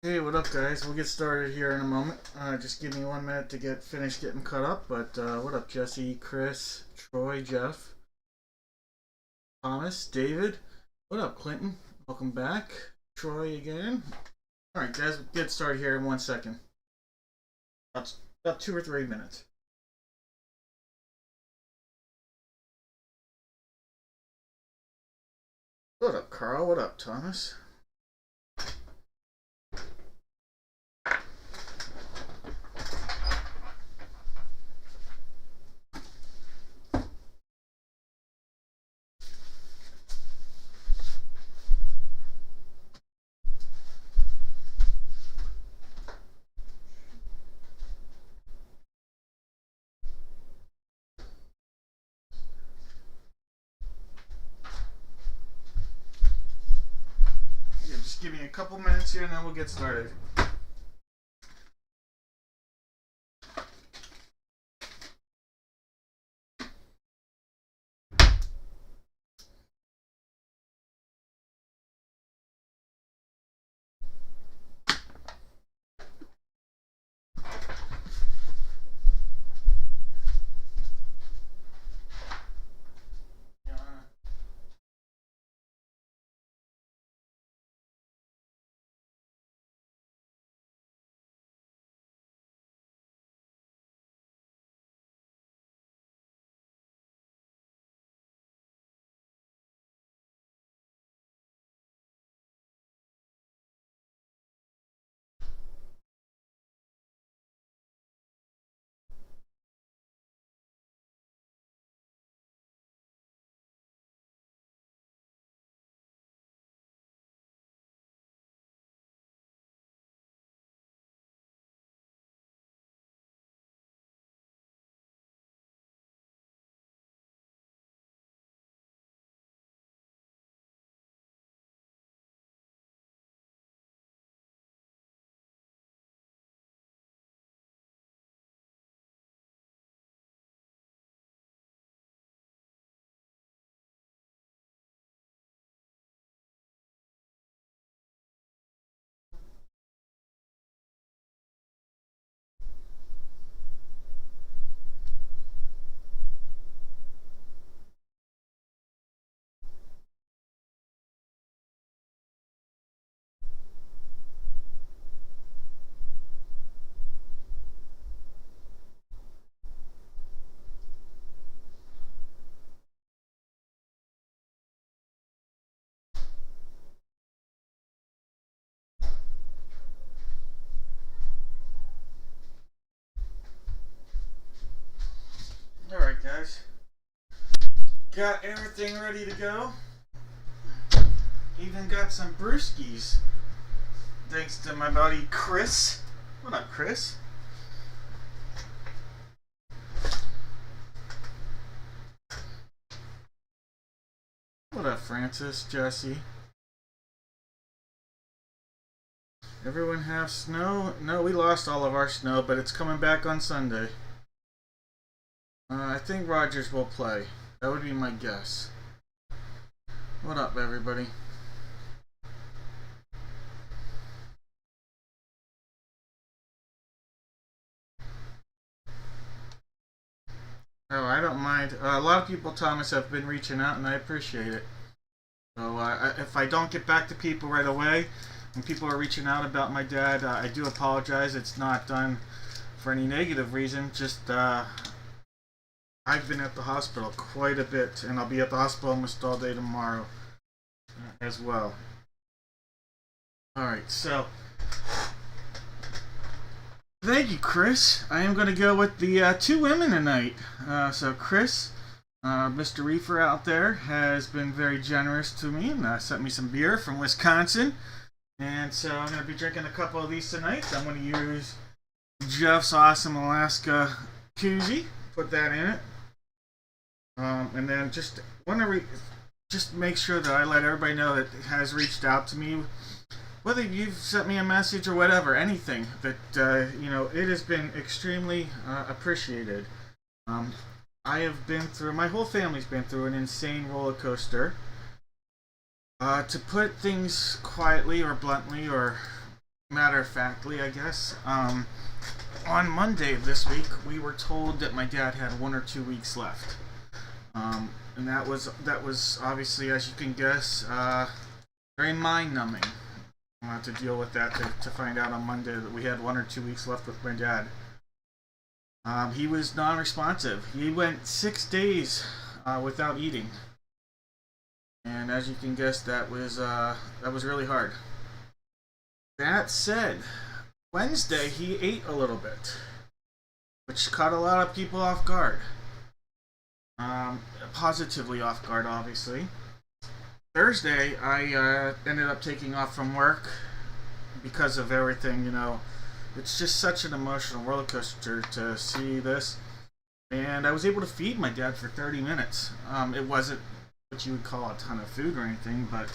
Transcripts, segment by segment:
Hey, what up, guys? We'll get started here in a moment. Just give me 1 minute to get finished getting cut up. But what up, Jesse, Chris, Troy, Jeff, Thomas, David? What up, Clinton? Welcome back. Troy again. All right, guys, we'll get started here in 1 second. About 2 or 3 minutes. What up, Carl? What up, Thomas? Yeah, just give me a couple minutes here, and then we'll get started. All right, guys. Got everything ready to go. Even got some brewskis. Thanks to my buddy Chris. What up, Chris? What up, Francis, Jesse? Everyone have snow? No, we lost all of our snow, but it's coming back on Sunday. I think Rogers will play. That would be my guess. What up, everybody? Oh, I don't mind. A lot of people, Thomas, have been reaching out, and I appreciate it. So if I don't get back to people right away, when people are reaching out about my dad, I do apologize. It's not done for any negative reason. Just I've been at the hospital quite a bit, and I'll be at the hospital almost all day tomorrow as well. All right, so thank you, Chris. I am going to go with the two women tonight. So Chris, Mr. Reefer out there, has been very generous to me and sent me some beer from Wisconsin. And so I'm going to be drinking a couple of these tonight. I'm going to use Jeff's Awesome Alaska koozie. Put that in it. And then just want to just make sure that I let everybody know that has reached out to me, whether you've sent me a message or whatever, anything that it has been extremely appreciated. I have been through, my whole family's been through an insane roller coaster. To put things quietly or bluntly or matter of factly, I guess. On Monday of this week, we were told that my dad had 1 or 2 weeks left, and that was obviously, as you can guess, very mind-numbing. To deal with that, to find out on Monday that we had 1 or 2 weeks left with my dad. He was non-responsive. He went 6 days without eating, and as you can guess, that was really hard. That said, Wednesday he ate a little bit, which caught a lot of people off guard. Positively off guard, obviously. Thursday, I ended up taking off from work because of everything. It's just such an emotional roller coaster to see this. And I was able to feed my dad for 30 minutes. It wasn't what you would call a ton of food or anything, but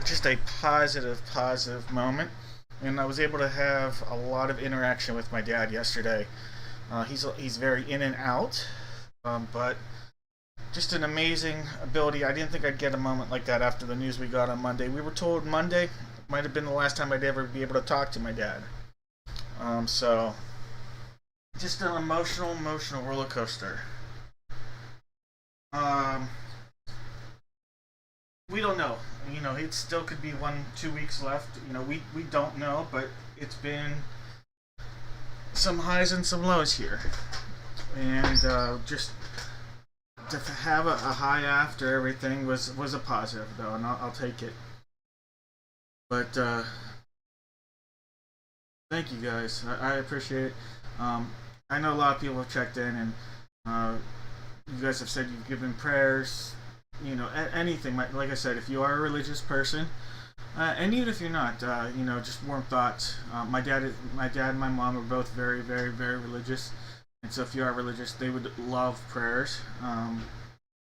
just a positive moment. And I was able to have a lot of interaction with my dad yesterday. He's very in and out, but just an amazing ability. I didn't think I'd get a moment like that after the news we got on Monday. We were told Monday might have been the last time I'd ever be able to talk to my dad. So just an emotional roller coaster. We don't know. It still could be 1-2 weeks left. We don't know, but it's been some highs and some lows here, and just to have a high after everything was a positive, though, and I'll take it. But thank you guys. I appreciate it. I know a lot of people have checked in, and you guys have said you've given prayers. Anything. Like I said, if you are a religious person, and even if you're not, just warm thoughts. My dad and my mom are both very, very, very religious. And so if you are religious, they would love prayers.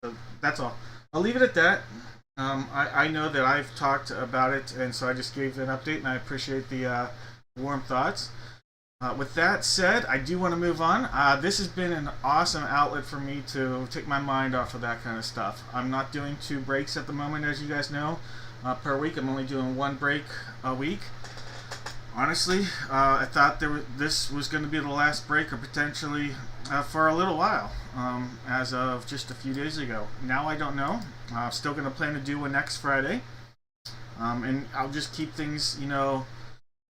So that's all. I'll leave it at that. I know that I've talked about it, and so I just gave an update, and I appreciate the warm thoughts. With that said, I do want to move on. This has been an awesome outlet for me to take my mind off of that kind of stuff. I'm not doing 2 breaks at the moment, as you guys know, per week. I'm only doing 1 break a week. Honestly, I thought this was going to be the last break, or potentially for a little while, as of just a few days ago. Now I don't know. I'm still going to plan to do one next Friday, and I'll just keep things,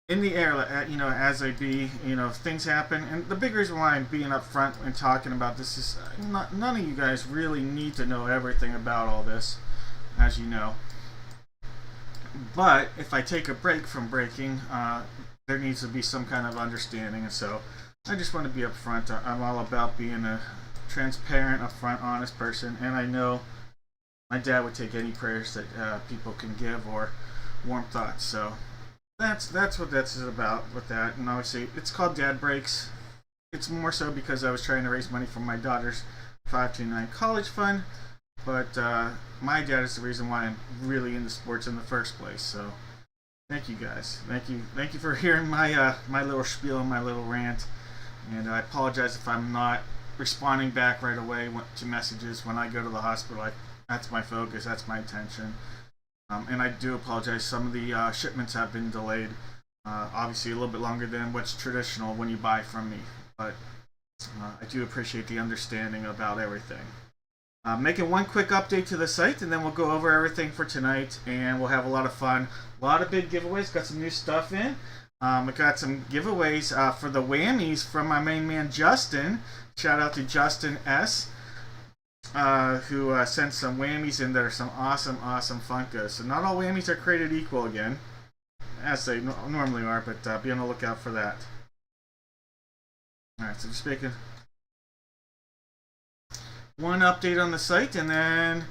in the air, as they be. Things happen, and the big reason why I'm being upfront and talking about this is none of you guys really need to know everything about all this, as you know. But if I take a break from breaking, there needs to be some kind of understanding, and so I just want to be upfront. I'm all about being a transparent, upfront, honest person, and I know my dad would take any prayers that people can give, or warm thoughts. So that's what that's about with that. And obviously, it's called Dad Breaks. It's more so because I was trying to raise money for my daughter's 529 college fund. But my dad is the reason why I'm really into sports in the first place. So thank you guys. Thank you for hearing my my little spiel and my little rant. And I apologize if I'm not responding back right away to messages when I go to the hospital. That's my focus. That's my attention. And I do apologize. Some of the shipments have been delayed. Obviously, a little bit longer than what's traditional when you buy from me. But I do appreciate the understanding about everything. Making one quick update to the site, and then we'll go over everything for tonight, and we'll have a lot of fun. A lot of big giveaways. Got some new stuff in. I got some giveaways for the whammies from my main man Justin. Shout out to Justin S, who sent some whammies in that are some awesome Funkos. So not all whammies are created equal again, as they normally are, but be on the lookout for that. Alright, so just making one update on the site, and then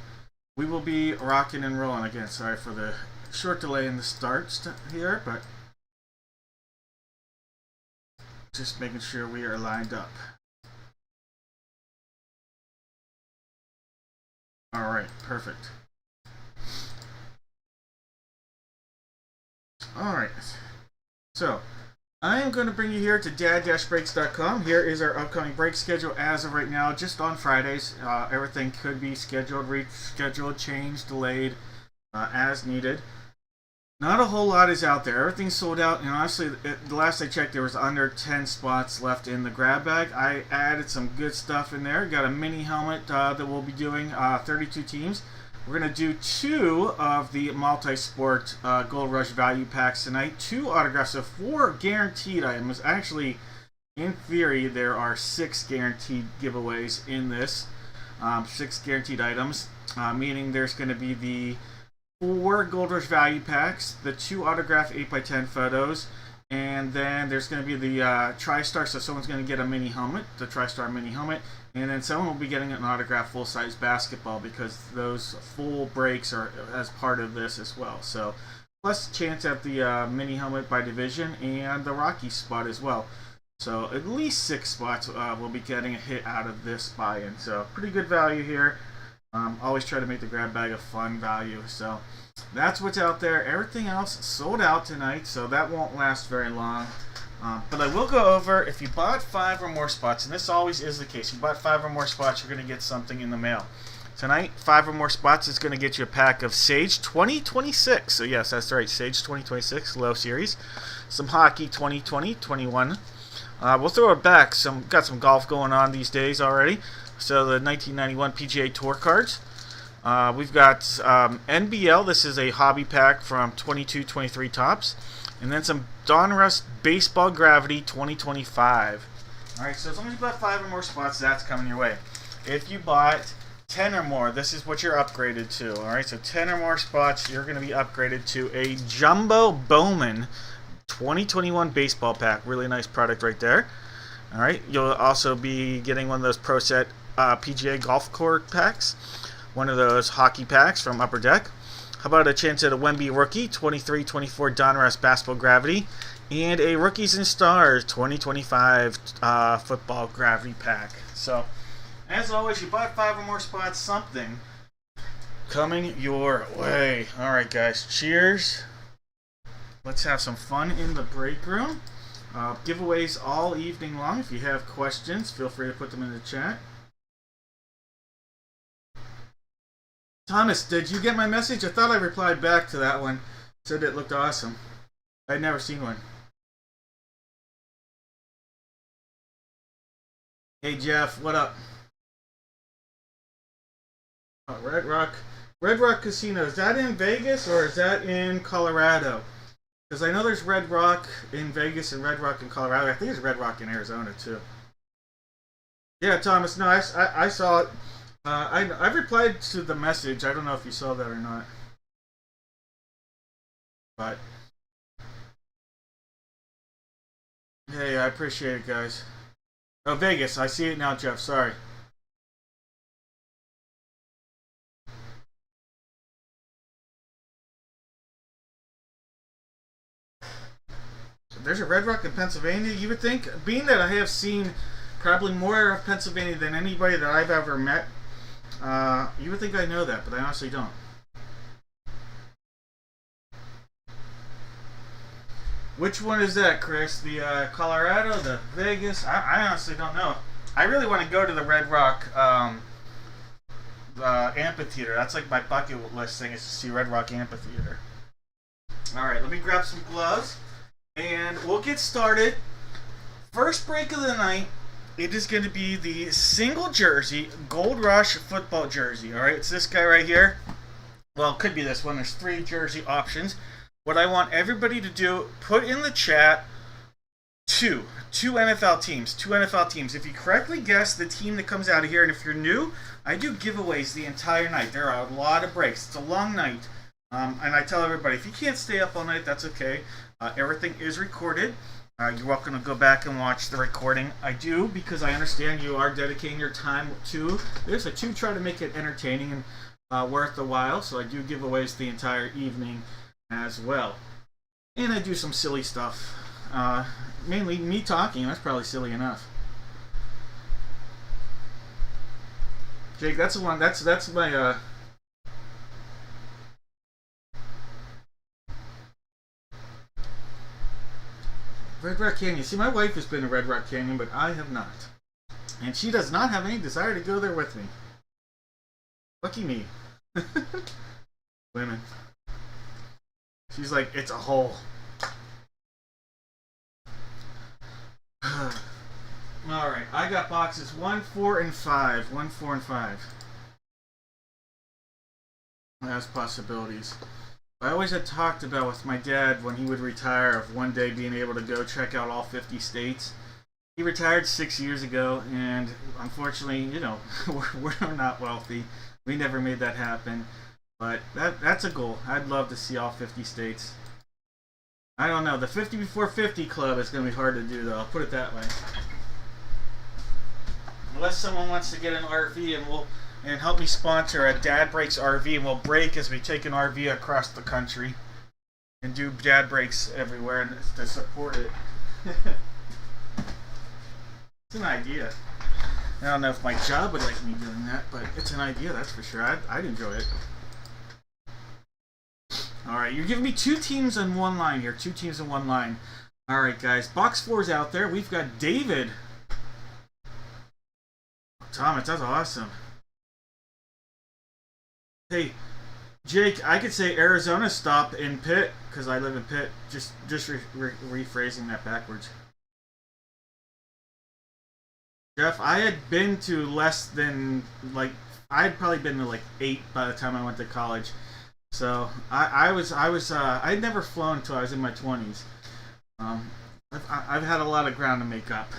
we will be rocking and rolling again. Sorry for the short delay in the start here, but just making sure we are lined up. Alright, perfect. Alright, so I am going to bring you here to dad-breaks.com. Here is our upcoming break schedule as of right now, just on Fridays. Everything could be scheduled, rescheduled, changed, delayed, as needed. Not a whole lot is out there. Everything's sold out, and honestly, the last I checked, there was under 10 spots left in the grab bag. I added some good stuff in there. Got a mini helmet that we'll be doing, 32 teams. We're going to do 2 of the multi-sport Gold Rush value packs tonight. 2 autographs, so 4 guaranteed items. Actually, in theory, there are 6 guaranteed giveaways in this. 6 guaranteed items, meaning there's going to be the 4 Gold Rush value packs, the 2 autographed 8x10 photos, and then there's going to be the TriStar, so someone's going to get a mini helmet, the TriStar mini helmet, and then someone will be getting an autographed full-size basketball because those full breaks are as part of this as well. So, plus chance at the mini helmet by division and the Rocky spot as well. So at least 6 spots will be getting a hit out of this buy-in. So pretty good value here. Always try to make the grab bag a fun value. So that's what's out there. Everything else sold out tonight, so that won't last very long. But I will go over, if you bought 5 or more spots, and this always is the case, you bought 5 or more spots, you're going to get something in the mail. Tonight, 5 or more spots is going to get you a pack of Sage 2026. So yes, that's right, Sage 2026, low series. Some Hockey 2020-21. We'll throw it back. Got some golf going on these days already. So the 1991 PGA Tour cards. We've got NBL. This is a hobby pack from 22-23 tops. And then some Donruss Baseball Gravity 2025. Alright, so as long as you bought 5 or more spots, that's coming your way. If you bought 10 or more, this is what you're upgraded to. Alright, so 10 or more spots, you're going to be upgraded to a Jumbo Bowman 2021 baseball pack. Really nice product right there. Alright, you'll also be getting one of those Pro Set PGA Golf Court packs. One of those hockey packs from Upper Deck. How about a chance at a Wemby Rookie 23-24 Donruss Basketball Gravity, and a Rookies and Stars 2025 Football Gravity pack. So, as always, you bought 5 or more spots, something coming your way. Alright guys, cheers. Let's have some fun in the break room. Giveaways all evening long. If you have questions, feel free to put them in the chat. Thomas, did you get my message? I thought I replied back to that one. Said it looked awesome. I'd never seen one. Hey Jeff, what up? Oh, Red Rock Casino. Is that in Vegas or is that in Colorado? Because I know there's Red Rock in Vegas and Red Rock in Colorado. I think there's Red Rock in Arizona too. Yeah, Thomas. No, I saw it. I replied to the message. I don't know if you saw that or not. But hey, I appreciate it, guys. Oh, Vegas. I see it now, Jeff. Sorry. So there's a Red Rock in Pennsylvania. You would think, being that I have seen probably more of Pennsylvania than anybody that I've ever met, you would think I know that, but I honestly don't. Which one is that, Chris? The Colorado, the Vegas? I honestly don't know. I really want to go to the Red Rock amphitheater. That's like my bucket list thing, is to see Red Rock Amphitheater. Alright, let me grab some gloves, and we'll get started. First break of the night. It is going to be the single jersey, Gold Rush football jersey. Alright, it's this guy right here. Well, it could be this one. There's 3 jersey options. What I want everybody to do, put in the chat two NFL teams. 2 NFL teams. If you correctly guess the team that comes out of here, and if you're new, I do giveaways the entire night. There are a lot of breaks. It's a long night. And I tell everybody, if you can't stay up all night, that's okay. Everything is recorded. You're welcome to go back and watch the recording. I do, because I understand you are dedicating your time to this. I do try to make it entertaining and worth the while, so I do giveaways the entire evening as well. And I do some silly stuff. Mainly me talking, that's probably silly enough. Jake, that's the one, that's my, Red Rock Canyon. See, my wife has been to Red Rock Canyon, but I have not. And she does not have any desire to go there with me. Lucky me. Women. She's like, it's a hole. Alright, I got boxes 1, 4, and 5. 1, 4, and 5. That's possibilities. I always had talked about with my dad when he would retire of one day being able to go check out all 50 states. He retired 6 years ago, and unfortunately, you know, we're not wealthy. We never made that happen. But that's a goal. I'd love to see all 50 states. I don't know. The 50 before 50 club is going to be hard to do, though. I'll put it that way. Unless someone wants to get an RV and help me sponsor a Dad Breaks RV, and we'll break as we take an RV across the country and do Dad Breaks everywhere to support it. It's an idea. I don't know if my job would like me doing that, but it's an idea, that's for sure. I'd enjoy it. Alright, you're giving me 2 teams in one line here. 2 teams in one line. Alright, guys. Box 4's out there. We've got David. Thomas, that's awesome. Hey, Jake, I could say Arizona stopped in Pitt, because I live in Pitt. Just rephrasing that backwards. Jeff, I had been to less than, like, I'd probably been to like 8 by the time I went to college. So I'd never flown until I was in my 20s. I've had a lot of ground to make up.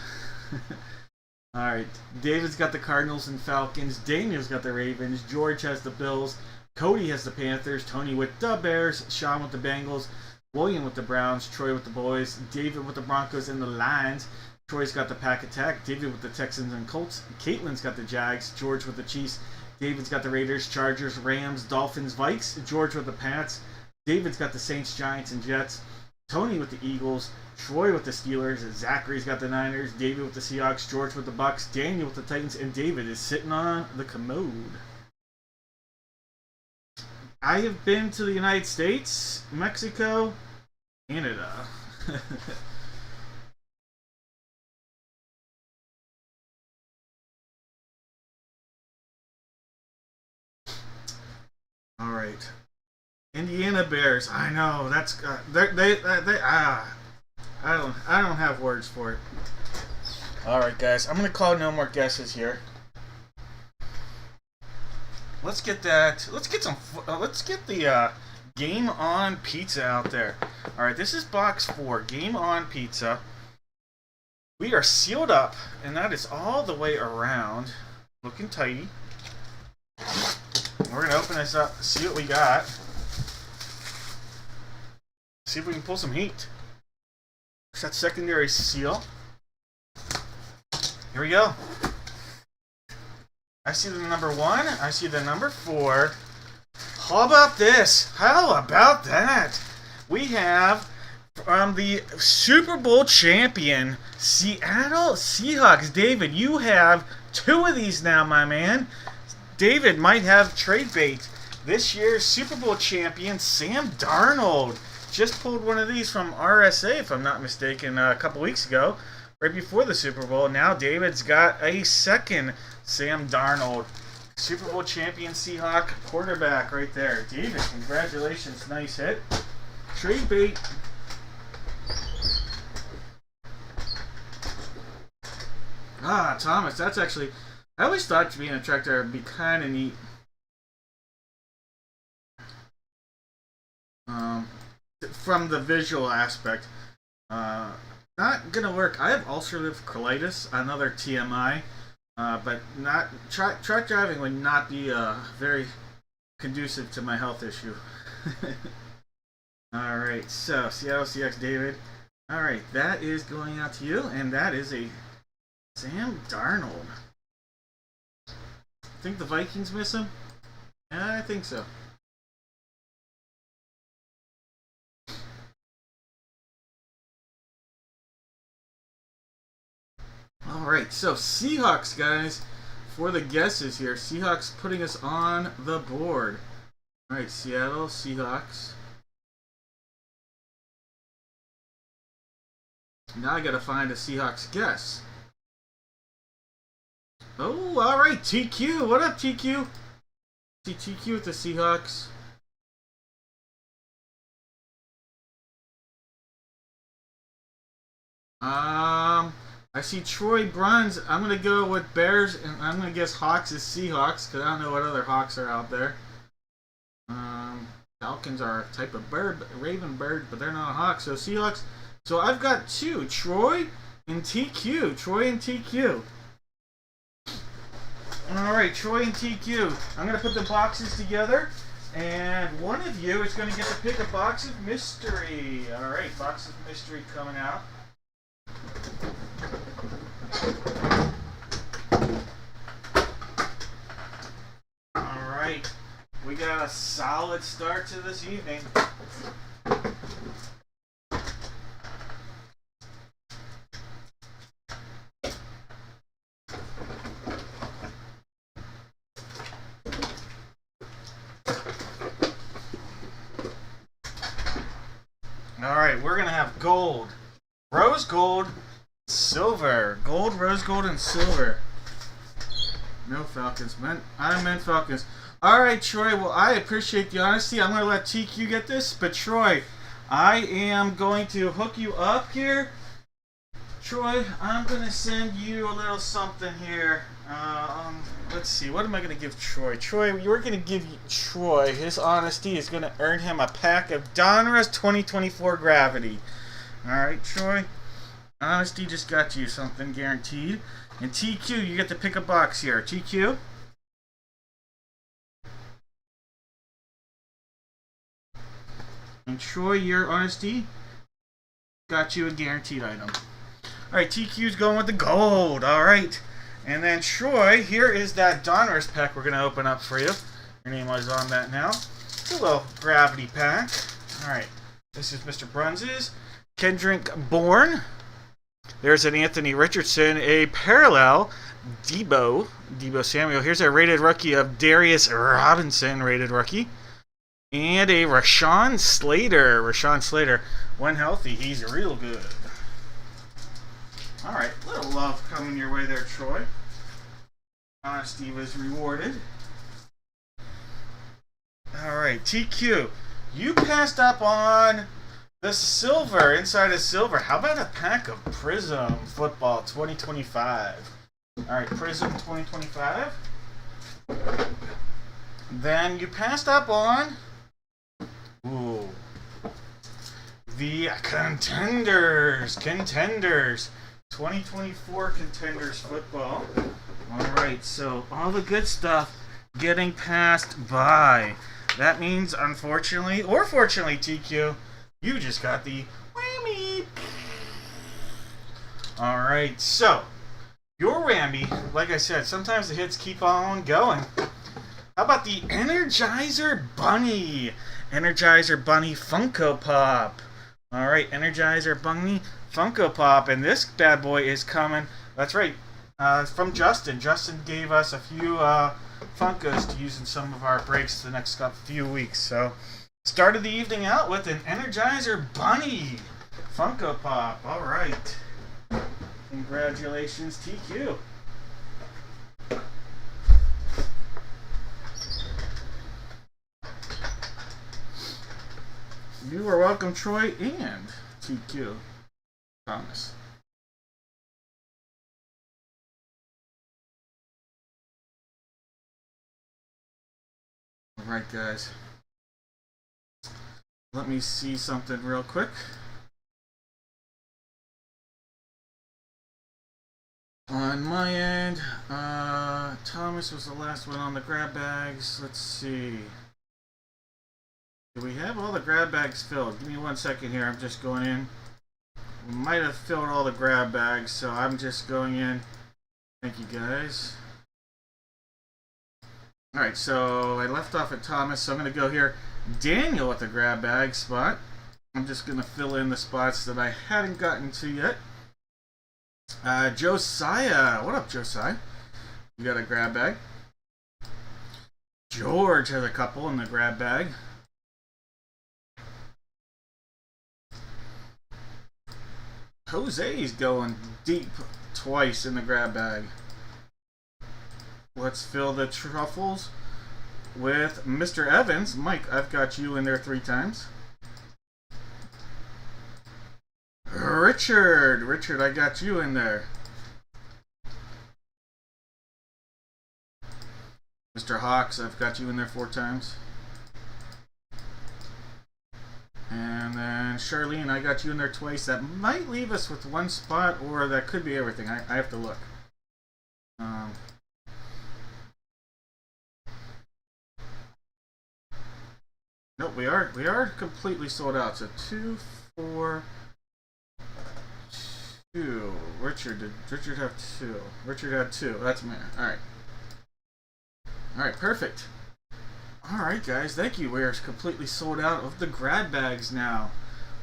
All right, David's got the Cardinals and Falcons. Daniel's got the Ravens. George has the Bills. Cody has the Panthers. Tony with the Bears. Sean with the Bengals. William with the Browns. Troy with the Boys. David with the Broncos and the Lions. Troy's got the Pack Attack. David with the Texans and Colts. Caitlin's got the Jags. George with the Chiefs. David's got the Raiders, Chargers, Rams, Dolphins, Vikes. George with the Pats. David's got the Saints, Giants, and Jets. Tony with the Eagles. Troy with the Steelers. Zachary's got the Niners. David with the Seahawks. George with the Bucks. Daniel with the Titans. And David is sitting on the commode. I have been to the United States, Mexico, Canada. All right, Indiana Bears. I know that's I don't have words for it. All right, guys, I'm gonna call no more guesses here. Let's get that. Let's get some. Let's get the Game On pizza out there. All right, this is box 4. Game On pizza. We are sealed up, and that is all the way around, looking tidy. We're gonna open this up, see what we got. See if we can pull some heat. There's that secondary seal. Here we go. I see the number 1. I see the number 4. How about this? How about that? We have from the Super Bowl champion, Seattle Seahawks. David, you have 2 of these now, my man. David might have trade bait. This year's Super Bowl champion, Sam Darnold, just pulled one of these from RSA, if I'm not mistaken, a couple weeks ago, right before the Super Bowl. Now David's got a second Sam Darnold, Super Bowl champion Seahawk quarterback right there. David, congratulations. Nice hit. Trade bait. Ah, Thomas, that's actually... I always thought being a tractor would be kind of neat. From the visual aspect. Not gonna work. I have ulcerative colitis, another TMI. But not truck driving would not be very conducive to my health issue. Alright, so Seattle Seahawks, David. Alright, that is going out to you, and that is a Sam Darnold. Think the Vikings miss him? Yeah, I think so. Alright, so Seahawks, guys, for the guesses here. Seahawks putting us on the board. Alright, Seattle Seahawks. Now I gotta find a Seahawks guess. Oh, alright, TQ. What up, TQ? See TQ with the Seahawks. I see Troy Bruns. I'm gonna go with Bears, and I'm gonna guess Hawks is Seahawks because I don't know what other Hawks are out there. Falcons are a type of bird, raven bird, but they're not a hawk. So Seahawks. So I've got two, Troy and TQ. Troy and TQ. All right, Troy and TQ. I'm gonna put the boxes together, and one of you is gonna get to pick a box of mystery. All right, box of mystery coming out. All right, we got a solid start to this evening. All right, we're gonna have gold, rose gold, silver, gold, rose gold, and silver. No Falcons, I meant Falcons. All right, Troy. Well, I appreciate the honesty. I'm gonna let TQ get this, but Troy, I am going to hook you up here. Troy, I'm gonna send you a little something here. Let's see. What am I gonna give Troy? Troy, you're gonna give Troy his honesty is gonna earn him a pack of Donruss 2024 Gravity. All right, Troy. Honesty just got you something guaranteed. And TQ, you get to pick a box here. TQ. And Troy, your honesty got you a guaranteed item. Alright, TQ's going with the gold. Alright. And then Troy, here is that Donruss pack we're going to open up for you. Your name is on that now. It's a little gravity pack. Alright. This is Mr. Bruns's. Kendrick Bourne. There's an Anthony Richardson. A parallel. Debo Samuel. Here's a rated rookie of Darius Robinson. Rated rookie. And a Rashawn Slater. When healthy, he's real good. Alright, little love coming your way there, Troy. Honesty was rewarded. Alright, TQ. You passed up on the silver, inside of silver. How about a pack of Prism Football 2025? Alright, Prism 2025. Then you passed up on the Contenders 2024 Contenders Football. Alright, so all the good stuff getting passed by. That means, unfortunately, or fortunately, TQ, you just got the whammy. Alright, so your whammy, like I said, sometimes the hits keep on going. How about the Energizer Bunny? Energizer Bunny Funko Pop. Alright, Energizer Bunny Funko Pop. And this bad boy is coming, that's right, from Justin. Justin gave us a few Funkos to use in some of our breaks the next few weeks. So, started the evening out with an Energizer Bunny Funko Pop. Alright. Congratulations, TQ. You are welcome, Troy and TQ. Thomas. Alright, guys. Let me see something real quick. On my end, Thomas was the last one on the grab bags. Let's see. Do we have all the grab bags filled? Give me 1 second here. I'm just going in. We might have filled all the grab bags, so I'm just going in. Thank you, guys. Alright, so I left off at Thomas, so I'm going to go here. Daniel at the grab bag spot. I'm just going to fill in the spots that I hadn't gotten to yet. Josiah. What up, Josiah? You got a grab bag. George has a couple in the grab bag. Jose's going deep twice in the grab bag. Let's fill the truffles with Mr. Evans. Mike, I've got you in there 3 times. Richard. Richard, I got you in there. Mr. Hawks, I've got you in there 4 times. And then Charlene, I got you in there twice. That might leave us with 1 spot, or that could be everything. I have to look. Nope, we are completely sold out. So 2, 4, 2. Richard, did Richard have 2? Richard had 2. That's me. Alright. Alright, perfect. Alright guys, thank you. We are completely sold out of the grab bags now.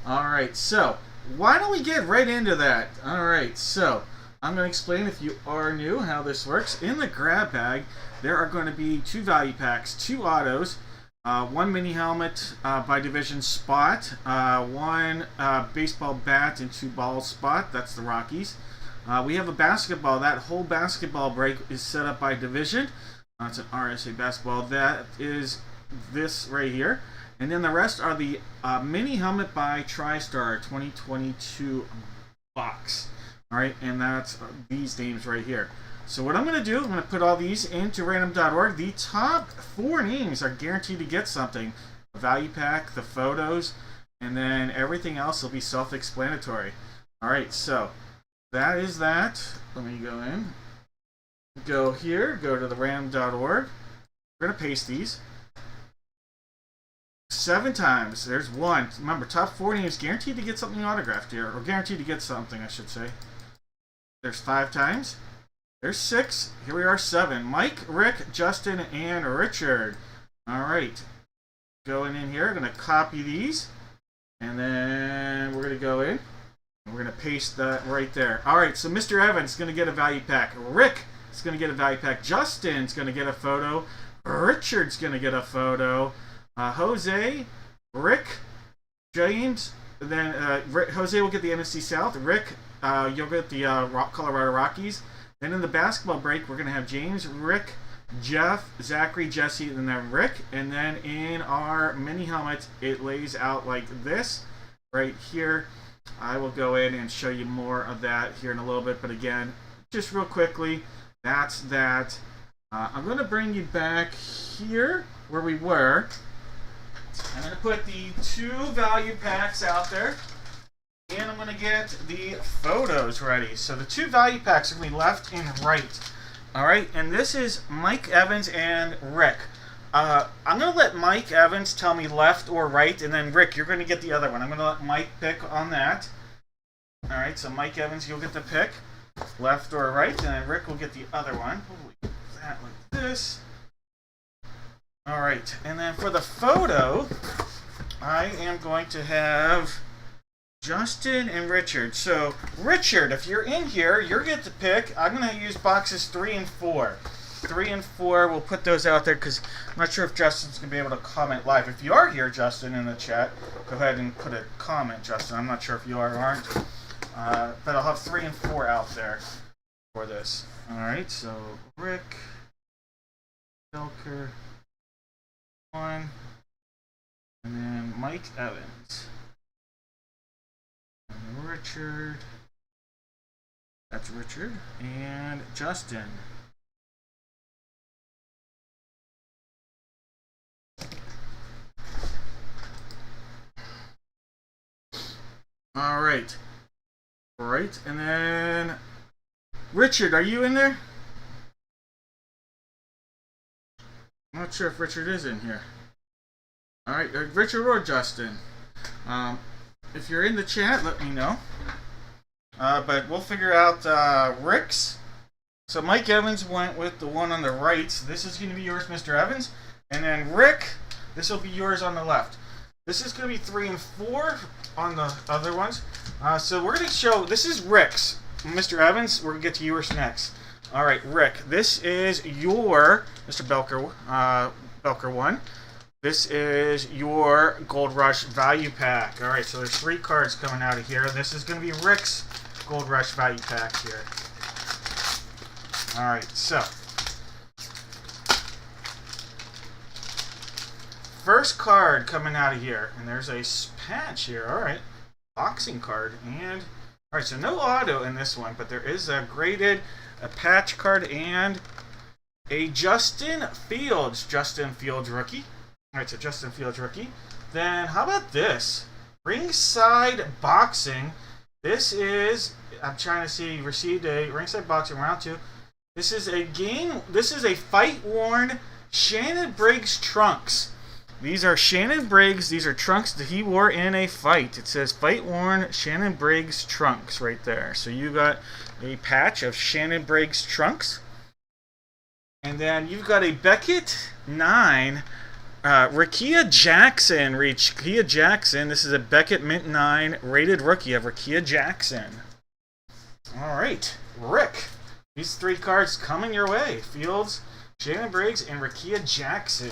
Alright, so why don't we get right into that? Alright, so I'm going to explain, if you are new, how this works. In the grab bag, there are going to be 2 value packs, 2 autos, 1 mini helmet by division spot, 1 baseball bat and 2 ball spot. That's the Rockies. We have a basketball. That whole basketball break is set up by division. It's an RSA basketball. That is this right here. And then the rest are the mini helmet by TriStar 2022 box. Alright, and that's these names right here. So what I'm going to do, I'm going to put all these into random.org. The top 4 names are guaranteed to get something. The value pack, the photos, and then everything else will be self-explanatory. Alright, so that is that. Let me go in. Go here, go to the random.org. We're going to paste these 7 times. There's 1. Remember, top 4 names guaranteed to get something autographed here, or guaranteed to get something, I should say. There's 5 times. There's 6. Here we are, 7. Mike, Rick, Justin, and Richard. Alright. Going in here, I'm going to copy these. And then we're going to go in. And we're going to paste that right there. Alright, so Mr. Evans is going to get a value pack. Rick is going to get a value pack. Justin's going to get a photo. Richard's going to get a photo. Jose, Rick, James, and then Jose will get the NFC South. Rick, you'll get the Colorado Rockies. Then in the basketball break, we're going to have James, Rick, Jeff, Zachary, Jesse, and then Rick. And then in our mini helmet, it lays out like this right here. I will go in and show you more of that here in a little bit. But again, just real quickly, that's that. I'm going to bring you back here where we were. I'm going to put the 2 value packs out there. And I'm going to get the photos ready. So the 2 value packs are going to be left and right. Alright, and this is Mike Evans and Rick. I'm going to let Mike Evans tell me left or right, and then Rick, you're going to get the other one. I'm going to let Mike pick on that. Alright, so Mike Evans, you'll get the pick. Left or right, and then Rick will get the other one. We'll leave that like this. Alright, and then for the photo, I am going to have Justin and Richard. So, Richard, if you're in here, you're going to pick. I'm going to use boxes 3 and 4. 3 and 4, we'll put those out there because I'm not sure if Justin's going to be able to comment live. If you are here, Justin, in the chat, go ahead and put a comment, Justin. I'm not sure if you are or aren't. But I'll have 3 and 4 out there for this. Alright, so Rick, Belker, 1, and then Mike Evans. And Richard. That's Richard. And Justin. Alright. Alright, and then Richard, are you in there? I'm not sure if Richard is in here. Alright, Richard or Justin. If you're in the chat, let me know. But we'll figure out Rick's. So Mike Evans went with the one on the right. So this is going to be yours, Mr. Evans. And then Rick, this will be yours on the left. This is going to be 3 and 4 on the other ones. So we're going to show, this is Rick's. Mr. Evans, we're going to get to yours next. Alright, Rick, this is your, Mr. Belker 1. This is your Gold Rush Value Pack. Alright, so there's 3 cards coming out of here. This is going to be Rick's Gold Rush Value Pack here. Alright, so first card coming out of here. And there's a patch here. Alright, boxing card. And All right, so no auto in this one, but there is a graded, a patch card, and a Justin Fields rookie. All right, so Justin Fields rookie. Then how about this? Ringside Boxing. This is, I'm trying to see, received a Ringside Boxing round 2. This is a fight-worn Shannon Briggs trunks. These are Shannon Briggs. These are trunks that he wore in a fight. It says fight-worn Shannon Briggs trunks right there. So you got a patch of Shannon Briggs trunks. And then you've got a Beckett 9, Rakia Jackson. Rakia Jackson. This is a Beckett Mint 9 rated rookie of Rakia Jackson. All right, Rick. These 3 cards coming your way. Fields, Shannon Briggs, and Rakia Jackson.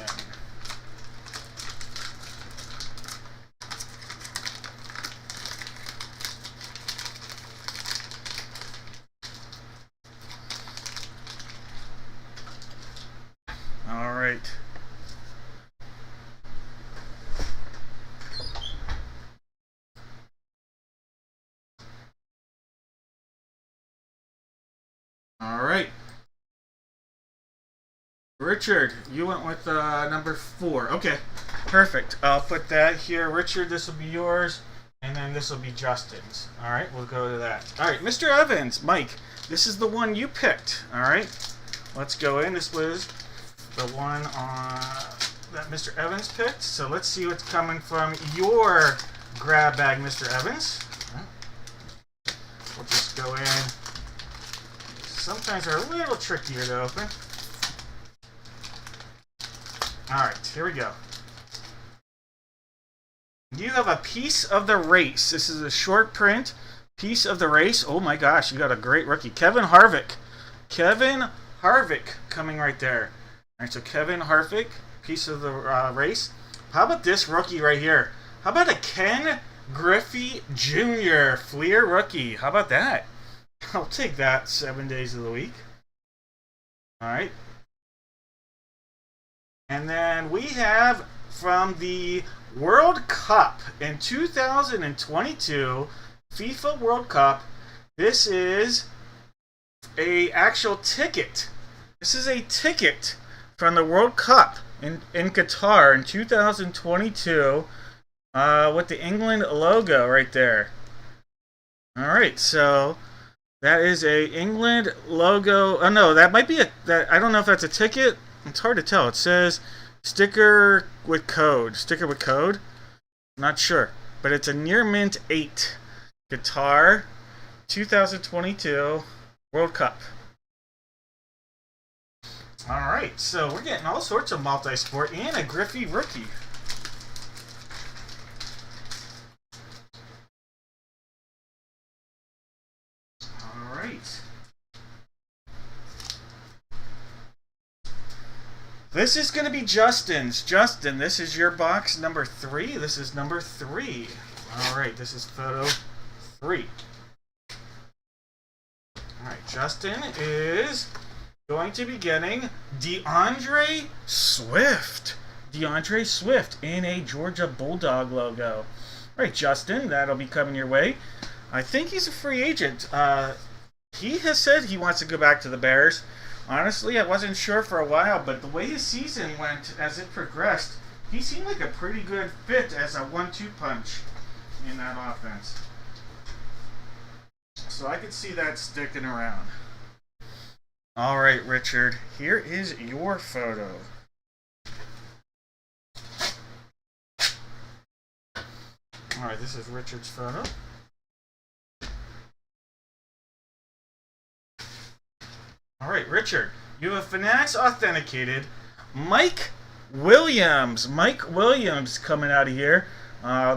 All right. All right. Richard, you went with number 4. Okay, perfect. I'll put that here. Richard, this will be yours, and then this will be Justin's. All right, we'll go to that. All right, Mr. Evans, Mike, this is the one you picked. All right, let's go in. This was the one that Mr. Evans picked. So let's see what's coming from your grab bag, Mr. Evans. Right. We'll just go in. Sometimes they're a little trickier to open. Alright, here we go. You have a Piece of the Race. This is a short print. Piece of the Race. Oh my gosh, you got a great rookie. Kevin Harvick. Kevin Harvick coming right there. Alright, so Kevin Harvick, Piece of the Race. How about this rookie right here? How about a Ken Griffey Jr. Fleer rookie? How about that? I'll take that 7 days of the week. Alright. And then we have from the World Cup in 2022, FIFA World Cup, this is a actual ticket. This is a ticket from the World Cup in Qatar in 2022 with the England logo right there. Alright, so that is a England logo. Oh no, that might be I don't know if that's a ticket. It's hard to tell. It says sticker with code. Sticker with code? Not sure. But it's a Near Mint 8 Qatar 2022 World Cup. Alright, so we're getting all sorts of multi-sport and a Griffey rookie. Alright. This is going to be Justin's. Justin, this is your box number 3. This is number 3. Alright, this is photo 3. Alright, Justin is going to be getting DeAndre Swift. DeAndre Swift in a Georgia Bulldog logo. Alright, Justin, that'll be coming your way. I think he's a free agent. He has said he wants to go back to the Bears. Honestly, I wasn't sure for a while, but the way his season went as it progressed, he seemed like a pretty good fit as a 1-2 punch in that offense. So I could see that sticking around. Alright, Richard, here is your photo. Alright, this is Richard's photo. Alright, Richard, you have Fanatics Authenticated Mike Williams. Mike Williams coming out of here.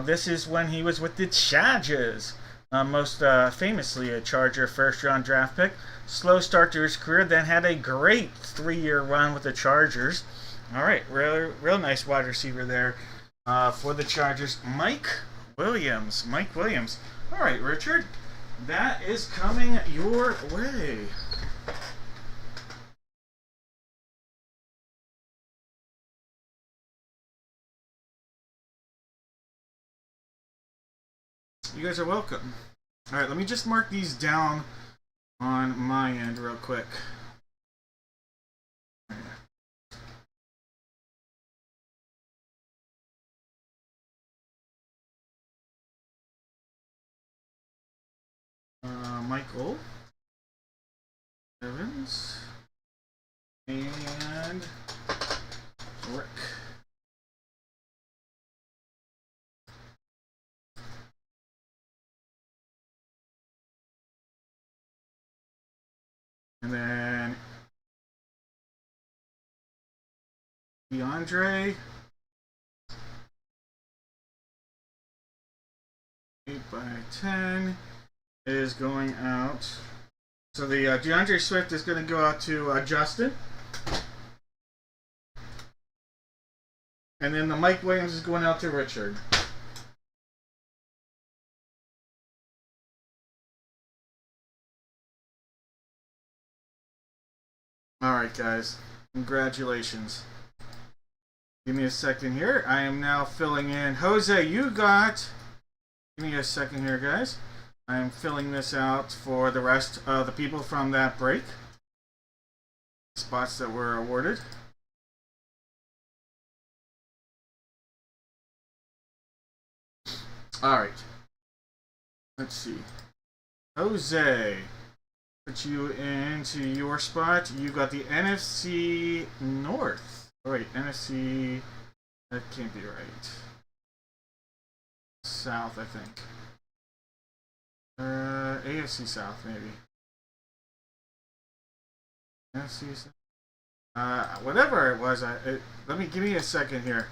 This is when he was with the Chargers. Most famously a Charger first-round draft pick. Slow start to his career, then had a great 3-year run with the Chargers. Alright, real nice wide receiver there for the Chargers. Mike Williams. Mike Williams. Alright, Richard, that is coming your way. You guys are welcome. Alright, let me just mark these down on my end real quick. Michael Evans and Rick. And then DeAndre, 8x10 is going out. So the DeAndre Swift is going to go out to Justin. And then the Mike Williams is going out to Richard. Alright guys, congratulations. Give me a second here. I am now filling in. Jose, you got... Give me a second here, guys. I am filling this out for the rest of the people from that break. Spots that were awarded. Alright. Let's see. Jose. Put you into your spot. You got the NFC North. Oh, wait, NFC... That can't be right. South, I think. AFC South, maybe. NFC South. Whatever it was, let me give me a second here.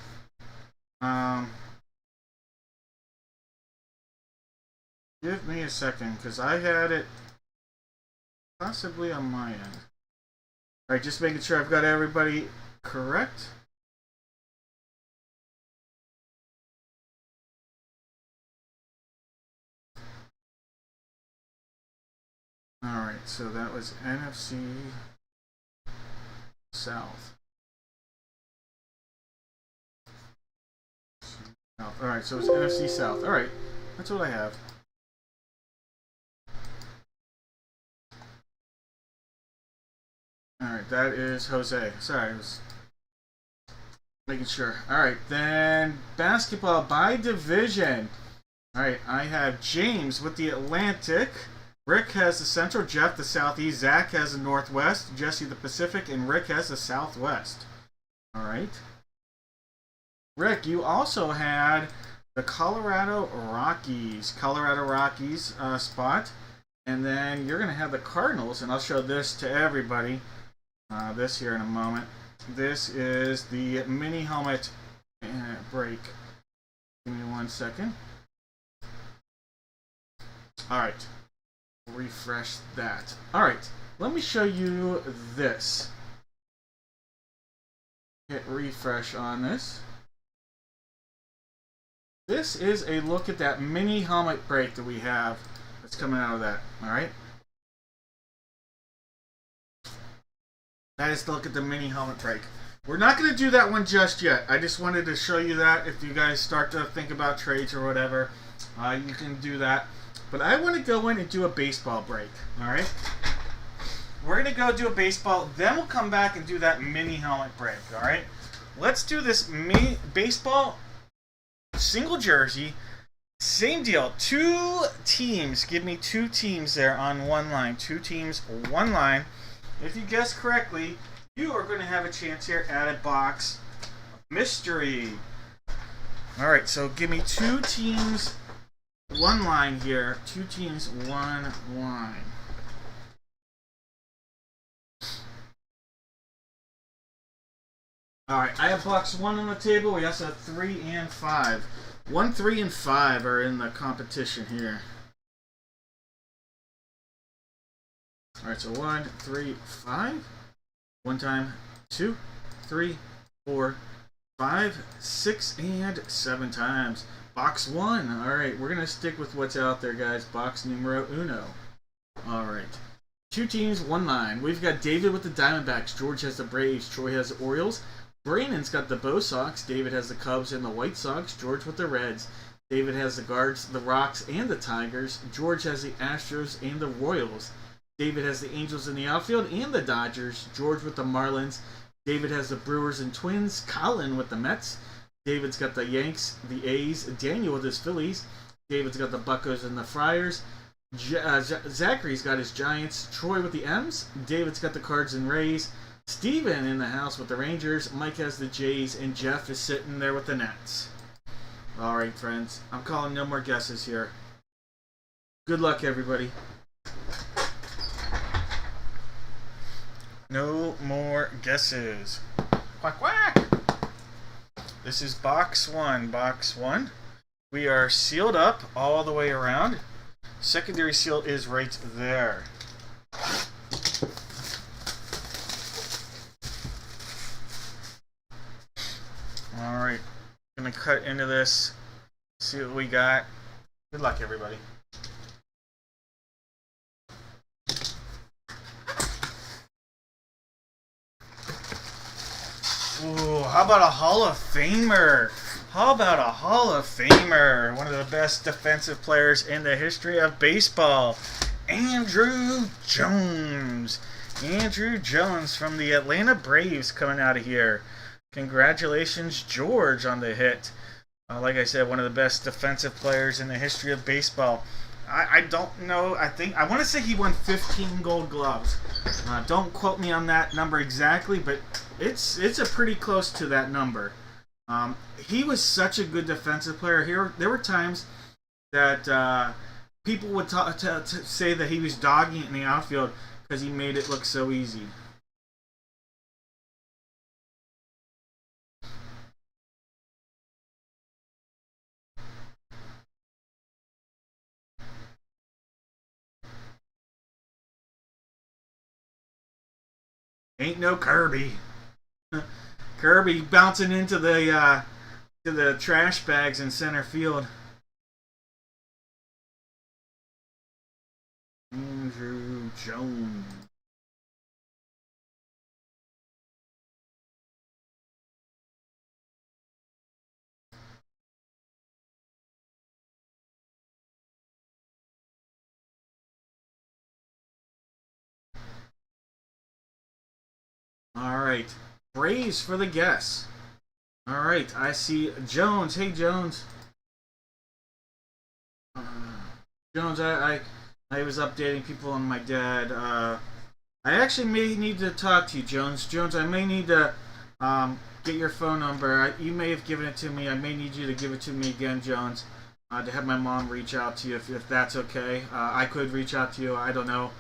Give me a second, because I had it possibly on my end. Alright, just making sure I've got everybody correct. Alright, so that was NFC South. Alright, so it's NFC South. Alright, that's what I have. Alright, that is Jose. Sorry, I was making sure. Alright, then basketball by division. Alright, I have James with the Atlantic. Rick has the Central, Jeff the Southeast, Zach has the Northwest, Jesse the Pacific, and Rick has the Southwest. Alright. Rick, you also had the Colorado Rockies spot. And then you're going to have the Cardinals, and I'll show this to everybody. This here in a moment. This is the mini helmet break. Give me 1 second. Alright. Refresh that. Alright. Let me show you this. Hit refresh on this. This is a look at that mini helmet break that we have that's coming out of that. Alright. That is the look at the mini helmet break. We're not going to do that one just yet. I just wanted to show you that. If you guys start to think about trades or whatever, you can do that. But I want to go in and do a baseball break. Alright? We're going to go do a baseball. Then we'll come back and do that mini helmet break. Alright? Let's do this mini baseball single jersey. Same deal. 2 teams. Give me 2 teams there on one line. 2 teams, one line. If you guess correctly, you are going to have a chance here at a box mystery. Alright, so give me 2 teams, one line here. 2 teams, one line. Alright, I have box 1 on the table. We also have 3 and 5. 1, 3, and 5 are in the competition here. Alright, so 1, 3, 5. One time, 2, 3, 4, 5, 6, and 7 times. Box 1. Alright, we're going to stick with what's out there, guys. Box numero uno. Alright. 2 teams, 1 line. We've got David with the Diamondbacks. George has the Braves. Troy has the Orioles. Brandon's got the Bo Sox. David has the Cubs and the White Sox. George with the Reds. David has the Guards, the Rocks, and the Tigers. George has the Astros and the Royals. David has the Angels in the outfield and the Dodgers. George with the Marlins. David has the Brewers and Twins. Colin with the Mets. David's got the Yanks, the A's. Daniel with his Phillies. David's got the Buccos and the Friars. Zachary's got his Giants. Troy with the M's. David's got the Cards and Rays. Steven in the house with the Rangers. Mike has the Jays. And Jeff is sitting there with the Nets. Alright, friends. I'm calling no more guesses here. Good luck, everybody. No more guesses. Quack, quack! This is box one. Box one. We are sealed up all the way around. Secondary seal is right there. Alright. Gonna cut into this. See what we got. Good luck, everybody. Ooh, how about a Hall of Famer? How about a Hall of Famer? One of the best defensive players in the history of baseball. Andrew Jones. Andrew Jones from the Atlanta Braves coming out of here. Congratulations, George, on the hit. Like I said, one of the best defensive players in the history of baseball. I don't know. I want to say he won 15 Gold Gloves. Don't quote me on that number exactly, but it's a pretty close to that number. He was such a good defensive player. There were times that people would say that he was dogging it in the outfield because he made it look so easy. Ain't no Kirby. Kirby bouncing into the to the trash bags in center field. Andrew Jones. Alright. Braves for the guess. Alright, I see Jones. Hey, Jones. Jones, I was updating people on my dad. I actually may need to talk to you, Jones. Jones, I may need to get your phone number. You may have given it to me. I may need you to give it to me again, Jones, to have my mom reach out to you if that's okay. I could reach out to you. I don't know.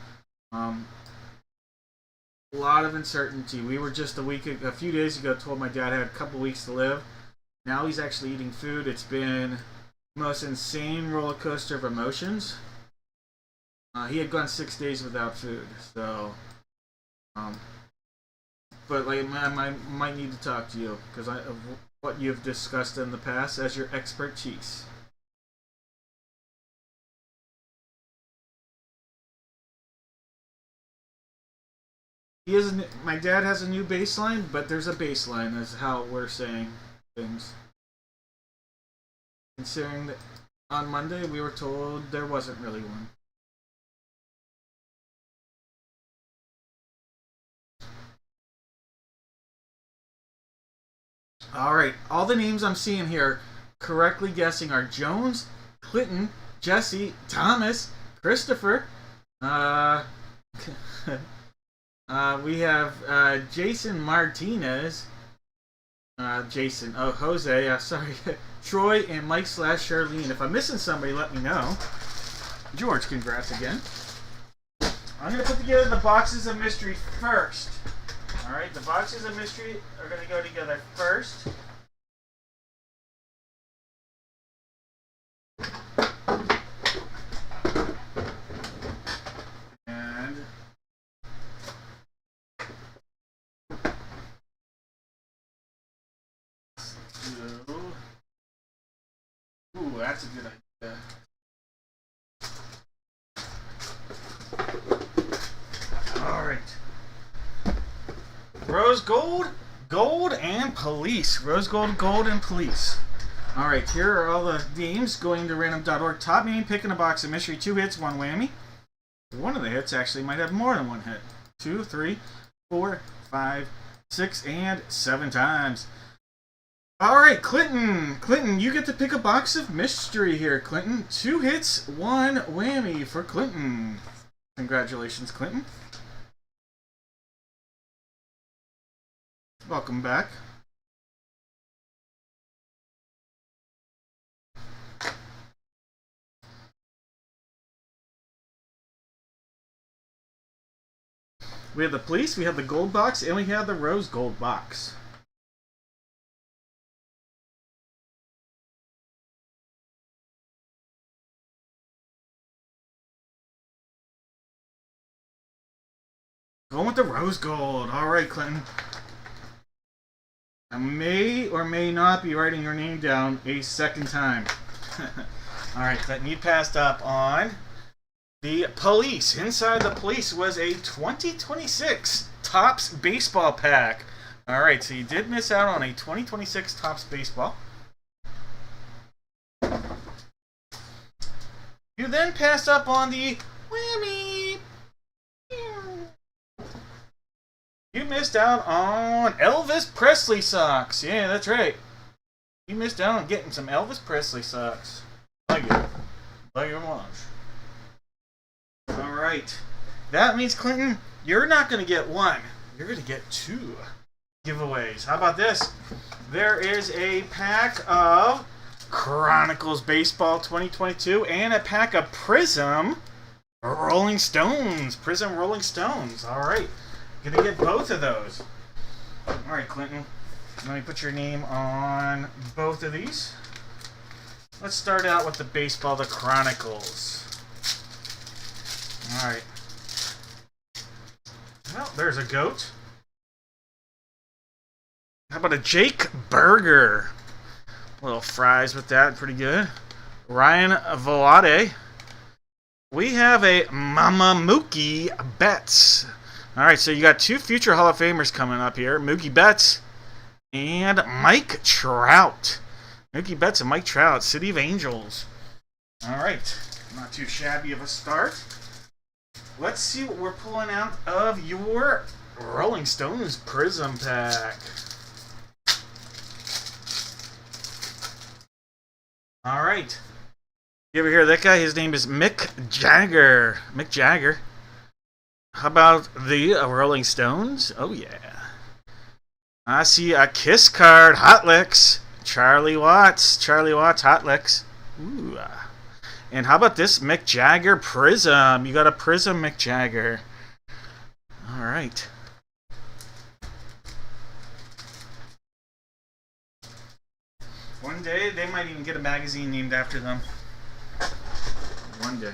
A lot of uncertainty. We were just a few days ago told my dad had a couple weeks to live. Now he's actually eating food. It's been the most insane roller coaster of emotions. He had gone 6 days without food, so but like I might need to talk to you because of what you've discussed in the past as your expertise. My dad has a new baseline, but there's a baseline. That's how we're saying things. Considering that on Monday we were told there wasn't really one. Alright, all the names I'm seeing here correctly guessing are Jones, Clinton, Jesse, Thomas, Christopher, we have Jason Martinez, Jose, sorry, Troy, and Mike / Charlene. If I'm missing somebody, let me know. George, congrats again. I'm going to put together the boxes of mystery first. Alright, the boxes of mystery are going to go together first. And ooh, that's a good idea. Alright. Rose gold, gold, and police. Rose gold, gold, and police. Alright, here are all the names going to random.org. Top name, pick in a box of mystery. 2 hits, 1 whammy. One of the hits actually might have more than 1 hit. 2, 3, 4, 5, 6, and 7 times. Alright, Clinton. Clinton, you get to pick a box of mystery here, Clinton. 2 hits, 1 whammy for Clinton. Congratulations, Clinton. Welcome back. We have the police, we have the gold box, and we have the rose gold box. Going with the rose gold. Alright, Clinton. I may or may not be writing your name down a second time. Alright, Clinton, you passed up on the police. Inside the police was a 2026 Topps baseball pack. Alright, so you did miss out on a 2026 Topps baseball. You then passed up on the whammy. You missed out on Elvis Presley socks. Yeah, that's right. You missed out on getting some Elvis Presley socks. Like it. Like your lunch. Alright. That means, Clinton, you're not going to get 1. You're going to get 2 giveaways. How about this? There is a pack of Chronicles Baseball 2022 and a pack of Prism Rolling Stones. Prism Rolling Stones. Alright. Gonna get both of those. Alright, Clinton. Let me put your name on both of these. Let's start out with the baseball, the Chronicles. Alright. Well, there's a goat. How about a Jake Burger? Little fries with that, pretty good. Ryan Velade. We have a Mama Mookie Betts. Alright, so you got 2 future Hall of Famers coming up here. Mookie Betts and Mike Trout. Mookie Betts and Mike Trout, City of Angels. Alright, not too shabby of a start. Let's see what we're pulling out of your Rolling Stones Prism pack. Alright. You ever hear of that guy? His name is Mick Jagger. Mick Jagger. How about the Rolling Stones? Oh, yeah. I see a Kiss card. Hot Licks. Charlie Watts. Charlie Watts Hot Licks. Ooh. And how about this Mick Jagger Prism? You got a Prism Mick Jagger. All right. One day, they might even get a magazine named after them. One day.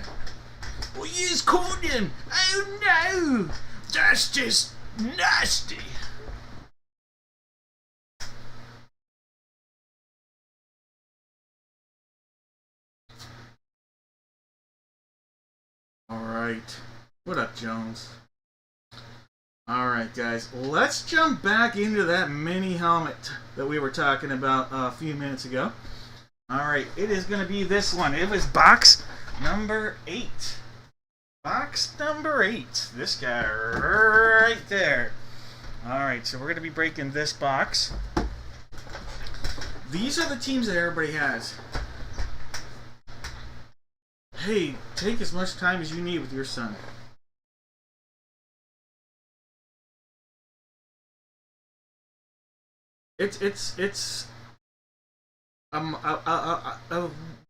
Oh, he's caught him! Oh no! That's just nasty! Alright. What up, Jones? Alright, guys. Let's jump back into that mini helmet that we were talking about a few minutes ago. Alright, it is going to be this one. It was box number 8. Box number 8. This guy right there. Alright, so we're going to be breaking this box. These are the teams that everybody has. Hey, take as much time as you need with your son.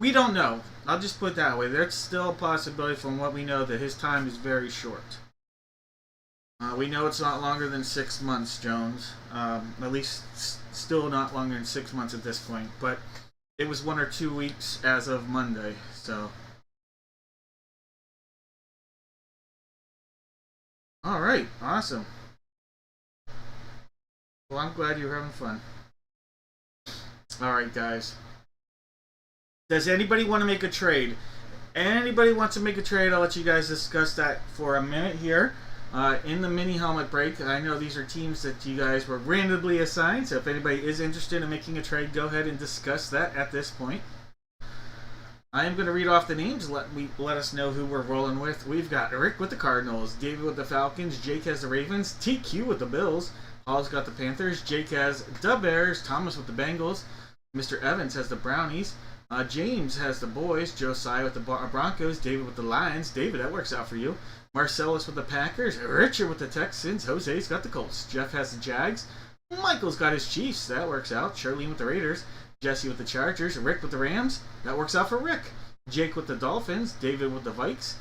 We don't know. I'll just put it that way. There's still a possibility from what we know that his time is very short. We know it's not longer than 6 months, Jones. At least still not longer than 6 months at this point. But it was 1 or 2 weeks as of Monday, so. Alright, awesome. Well, I'm glad you're having fun. Alright, guys. Does anybody want to make a trade? Anybody wants to make a trade? I'll let you guys discuss that for a minute here. In the mini helmet break, I know these are teams that you guys were randomly assigned, so if anybody is interested in making a trade, go ahead and discuss that at this point. I am going to read off the names. Let us know who we're rolling with. We've got Rick with the Cardinals, David with the Falcons, Jake has the Ravens, TQ with the Bills, Paul's got the Panthers, Jake has the Bears, Thomas with the Bengals, Mr. Evans has the Brownies, James has the Boys, Josiah with the Broncos, David with the Lions. David, that works out for you. Marcellus with the Packers, Richard with the Texans, Jose's got the Colts, Jeff has the Jags, Michael's got his Chiefs, that works out, Charlene with the Raiders, Jesse with the Chargers, Rick with the Rams, that works out for Rick, Jake with the Dolphins, David with the Vikes,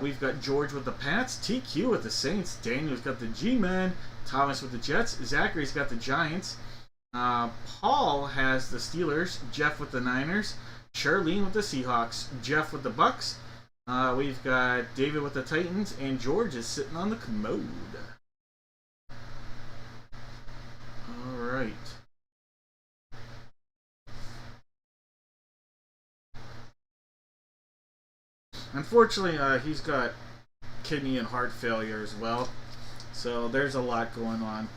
we've got George with the Pats, TQ with the Saints, Daniel's got the G-Men, Thomas with the Jets, Zachary's got the Giants, Paul has the Steelers, Jeff with the Niners, Charlene with the Seahawks, Jeff with the Bucks, we've got David with the Titans, and George is sitting on the commode. Alright. Unfortunately, he's got kidney and heart failure as well, so there's a lot going on.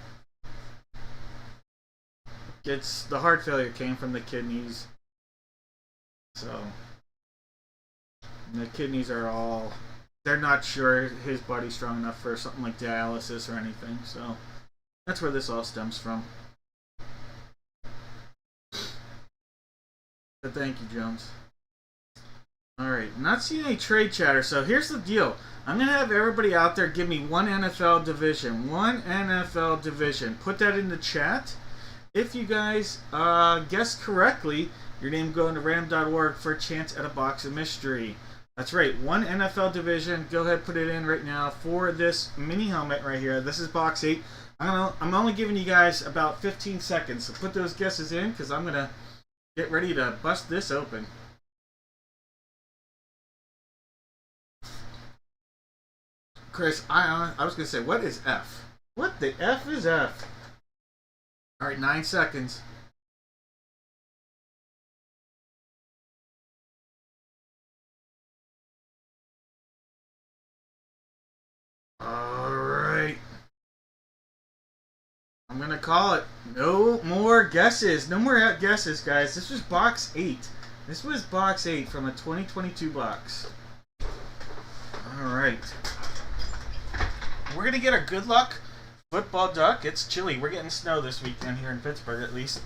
The heart failure came from the kidneys, so the kidneys are they're not sure his body's strong enough for something like dialysis or anything, so that's where this all stems from. But thank you, Jones. Alright, not seeing any trade chatter, so here's the deal. I'm going to have everybody out there give me one NFL division. One NFL division. Put that in the chat. If you guys guess correctly, your name go into random.org for a chance at a box of mystery. That's right, one NFL division. Go ahead, put it in right now for this mini helmet right here. This is box 8. I'm only giving you guys about 15 seconds, so put those guesses in because I'm going to get ready to bust this open. Chris, I was going to say, what is F? What the F is F? Alright, 9 seconds. Alright. I'm going to call it. No more guesses. No more guesses, guys. This was box 8. This was box 8 from a 2022 box. Alright. We're going to get our good luck football duck. It's chilly. We're getting snow this weekend here in Pittsburgh at least.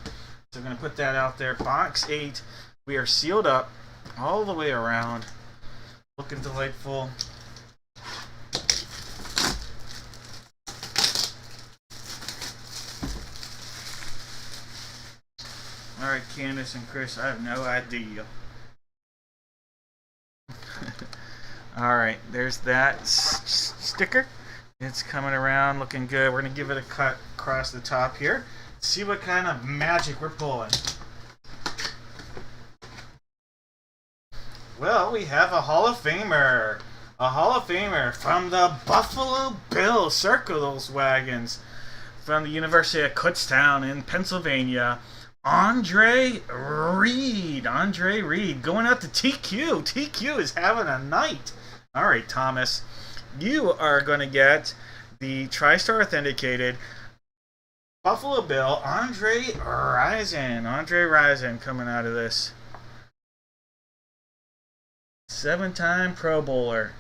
So I'm going to put that out there. Box 8. We are sealed up all the way around. Looking delightful. Alright, Candace and Chris, I have no idea. Alright, there's that sticker. It's coming around, looking good. We're going to give it a cut across the top here. See what kind of magic we're pulling. Well, we have a Hall of Famer. A Hall of Famer from the Buffalo Bills. Circle those wagons. From the University of Kutztown in Pennsylvania. Andre Reed. Andre Reed going out to TQ. TQ is having a night. Alright, Thomas. You are going to get the TriStar Authenticated Buffalo Bill Andre Rison. Andre Rison coming out of this. 7-time Pro Bowler.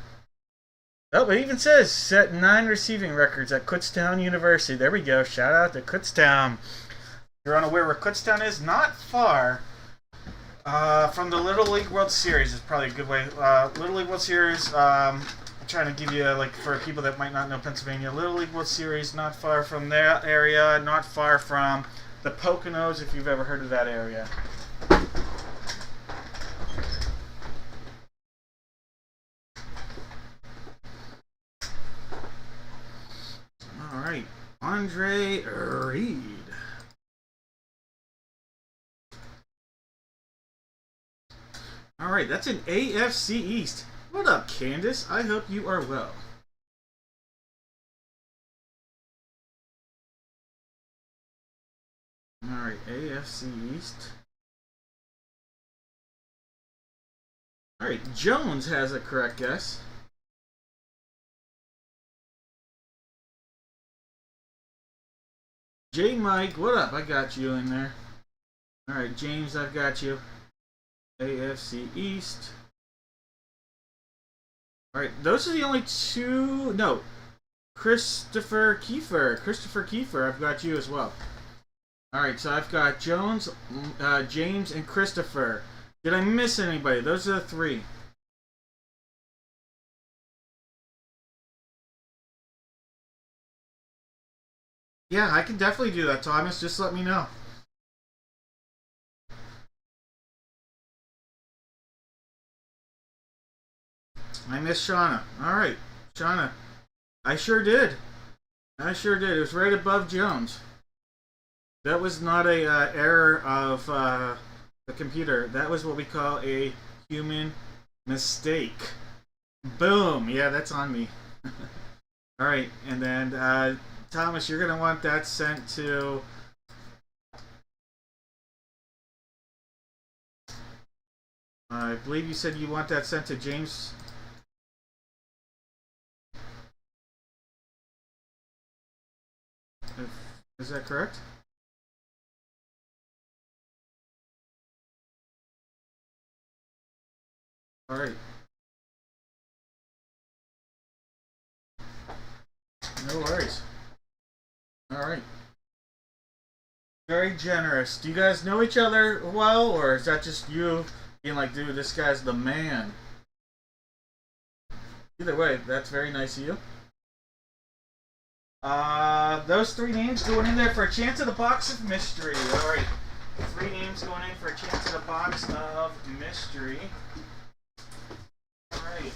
Oh, it even says set 9 receiving records at Kutztown University. There we go. Shout out to Kutztown. You're unaware where Kutztown is? Not far from the Little League World Series. Is probably a good way. Little League World Series. I'm trying to give you, like, for people that might not know Pennsylvania, Little League World Series, not far from that area, not far from the Poconos, if you've ever heard of that area. All right, Andre Reed. All right, that's an AFC East. What up, Candace? I hope you are well. Alright, AFC East. Alright, Jones has a correct guess. J Mike, what up? I got you in there. Alright, James, I've got you. AFC East. Alright, those are the only two. No. Christopher Kiefer, I've got you as well. Alright, so I've got Jones, James, and Christopher. Did I miss anybody? Those are the three. Yeah, I can definitely do that, Thomas. Just let me know. I missed Shauna. Alright, Shauna. I sure did. I sure did. It was right above Jones. That was not a error of the computer. That was what we call a human mistake. Boom. Yeah, that's on me. Alright, and then Thomas, you're going to want that sent to... I believe you said you want that sent to James. Is that correct? Alright. No worries. Alright. Very generous. Do you guys know each other well, or is that just you being like, dude, this guy's the man? Either way, that's very nice of you. Those three names going in there for a chance at the box of mystery. Alright. Three names going in for a chance at a box of mystery. Alright.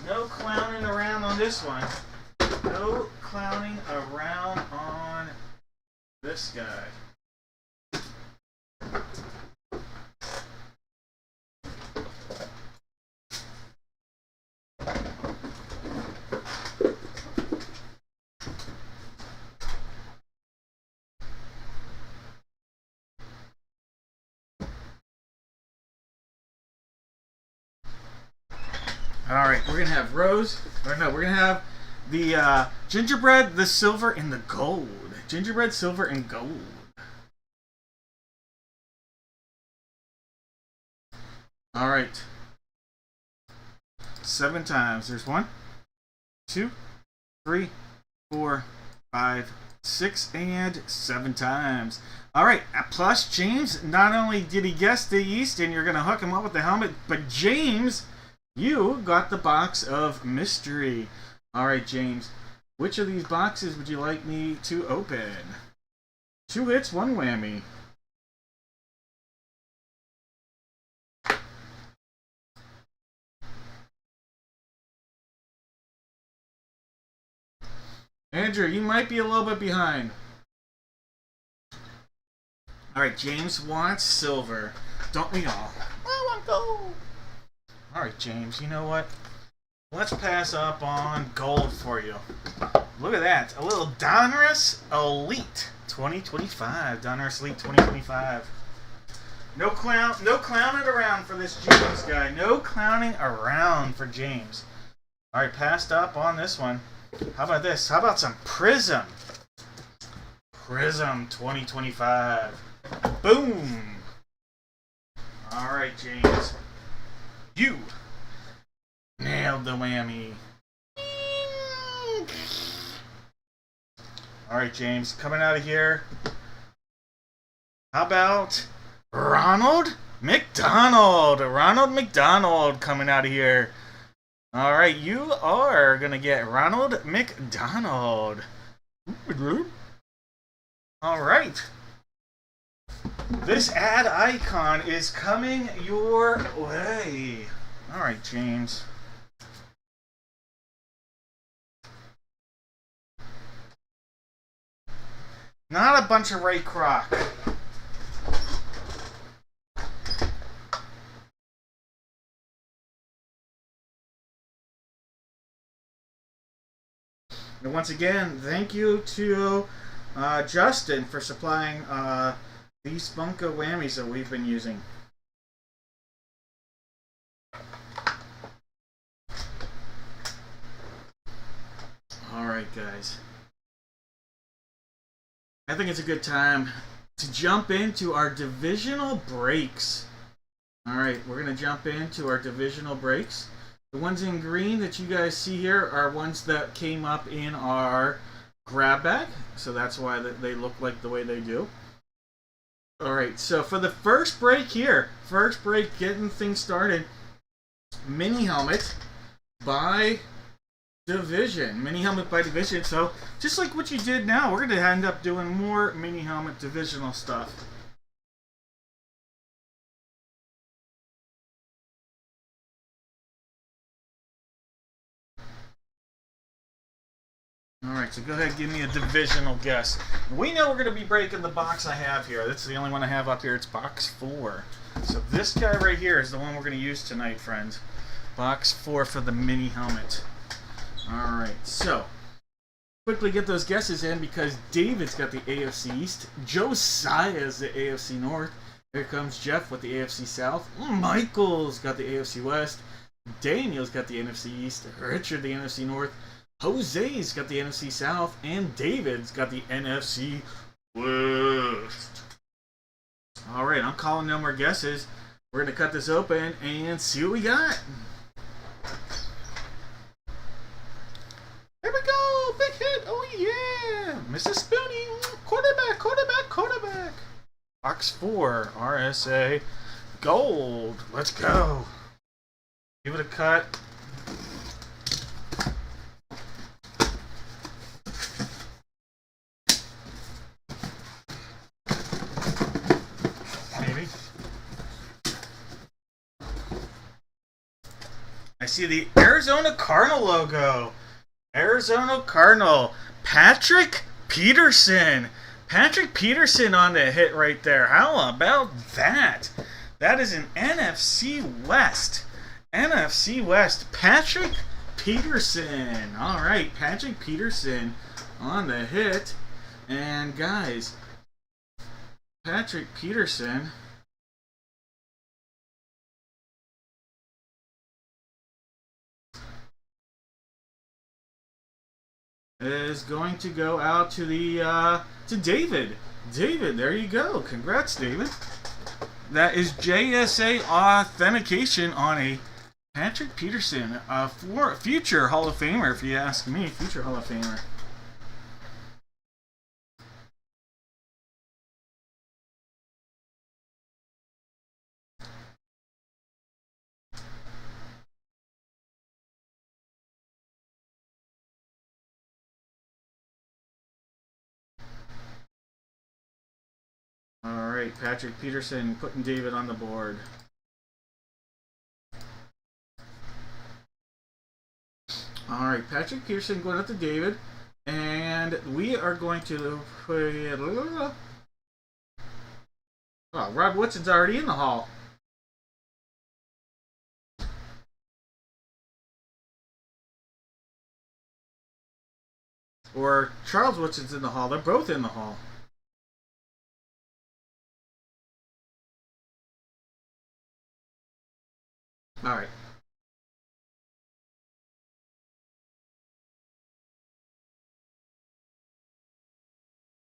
No clowning around on this one. No clowning around on this guy. Alright, we're going to have Rose. Or no, we're going to have the gingerbread, the silver, and the gold. Gingerbread, silver, and gold. Alright. 7 times. There's 1, 2, 3, 4, 5, 6, and 7 times. Alright, plus James, not only did he guess the East, and you're going to hook him up with the helmet, but James... you got the box of mystery. Alright, James. Which of these boxes would you like me to open? 2 hits, 1 whammy. Andrew, you might be a little bit behind. Alright, James wants silver. Don't we all? I want gold. Alright, James, you know what? Let's pass up on gold for you. Look at that. A little Donruss Elite 2025. Donruss Elite 2025. No clowning around for this James guy. No clowning around for James. Alright, passed up on this one. How about this? How about some Prism? Prism 2025. Boom! Alright, James. You nailed the whammy. Alright, James, coming out of here. How about Ronald McDonald? Ronald McDonald coming out of here. Alright, you are going to get Ronald McDonald. Alright. This ad icon is coming your way. Alright, James. Not a bunch of Ray Kroc. And once again, thank you to Justin for supplying these FUNKO whammies that we've been using. Alright, guys. I think it's a good time to jump into our divisional breaks. Alright, we're going to jump into our divisional breaks. The ones in green that you guys see here are ones that came up in our grab bag. So that's why they look like the way they do. Alright, so for the first break here, getting things started, mini helmet by division. Mini helmet by division. So just like what you did now, we're going to end up doing more mini helmet divisional stuff. Alright, so go ahead and give me a divisional guess. We know we're going to be breaking the box I have here. That's the only one I have up here. It's box 4. So this guy right here is the one we're going to use tonight, friends. Box 4 for the mini helmet. Alright, so quickly get those guesses in because David's got the AFC East. Josiah's the AFC North. Here comes Jeff with the AFC South. Michael's got the AFC West. Daniel's got the NFC East. Richard the NFC North. Jose's got the NFC South, and David's got the NFC West. Alright, I'm calling no more guesses. We're going to cut this open and see what we got. Here we go! Big hit! Oh yeah! Mrs. Spoonie! Quarterback! Box 4, RSA Gold. Let's go. Give it a cut. I see the Arizona Cardinal logo. Arizona Cardinal. Patrick Peterson. Patrick Peterson on the hit right there. How about that? That is an NFC West. NFC West. Patrick Peterson. All right, Patrick Peterson on the hit. And guys, Patrick Peterson is going to go out to the to David. David, there you go. Congrats, David. That is JSA authentication on a Patrick Peterson, for future Hall of Famer, if you ask me, future Hall of Famer. Alright, Patrick Peterson putting David on the board. Alright, Patrick Peterson going up to David. And we are going to put... Oh, Rob Woodson's already in the hall. Or Charles Woodson's in the hall. They're both in the hall. Alright.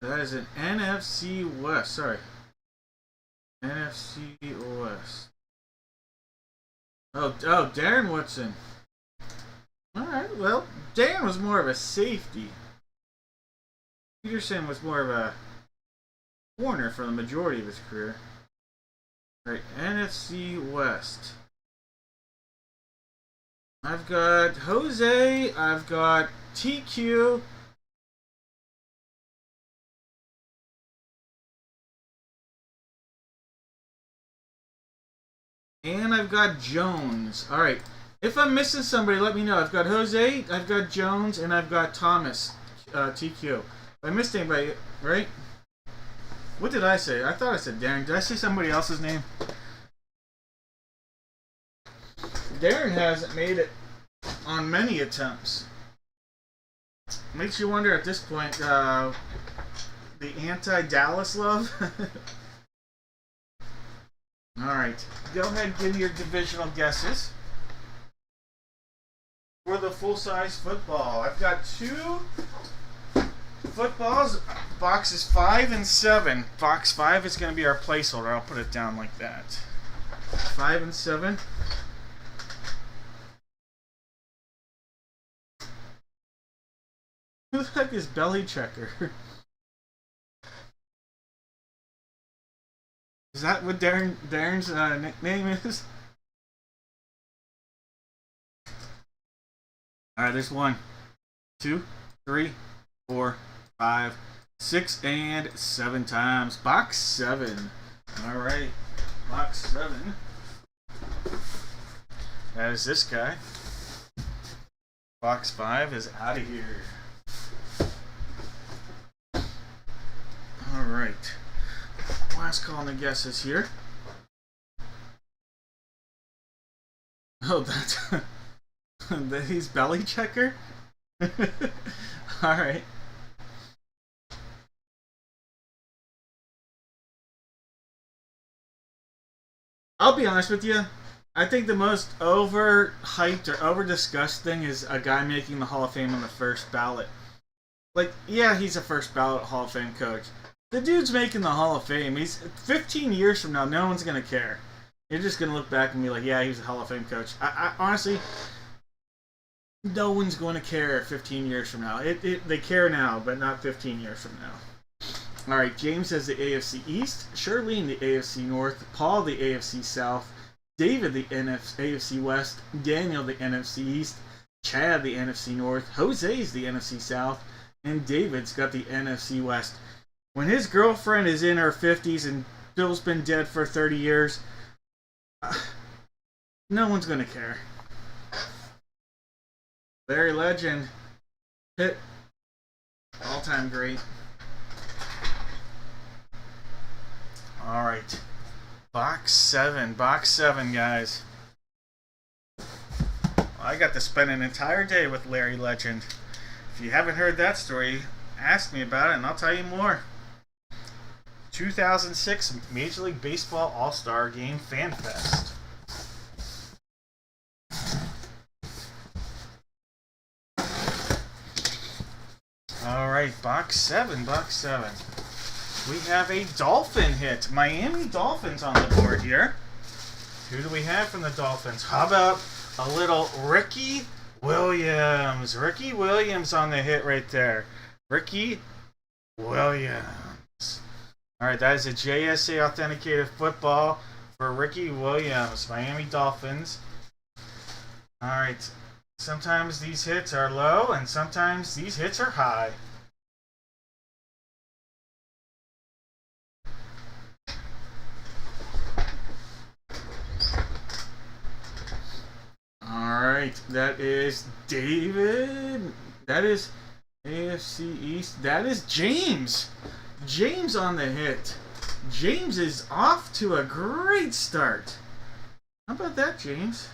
That is an NFC West. Sorry. NFC West. Oh, Darren Woodson. Alright, well, Darren was more of a safety. Peterson was more of a corner for the majority of his career. Alright, NFC West. I've got Jose, I've got TQ, and I've got Jones. Alright, if I'm missing somebody, let me know. I've got Jose, I've got Jones, and I've got Thomas, TQ. If I missed anybody, right? What did I say? I thought I said Darren. Did I say somebody else's name? Darren hasn't made it on many attempts. Makes you wonder at this point, the anti-Dallas love. Alright, go ahead and give me your divisional guesses for the full-size football. I've got two footballs, boxes 5 and 7. Box 5 is going to be our placeholder. I'll put it down like that. 5 and 7. Who the heck is Belly Checker? Is that what Darren's nickname is? Alright, there's 1, 2, 3, 4, 5, 6, and 7 times. Box 7. Alright, box 7. That is this guy. Box 5 is out of here. Alright. Last call on the guesses here. Oh, that's... he's Belly Checker? Alright. I'll be honest with you. I think the most overhyped or over-discussed thing is a guy making the Hall of Fame on the first ballot. Like, yeah, he's a first ballot Hall of Fame coach. The dude's making the Hall of Fame. He's 15 years from now, no one's going to care. You're just going to look back and be like, yeah, he was a Hall of Fame coach. I honestly, no one's going to care 15 years from now. They care now, but not 15 years from now. Alright, James has the AFC East, Shirlene the AFC North, Paul the AFC South, David the AFC West, Daniel the NFC East, Chad the NFC North, Jose's the NFC South, and David's got the NFC West. When his girlfriend is in her 50s and Bill's been dead for 30 years, no one's going to care. Larry Legend, Pitt, all-time great. Alright, box 7, guys. Well, I got to spend an entire day with Larry Legend. If you haven't heard that story, ask me about it and I'll tell you more. 2006 Major League Baseball All-Star Game Fan Fest. Alright, box 7. We have a Dolphin hit. Miami Dolphins on the board here. Who do we have from the Dolphins? How about a little Ricky Williams? Ricky Williams on the hit right there. Ricky Williams. Alright, that is a JSA authenticated football for Ricky Williams, Miami Dolphins. Alright, sometimes these hits are low and sometimes these hits are high. Alright, that is David. That is AFC East. That is James. James on the hit. James is off to a great start. How about that, James?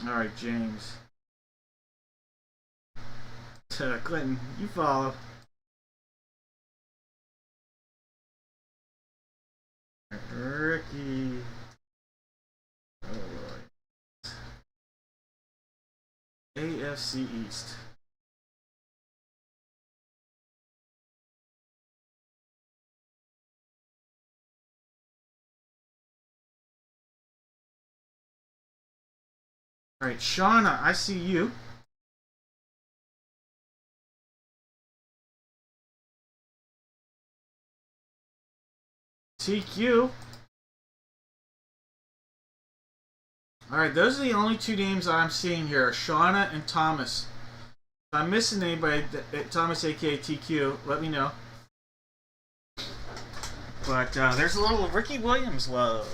Alright, James. Clinton, you follow. Ricky. Oh, AFC East. Alright, Shauna, I see you. TQ. Alright, those are the only two names I'm seeing here. Shauna and Thomas. If I'm missing anybody, Thomas aka TQ, let me know. But there's a little Ricky Williams love.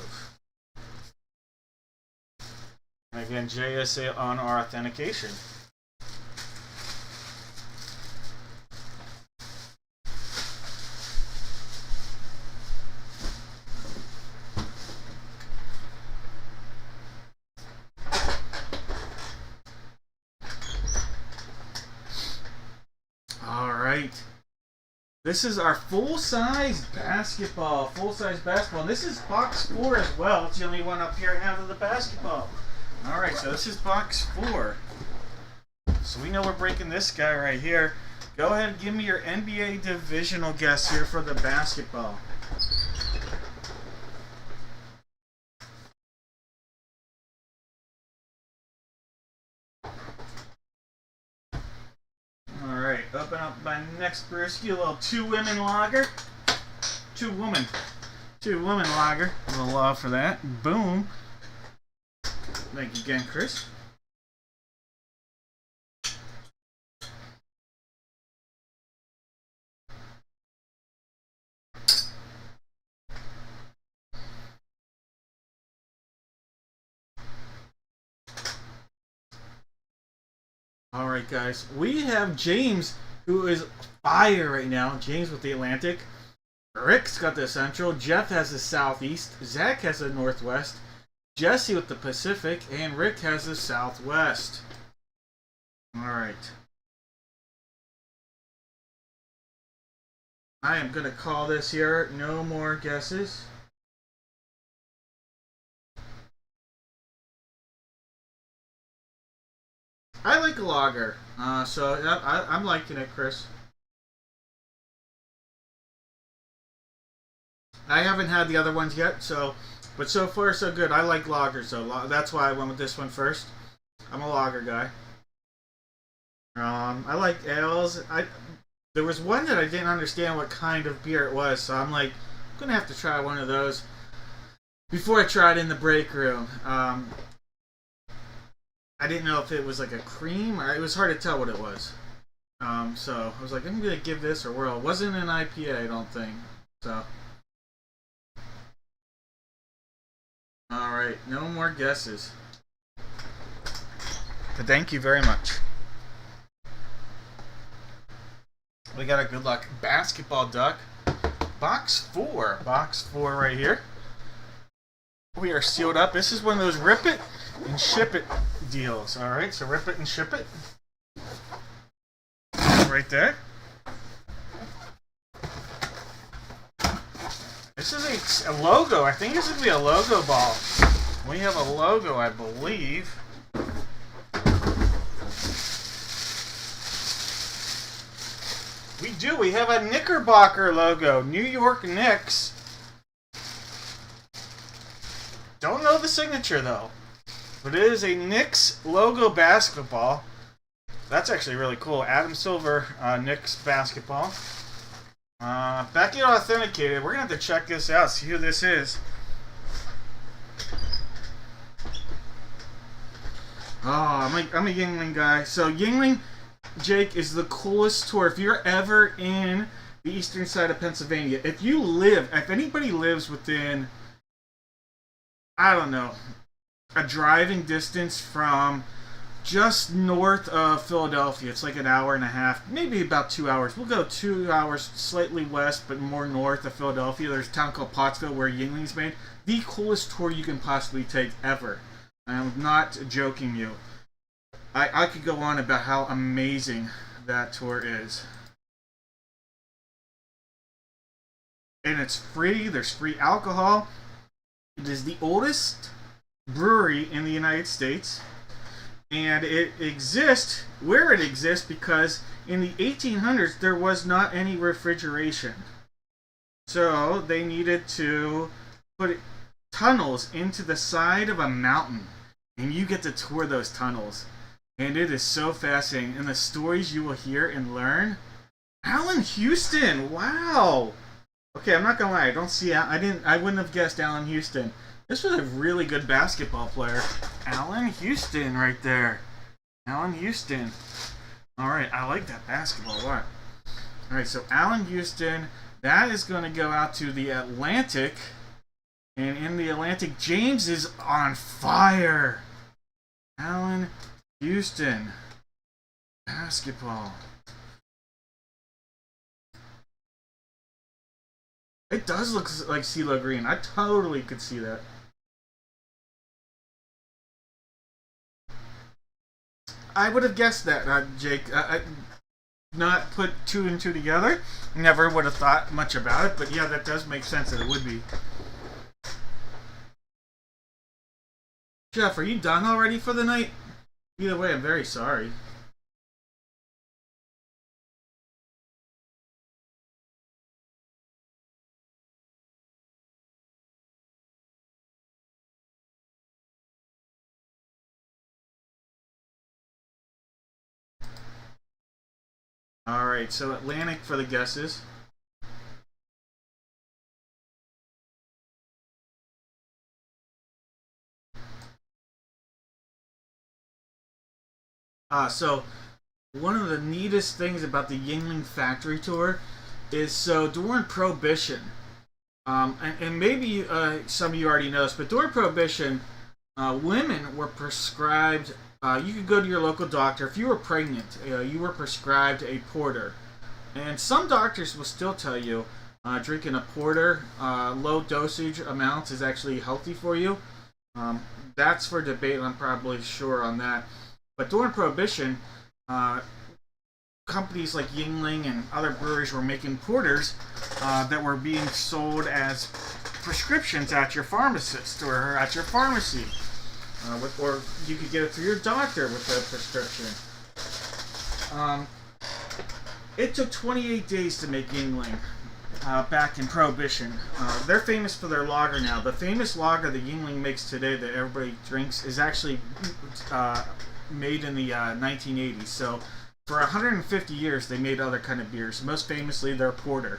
And again, JSA on our authentication. This is our full-size basketball. Full-size basketball. And this is box 4 as well. It's the only one up here I have of the basketball. Alright, so this is box 4. So we know we're breaking this guy right here. Go ahead and give me your NBA divisional guess here for the basketball. Alright, open up my next brewski, a little two women lager. Two woman lager. A little love for that. Boom. Thank you again, Chris. Alright guys, we have James, who is fire right now. James with the Atlantic. Rick's got the Central. Jeff has the Southeast. Zach has the Northwest. Jesse with the Pacific. And Rick has the Southwest. Alright. I am going to call this here. No more guesses. I like lager, so I'm liking it, Chris. I haven't had the other ones yet, but so far so good. I like lager, so that's why I went with this one first. I'm a lager guy. I like ales. There was one that I didn't understand what kind of beer it was, so I'm like, I'm gonna have to try one of those before I try it in the break room. I didn't know if it was like a cream, or it was hard to tell what it was. So I was like, I'm gonna give this a whirl. It wasn't an IPA, I don't think. So, all right, no more guesses. But thank you very much. We got a good luck basketball duck. Box 4 right here. We are sealed up. This is one of those rip it and ship it deals. Alright, so rip it and ship it. Right there. This is a logo. I think this is going to be a logo ball. We have a logo, I believe. We do. We have a Knickerbocker logo. New York Knicks. Don't know the signature though, but it is a Knicks logo basketball. That's actually really cool. Adam Silver, Knicks basketball. Becky authenticated. We're gonna have to check this out, see who this is. Oh, I'm a Yuengling guy. So Yuengling, Jake, is the coolest tour. If you're ever in the eastern side of Pennsylvania, if anybody lives within, I don't know, a driving distance from just north of Philadelphia. It's like an hour and a half, maybe about 2 hours. We'll go 2 hours slightly west, but more north of Philadelphia. There's a town called Pottsville where Yuengling's made. The coolest tour you can possibly take ever. I'm not joking you. I could go on about how amazing that tour is. And it's free. There's free alcohol. It is the oldest brewery in the United States, and it exists where it exists because in the 1800s there was not any refrigeration. So they needed to put tunnels into the side of a mountain, and you get to tour those tunnels. And it is so fascinating. And the stories you will hear and learn. Allen Houston, wow. Okay, I'm not gonna lie. I wouldn't have guessed Allen Houston. This was a really good basketball player. Allen Houston right there. Allen Houston. Alright, I like that basketball. What? Alright, so Allen Houston, that is going to go out to the Atlantic. And in the Atlantic, James is on fire. Allen Houston. Basketball. It does look like CeeLo Green. I totally could see that. I would have guessed that, Jake. not put two and two together. Never would have thought much about it, but yeah, that does make sense that it would be. Jeff, are you done already for the night? Either way, I'm very sorry. Alright, so Atlantic for the guesses. So one of the neatest things about the Yingling factory tour is so during Prohibition, and maybe some of you already know this, but during Prohibition, women were prescribed. You could go to your local doctor if you were pregnant. You were prescribed a porter, and some doctors will still tell you drinking a porter, low dosage amounts, is actually healthy for you. That's for debate. I'm probably sure on that. But during Prohibition, companies like Yingling and other breweries were making porters that were being sold as prescriptions at your pharmacist or at your pharmacy. Or you could get it through your doctor with a prescription. It took 28 days to make Yingling back in Prohibition. They're famous for their lager now. The famous lager that Yingling makes today that everybody drinks is actually made in the 1980s. So for 150 years they made other kind of beers. Most famously their porter.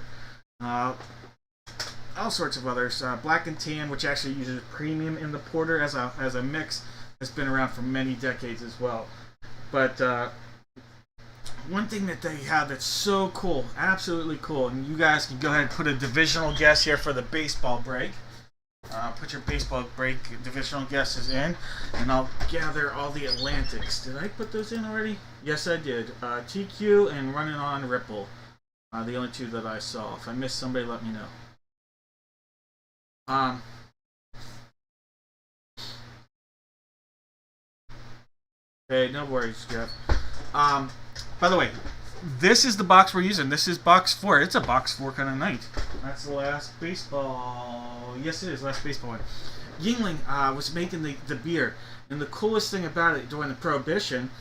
All sorts of others. Black and Tan, which actually uses premium in the porter as a mix, has been around for many decades as well. But one thing that they have that's so cool, absolutely cool, and you guys can go ahead and put a divisional guess here for the baseball break. Put your baseball break divisional guesses in, and I'll gather all the Atlantics. Did I put those in already? Yes, I did. TQ and Running On Ripple. The only two that I saw. If I missed somebody, let me know. Hey, no worries, Jeff. By the way, this is the box we're using. This is box 4. It's a box 4 kind of night. That's the last baseball. Yes, it is last baseball one. Yingling was making the beer, and the coolest thing about it during the Prohibition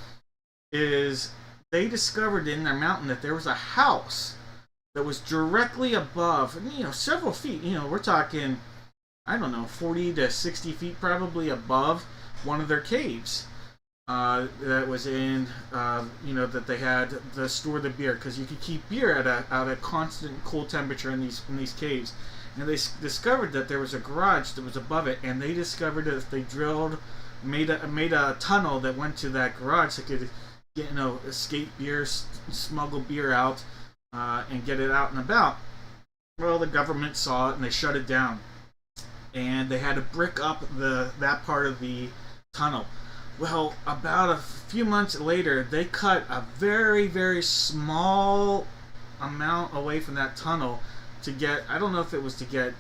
is they discovered in their mountain that there was a house that was directly above, several feet. We're talking, I don't know, 40 to 60 feet probably above one of their caves. That was in, that they had to store the beer, because you could keep beer at a constant cool temperature in these caves. And they discovered that there was a garage that was above it, and they discovered that if they made a tunnel that went to that garage, they could escape beer, smuggle beer out, and get it out and about. Well, the government saw it and they shut it down, and they had to brick up that part of the tunnel. Well, about a few months later, they cut a very, very small amount away from that tunnel to get, I don't know if it was to get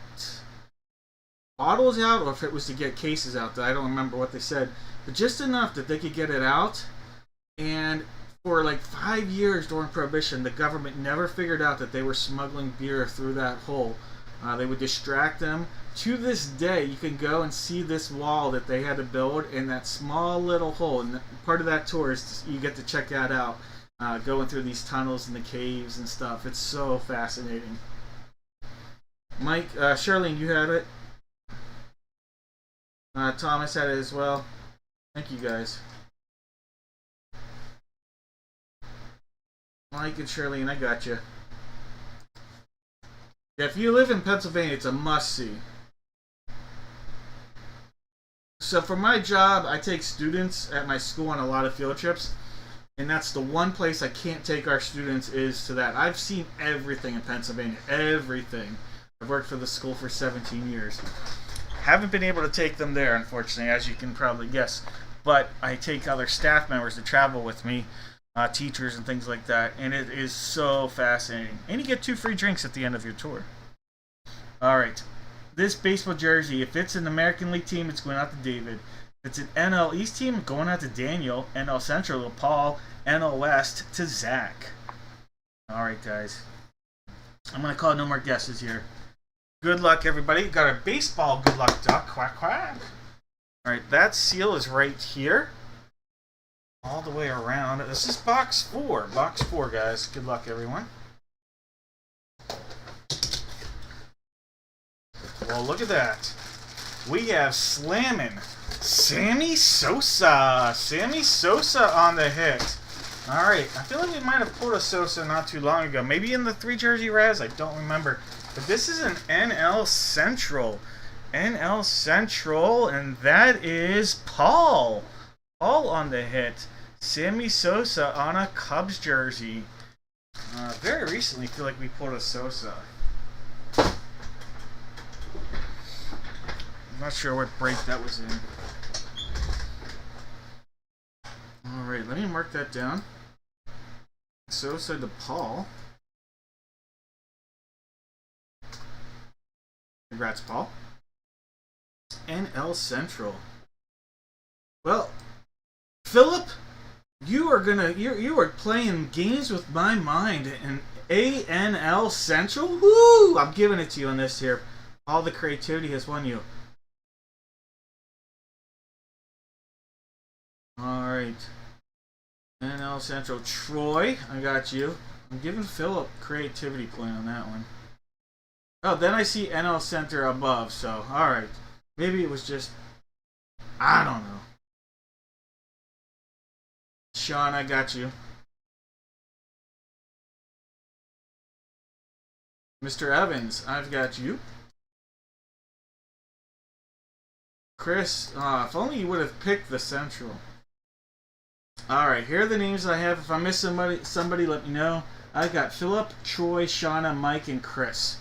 bottles out or if it was to get cases out. I don't remember what they said, but just enough that they could get it out. And for like 5 years during Prohibition, the government never figured out that they were smuggling beer through that hole. They would distract them. To this day, you can go and see this wall that they had to build in that small little hole. And part of that tour is you get to check that out, going through these tunnels and the caves and stuff. It's so fascinating. Mike, Charlene, you had it. Thomas had it as well. Thank you guys. Mike and Charlene, I got you. If you live in Pennsylvania, it's a must-see. So for my job, I take students at my school on a lot of field trips, and that's the one place I can't take our students is to that. I've seen everything in Pennsylvania, everything. I've worked for the school for 17 years. Haven't been able to take them there, unfortunately, as you can probably guess. But I take other staff members to travel with me, teachers and things like that, and it is so fascinating. And you get 2 free drinks at the end of your tour. Alright, this baseball jersey, if it's an American League team, it's going out to David. If it's an NL East team, going out to Daniel. NL Central to Paul. NL West to Zach. Alright, guys. I'm going to call no more guesses here. Good luck, everybody. Got a baseball good luck duck. Quack, quack. Alright, that seal is right here. All the way around. This is box 4. Box 4, guys. Good luck, everyone. Well, look at that. We have slamming Sammy Sosa. Sammy Sosa on the hit. Alright, I feel like we might have pulled a Sosa not too long ago. Maybe in the 3 jersey res, I don't remember. But this is an NL Central. NL Central, and that is Paul. Paul on the hit. Sammy Sosa on a Cubs jersey. Very recently, I feel like we pulled a Sosa. I'm not sure what break that was in. Alright, let me mark that down. Sosa to Paul. Congrats, Paul. NL Central. Well, Philip, you are playing games with my mind in ANL Central. Woo! I'm giving it to you on this here. All the creativity has won you. Alright. NL Central. Troy, I got you. I'm giving Philip creativity play on that one. Oh, then I see NL Center above, so alright. Maybe it was just, I don't know. Sean, I got you. Mr. Evans, I've got you. Chris, if only you would have picked the Central. Alright, here are the names I have. If I miss somebody, let me know. I've got Philip, Troy, Shauna, Mike, and Chris.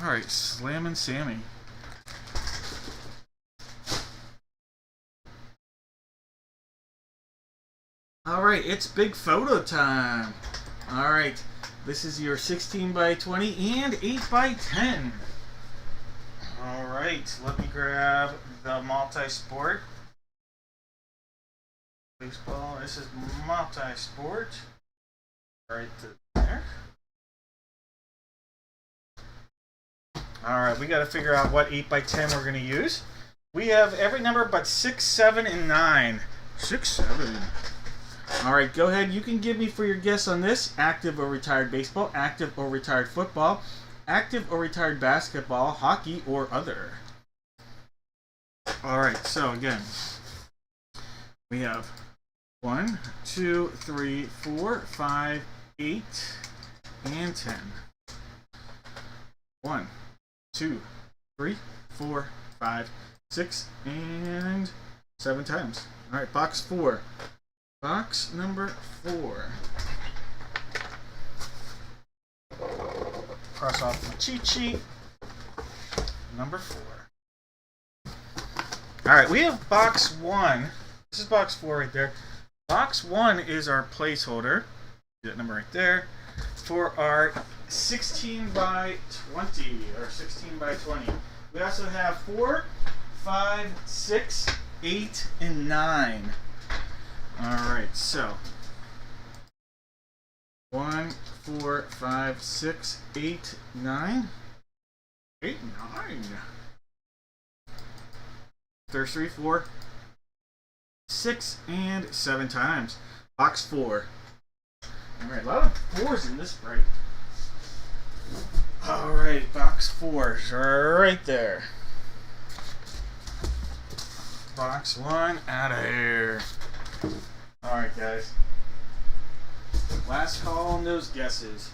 Alright, Slammin' Sammy. Alright, it's big photo time. Alright, this is your 16 by 20 and 8 by 10. Alright, let me grab the multi-sport. Baseball, this is multi-sport. Right there. Alright, we got to figure out what 8 by 10 we're going to use. We have every number but 6, 7, and 9. 6, 7. Alright, go ahead. You can give me for your guess on this. Active or retired baseball, active or retired football, active or retired basketball, hockey, or other. Alright, so again, we have 1, 2, 3, 4, 5, 8, and 10. 1, 2, 3, 4, 5, 6, and 7 times. Alright, box 4. Box number 4. Cross off my cheat sheet. Number 4. Alright, we have box 1. This is box 4 right there. Box 1 is our placeholder. That number right there. For our 16 by 20. Or 16 by 20. We also have 4, 5, 6, 8, and 9. Alright, so 1, 4, 5, 6, 8, 9. 8, 9. There's 3, 4, 6, and 7 times. Box 4. Alright, a lot of 4s in this break. Alright, box 4 is right there. Box 1 out of here. Alright, guys. Last call on those guesses.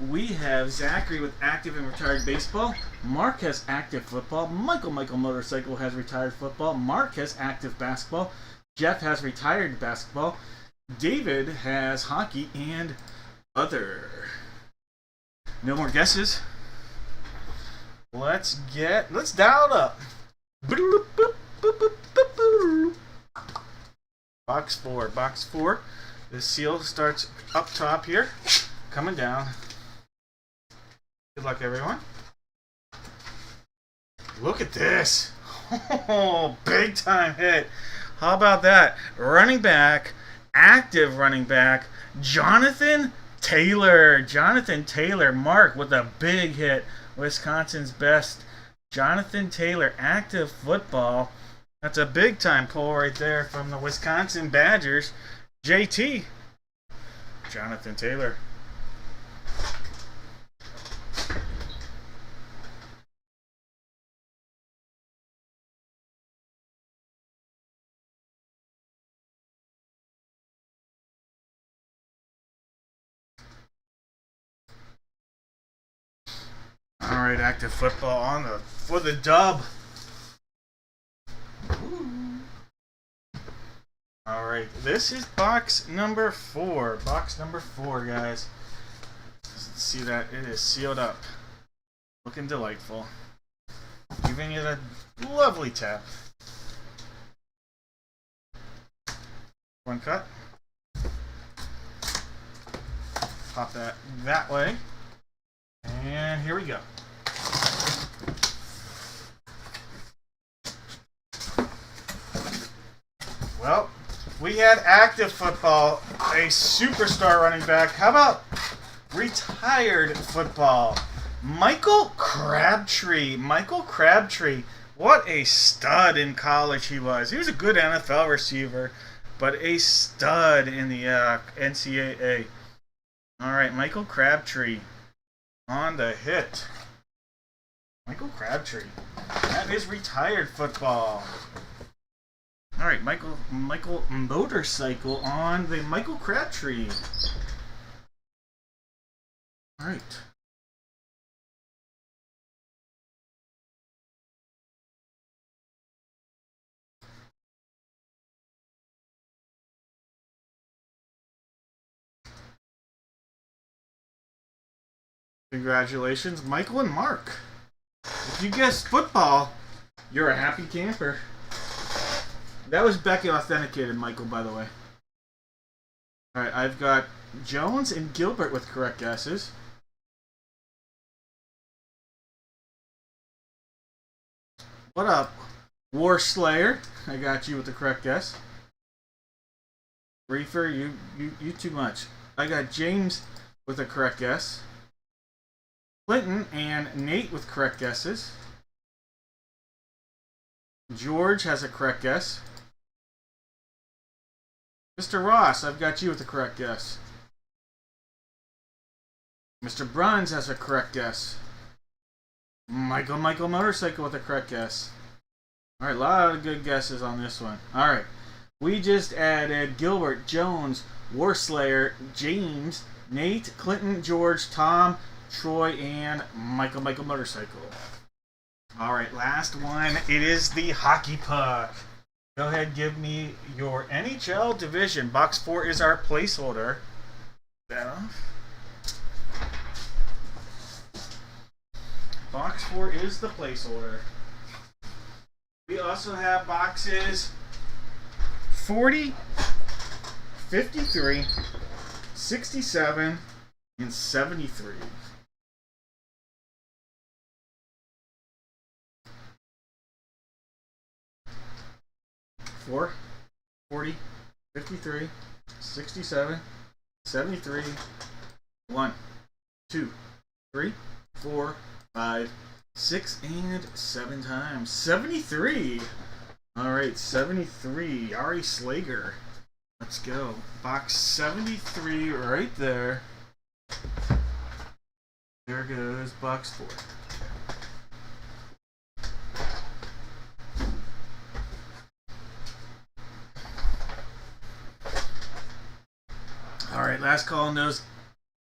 We have Zachary with active and retired baseball. Mark has active football. Michael Motorcycle has retired football. Mark has active basketball. Jeff has retired basketball. David has hockey and other. No more guesses. Let's dial it up. Box 4. Box 4. The seal starts up top here, coming down. Good luck, everyone. Look at this. Oh, big time hit. How about that? Running back, active running back, Jonathan Taylor. Jonathan Taylor, Mark with a big hit. Wisconsin's best. Jonathan Taylor, active football. That's a big time pull right there from the Wisconsin Badgers. JT, Jonathan Taylor. All right, active football on for the dub. Ooh. All right, this is box number 4. Box number 4, guys. See that it is sealed up, looking delightful. Giving it a lovely tap. One cut. Pop that way. And here we go. Well, we had active football, a superstar running back. How about retired football? Michael Crabtree. Michael Crabtree. What a stud in college he was. He was a good NFL receiver, but a stud in the NCAA. All right, Michael Crabtree on the hit. Michael Crabtree. That is retired football. All right, Michael Motorcycle on the Michael Crabtree. All right. Congratulations, Michael and Mark. If you guessed football, you're a happy camper. That was Becky authenticated, Michael, by the way. Alright, I've got Jones and Gilbert with correct guesses. What up, War Slayer? I got you with the correct guess. Reefer, you too much. I got James with the correct guess. Clinton and Nate with correct guesses. George has a correct guess. Mr. Ross, I've got you with the correct guess. Mr. Bruns has a correct guess. Michael Motorcycle with a correct guess. Alright, a lot of good guesses on this one. Alright, we just added Gilbert, Jones, Warslayer, James, Nate, Clinton, George, Tom, Troy, and Michael Motorcycle. Alright, last one. It is the hockey puck. Go ahead, give me your NHL division. Box 4 is our placeholder. That off. Box 4 is the placeholder. We also have boxes 40, 53, 67, and 73. Four, 40, 53, 67, 73, 1, 2, 3, 4, 5, 6, and 7 times. 73! Alright, 73. Ari Slager. Let's go. Box 73 right there. There goes box 4. Alright, last call on those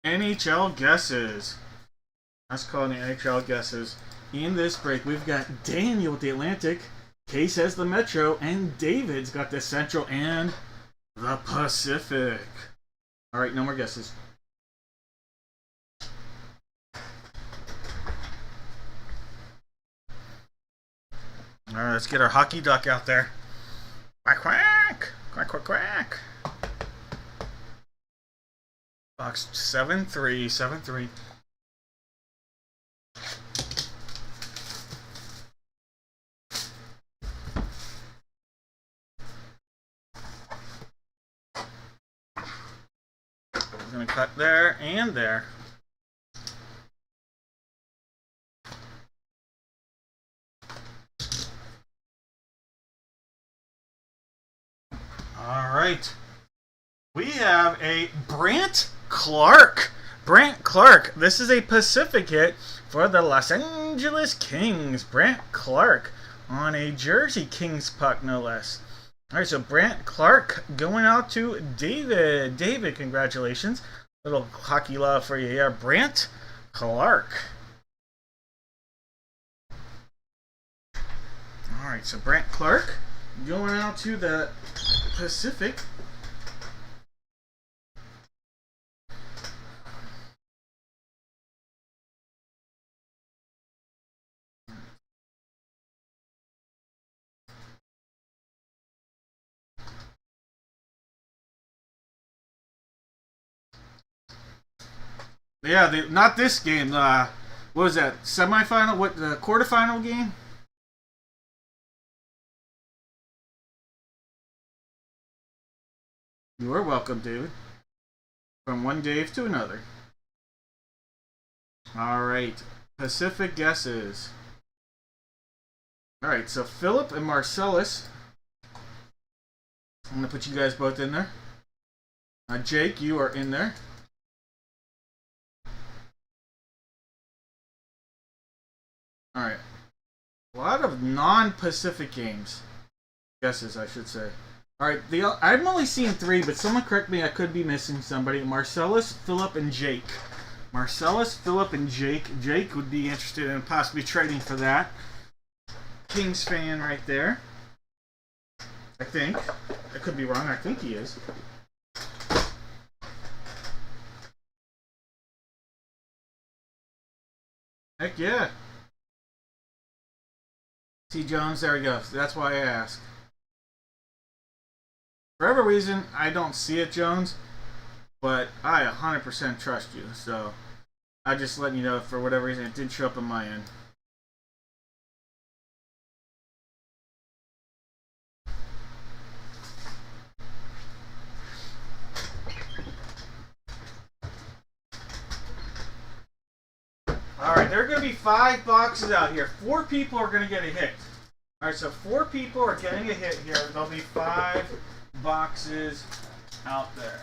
NHL guesses. Last call on the NHL guesses. In this break, we've got Daniel with the Atlantic, Case has the Metro, and David's got the Central and the Pacific. Alright, no more guesses. Alright, let's get our hockey duck out there. Quack, quack! Quack, quack, quack! Box 7373. we're going to cut there and there. All right. We have a Brant Clark. Brant Clark. This is a Pacific hit for the Los Angeles Kings. Brant Clark on a Jersey Kings puck, no less. All right, so Brant Clark going out to David. David, congratulations. Little hockey love for you here. Brant Clark. All right, so Brant Clark going out to the Pacific. Yeah, not this game. What was that? Semifinal? What, the quarterfinal game? You are welcome, David. From one Dave to another. Alright. Pacific guesses. Alright, so Philip and Marcellus. I'm going to put you guys both in there. Jake, you are in there. Alright. A lot of non-Pacific games. Guesses, I should say. Alright, I'm only seeing 3, but someone correct me, I could be missing somebody. Marcellus, Philip, and Jake. Marcellus, Philip, and Jake. Jake would be interested in possibly trading for that. Kings fan right there. I think. I could be wrong, I think he is. Heck yeah. T. Jones, there we go. That's why I asked. For whatever reason, I don't see it, Jones, but I 100% trust you. So I just letting you know, for whatever reason, it did show up on my end. Alright, there are going to be 5 boxes out here. 4 people are going to get a hit. Alright, so 4 people are getting a hit here. There'll be 5 boxes out there.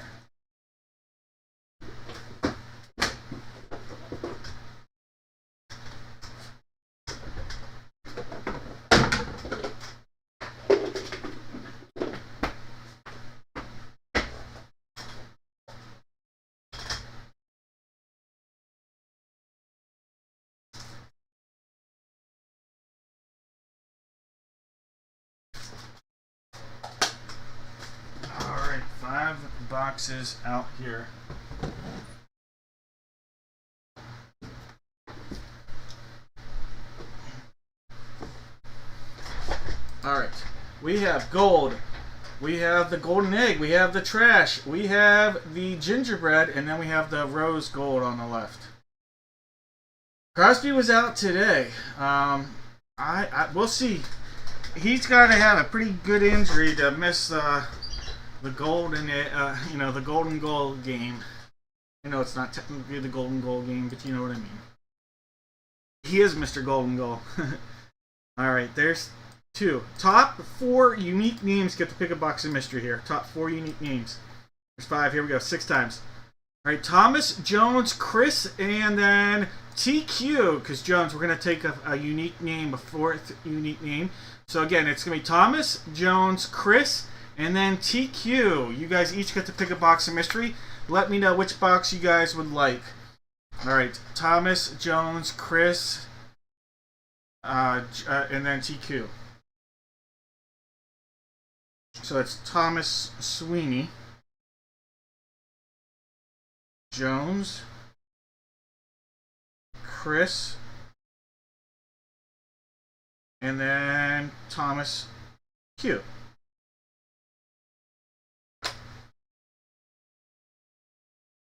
Boxes out here. Alright, we have gold, we have the golden egg, we have the trash, we have the gingerbread, and then we have the rose gold on the left. Crosby was out today. We'll see. He's got to have a pretty good injury to miss the golden, the golden goal game. I know it's not technically the golden goal game, but you know what I mean. He is Mr. Golden Goal. Alright, there's 2. Top 4 unique names get to pick a box of mystery here. Top 4 unique names. There's 5. Here we go. 6 times. Alright, Thomas, Jones, Chris, and then TQ. Because Jones, we're going to take a unique name, a 4th unique name. So again, it's going to be Thomas, Jones, Chris, and then TQ. You guys each get to pick a box of mystery. Let me know which box you guys would like. Alright, Thomas, Jones, Chris, and then TQ. So it's Thomas Sweeney, Jones, Chris, and then Thomas Q.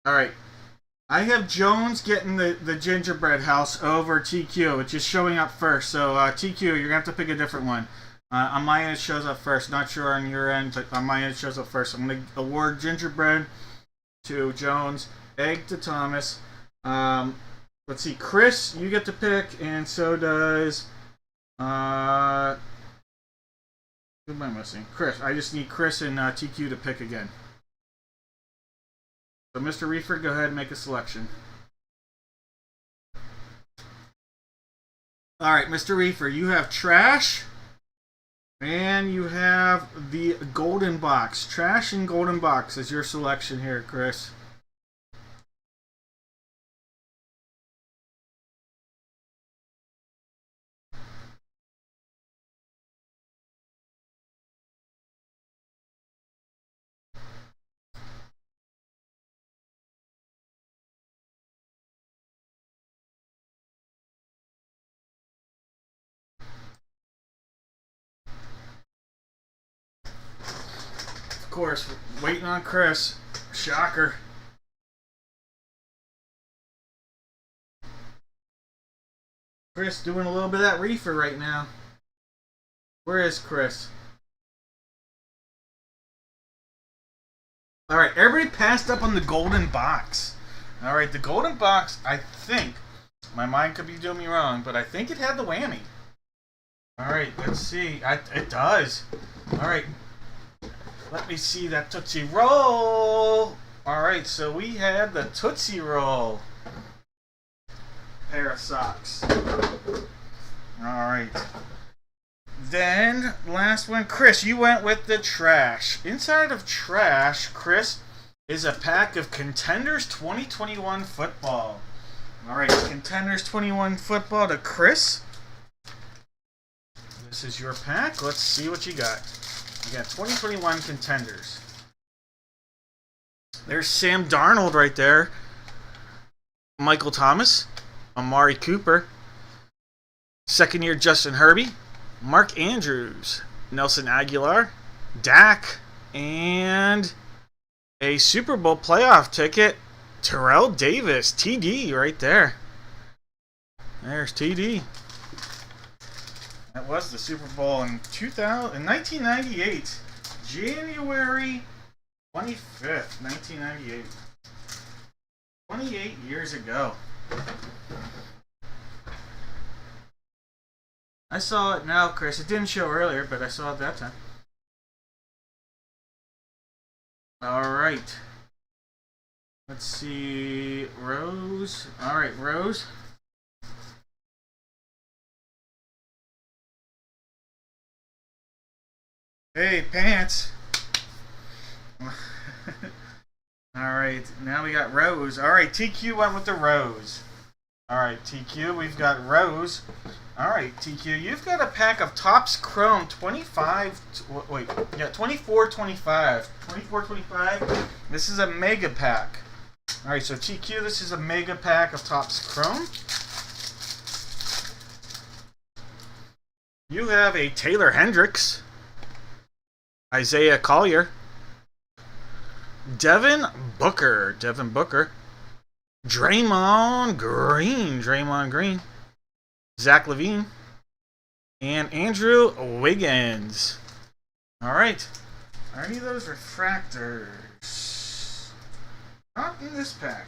Alright, I have Jones getting the gingerbread house over TQ. It's just showing up first. So TQ, you're going to have to pick a different one. On my end, it shows up first. Not sure on your end, but on my end, it shows up first. I'm going to award gingerbread to Jones, egg to Thomas. Let's see, Chris, you get to pick, and so does. Who am I missing? Chris. I just need Chris and TQ to pick again. So, Mr. Reefer, go ahead and make a selection. All right, Mr. Reefer, you have trash, and you have the golden box. Trash and golden box is your selection here, Chris. Of course, waiting on Chris. Shocker. Chris doing a little bit of that reefer right now. Where is Chris? Alright, everybody passed up on the golden box. Alright, the golden box, I think, my mind could be doing me wrong, but I think it had the whammy. Alright, let's see. It does. Alright. Let me see that Tootsie Roll. Alright, so we had the Tootsie Roll pair of socks. Alright. Then, last one. Chris, you went with the trash. Inside of trash, Chris, is a pack of Contenders 2021 football. Alright, Contenders 21 football to Chris. This is your pack. Let's see what you got. You got 2021 Contenders. There's Sam Darnold right there. Michael Thomas. Amari Cooper. Second year Justin Herbie. Mark Andrews. Nelson Aguilar. Dak. And a Super Bowl playoff ticket. Terrell Davis. TD right there. There's TD. That was the Super Bowl in 1998. January 25th, 1998. 28 years ago. I saw it now, Chris. It didn't show earlier, but I saw it that time. Alright. Let's see. Rose. Alright, Rose. Hey, pants. Alright, now we got Rose. Alright, TQ went with the Rose. Alright, TQ, we've got Rose. Alright, TQ, you've got a pack of Topps Chrome 2425. 2425. This is a mega pack. Alright, so TQ, this is a mega pack of Topps Chrome. You have a Taylor Hendricks. Isaiah Collier. Devin Booker. Draymond Green. Zach Levine. And Andrew Wiggins. Alright. Are any of those refractors? Not in this pack.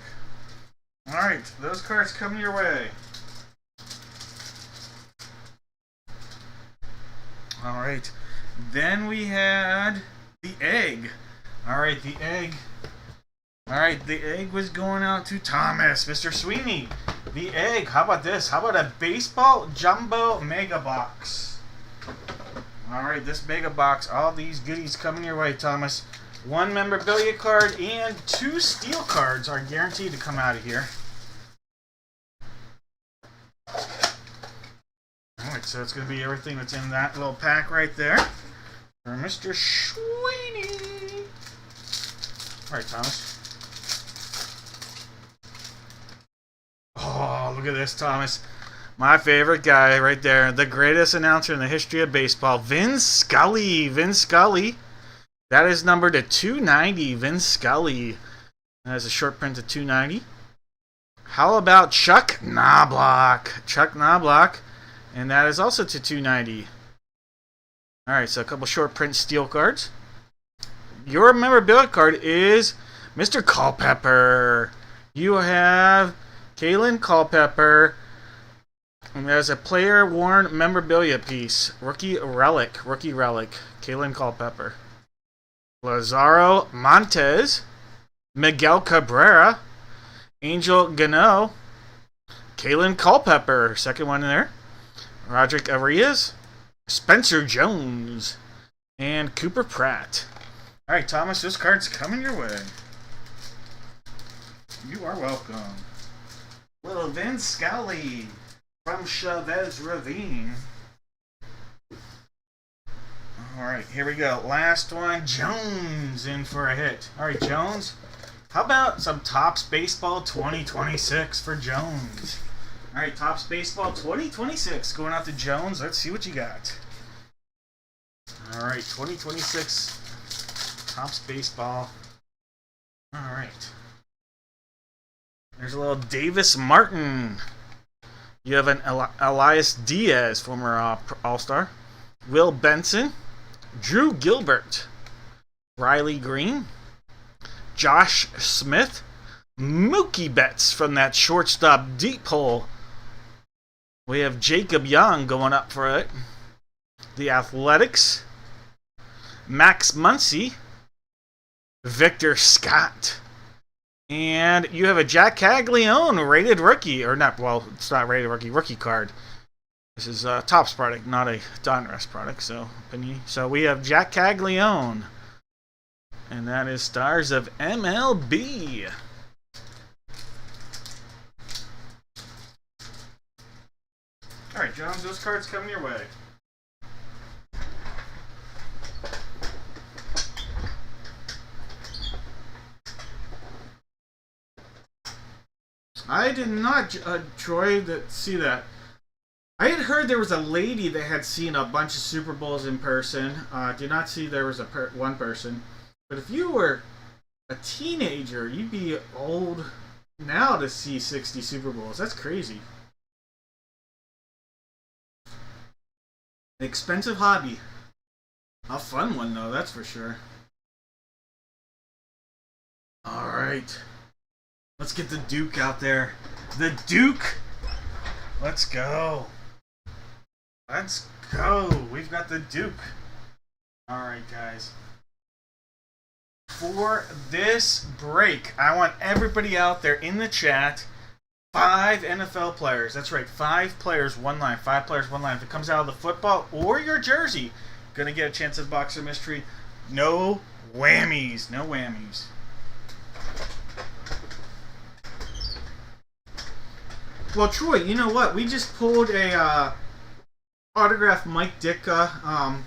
Alright, those cards coming your way. Alright. Then we had the egg. Alright, the egg. Alright, the egg was going out to Thomas, Mr. Sweeney. The egg. How about this? How about a baseball jumbo mega box? Alright, this mega box. All these goodies coming your way, Thomas. One memorabilia card and 2 steel cards are guaranteed to come out of here. Alright, so it's going to be everything that's in that little pack right there. For Mr. Sweeney. Alright, Thomas. Oh, look at this, Thomas. My favorite guy right there. The greatest announcer in the history of baseball. Vin Scully. That is numbered to 290. Vin Scully. That is a short print of 290. How about Chuck Knobloch? And that is also to 290. Alright, so a couple short print steel cards. Your memorabilia card is Mr. Culpepper. You have Kalen Culpepper. And there's a player-worn memorabilia piece. Rookie relic. Kalen Culpepper. Lazaro Montez. Miguel Cabrera. Angel Gano. Kalen Culpepper. Second one in there. Roderick Arias. Spencer Jones. And Cooper Pratt. Alright, Thomas, this card's coming your way. You are welcome. Little Vin Scully from Chavez Ravine. Alright, here we go. Last one. Jones in for a hit. Alright, Jones. How about some Topps Baseball 2026 for Jones? Alright, Topps Baseball 2026 going out to Jones. Let's see what you got. Alright, 2026 Topps Baseball. Alright. There's a little Davis Martin. You have an Elias Diaz, former All-Star. Will Benson. Drew Gilbert. Riley Green. Josh Smith. Mookie Betts from that shortstop deep hole. We have Jacob Young going up for it. The Athletics. Max Muncy. Victor Scott. And you have a Jack Caglione rated rookie. Or not, well, it's not rated rookie. Rookie card. This is a Topps product, not a Donruss product. So we have Jack Caglione. And that is Stars of MLB. Alright, Jones, those cards coming your way. I did not, Troy, see that. I had heard there was a lady that had seen a bunch of Super Bowls in person. Did not see there was one person. But if you were a teenager, you'd be old now to see 60 Super Bowls. That's crazy. An expensive hobby. A fun one, though, that's for sure. Alright. Let's get the Duke out there. The Duke! Let's go. Let's go. We've got the Duke. Alright, guys. For this break, I want everybody out there in the chat. 5 NFL players. That's right, 5 players, 1 line. 5 players, 1 line. If it comes out of the football or your jersey, gonna get a chance at Box of Mystery. No whammies. No whammies. Well, Troy, you know what? We just pulled a autographed Mike Ditka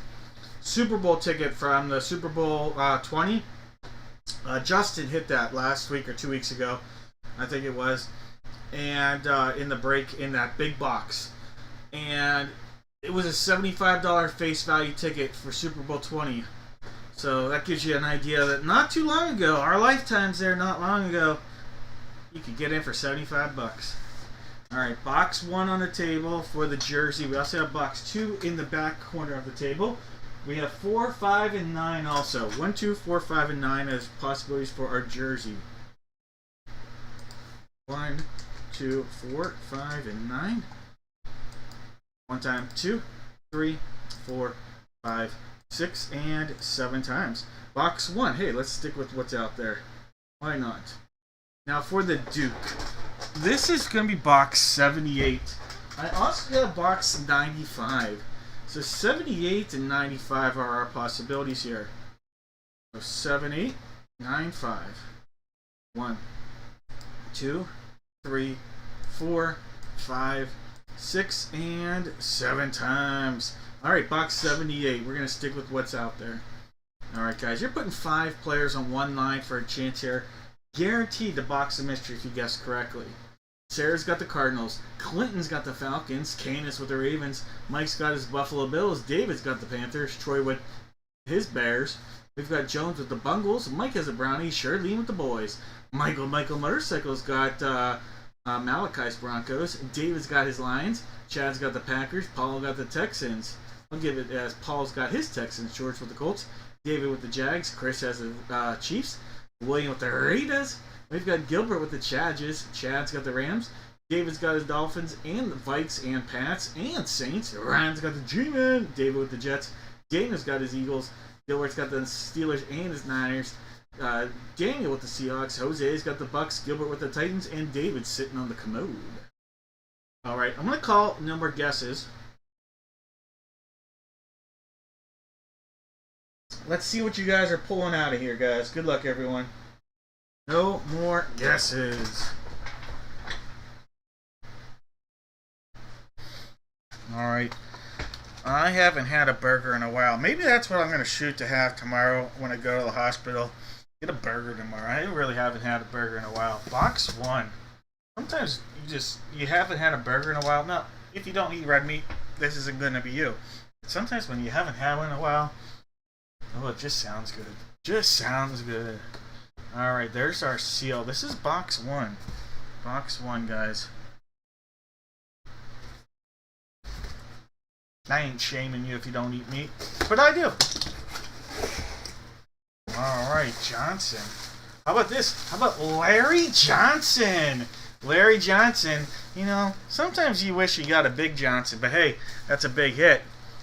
Super Bowl ticket from the Super Bowl 20. Justin hit that last week or 2 weeks ago, I think it was, and in the break in that big box. And it was a $75 face value ticket for Super Bowl 20. So that gives you an idea that not too long ago, our lifetimes there not long ago, you could get in for 75 bucks. Alright, box 1 on the table for the jersey. We also have box 2 in the back corner of the table. We have 4, 5, and 9 also. 1, 2, 4, 5, and 9 as possibilities for our jersey. 1, 2, 4, 5, and 9. One time, 2, 3, 4, 5, 6, and 7 times. Box 1. Hey, let's stick with what's out there. Why not? Now for the Duke. This is going to be box 78. I also got box 95. So 78 and 95 are our possibilities here. So 78, 95. 1, 2, 3, 4, 5, 6, and 7 times. Alright, box 78. We're going to stick with what's out there. Alright, guys. You're putting 5 players on 1 line for a chance here. Guaranteed the box of mystery if you guess correctly. Sarah's got the Cardinals. Clinton's got the Falcons. Canis with the Ravens. Mike's got his Buffalo Bills. David's got the Panthers. Troy with his Bears. We've got Jones with the Bungles. Mike has the Brownies. Charlene with the Boys. Michael Motorcycle's got Malachi's Broncos. David's got his Lions. Chad's got the Packers. Paul got the Texans. I'll give it as Paul's got his Texans. George with the Colts. David with the Jags. Chris has the Chiefs. William with the Raiders. We've got Gilbert with the Chargers. Chad's got the Rams. David's got his Dolphins and the Vikes and Pats and Saints. Ryan's got the G-Men. David with the Jets. Daniel's got his Eagles. Gilbert's got the Steelers and his Niners. Daniel with the Seahawks. Jose's got the Bucks. Gilbert with the Titans. And David's sitting on the commode. Alright, I'm going to call no more guesses. Let's see what you guys are pulling out of here, guys. Good luck, everyone. No more guesses. Alright. I haven't had a burger in a while. Maybe that's what I'm going to shoot to have tomorrow when I go to the hospital. Get a burger tomorrow. I really haven't had a burger in a while. Box 1. Sometimes you haven't had a burger in a while. No, if you don't eat red meat, this isn't going to be you. But sometimes when you haven't had one in a while, oh, it just sounds good. Just sounds good. Alright, there's our seal. This is box 1. Box 1, guys. I ain't shaming you if you don't eat meat, but I do. Alright, Johnson. How about this? How about Larry Johnson? Larry Johnson, you know, sometimes you wish you got a big Johnson, but hey, that's a big hit.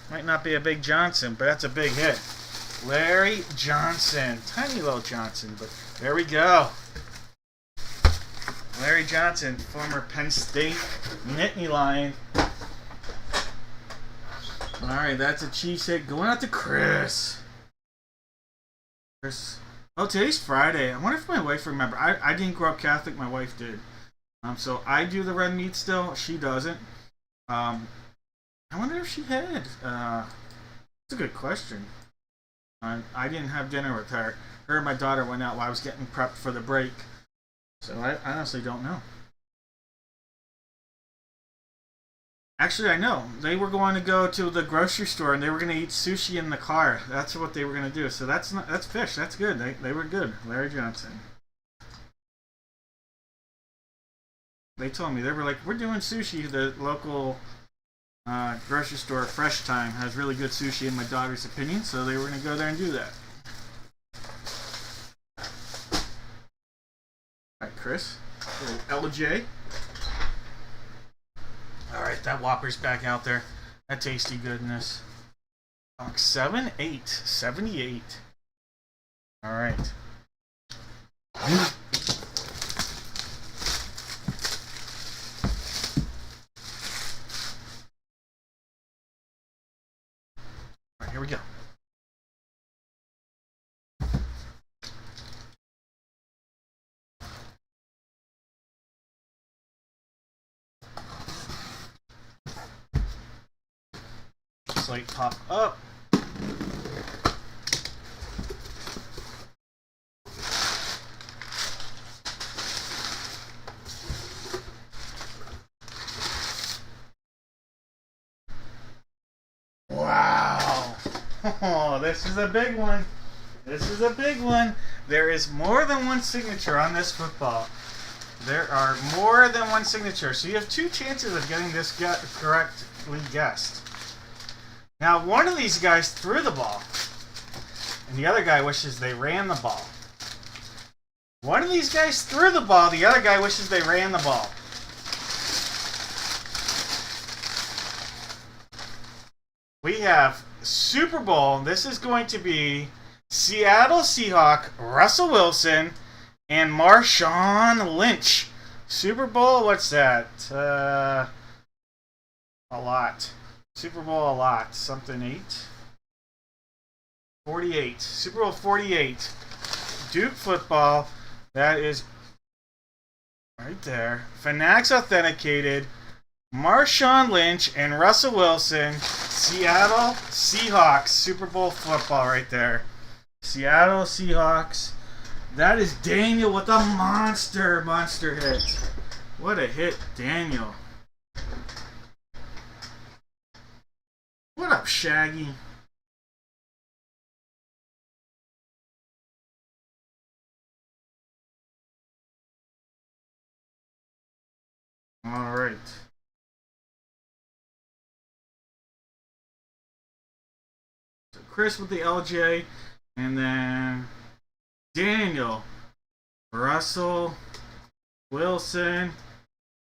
Might not be a big Johnson, but that's a big hit. Larry Johnson. Tiny little Johnson, but there we go. Larry Johnson, former Penn State Nittany Lion. Alright, that's a Chiefs hit. Going out to Chris. Oh, today's Friday. I wonder if my wife remember. I didn't grow up Catholic. My wife did. So I do the red meat still. She doesn't. I wonder if she had. That's a good question. I didn't have dinner with her. Her and my daughter went out while I was getting prepped for the break. So I honestly don't know. Actually, I know. They were going to go to the grocery store and they were going to eat sushi in the car. That's what they were going to do. So that's fish. That's good. They were good. Larry Johnson. They told me, they were like, we're doing sushi. The local grocery store, Fresh Time, has really good sushi in my daughter's opinion. So they were going to go there and do that. Alright, Chris. LJ. Alright, that Whopper's back out there. That tasty goodness. Box 7, 8, 78. Alright. Alright, here we go. Slate pop up. Wow. Oh, this is a big one. This is a big one. There is more than one signature on this football. There are more than one signature. So you have 2 chances of getting this correctly guessed. Now, one of these guys threw the ball, and the other guy wishes they ran the ball. One of these guys threw the ball, the other guy wishes they ran the ball. We have Super Bowl. This is going to be Seattle Seahawk, Russell Wilson, and Marshawn Lynch. Super Bowl, what's that? A lot. Super Bowl a lot. Something 8. 48. Super Bowl 48. Duke football. That is right there. Fanatics authenticated. Marshawn Lynch and Russell Wilson. Seattle Seahawks. Super Bowl football right there. Seattle Seahawks. That is Daniel with a monster hit. What a hit, Daniel. What up, Shaggy? All right. So Chris with the LJ, and then Daniel Russell Wilson,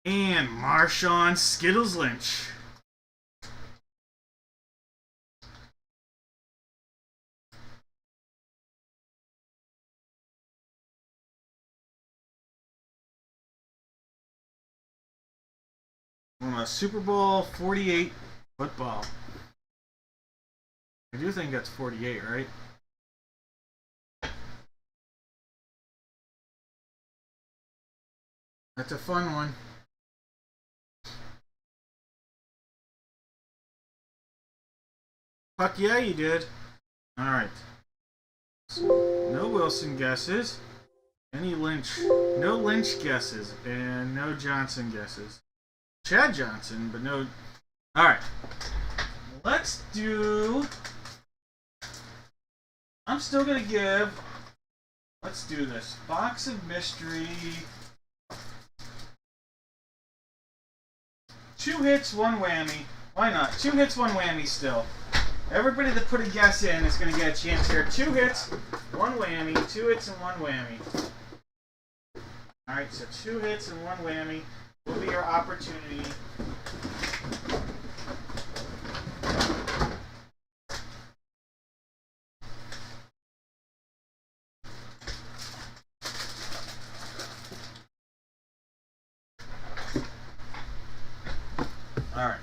and Marshawn Skittles Lynch. On a Super Bowl 48 football. I do think that's 48, right? That's a fun one. Fuck yeah, you did. Alright. So, no Wilson guesses. Any Lynch. No Lynch guesses. And no Johnson guesses. Chad Johnson, but no. Alright. Let's do. I'm still gonna give. Let's do this. Box of Mystery. 2 hits, 1 whammy. Why not? 2 hits, 1 whammy still. Everybody that put a guess in is going to get a chance here. 2 hits, 1 whammy. 2 hits and 1 whammy. Alright, so 2 hits and 1 whammy will be your opportunity. Alright.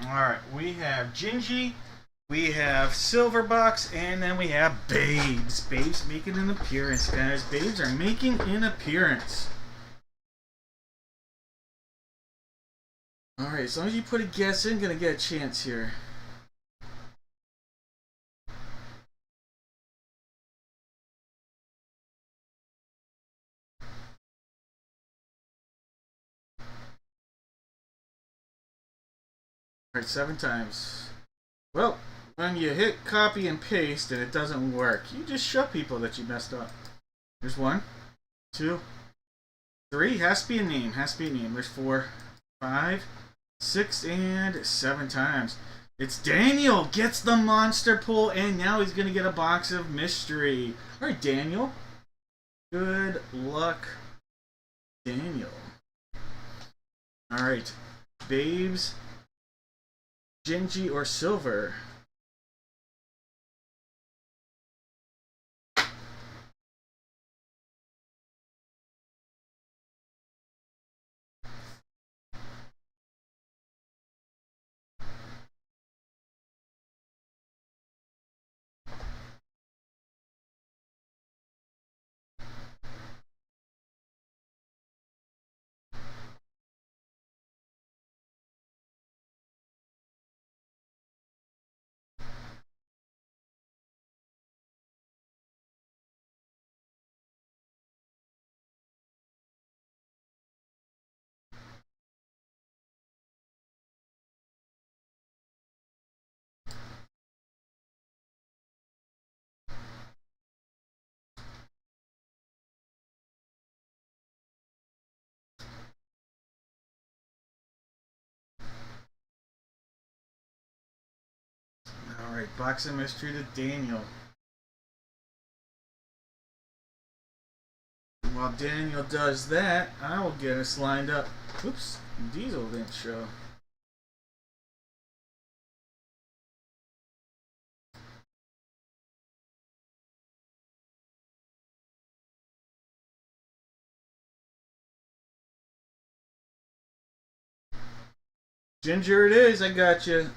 Alright, we have Gingy, we have Silverbox, and then we have Babes. Babes making an appearance, guys. Babes are making an appearance. Alright, as long as you put a guess in, gonna get a chance here. Alright, 7 times. Well, when you hit copy and paste and it doesn't work, you just show people that you messed up. There's 1, 2, 3. Has to be a name. Has to be a name. There's 4, 5, 6, and 7 times. It's Daniel gets the monster pull, and now he's going to get a box of mystery. Alright, Daniel. Good luck, Daniel. Alright. Babes, Gingy, or Silver? Alright, box of mystery to Daniel. While Daniel does that, I will get us lined up. Oops, Diesel didn't show. Ginger it is, I got you.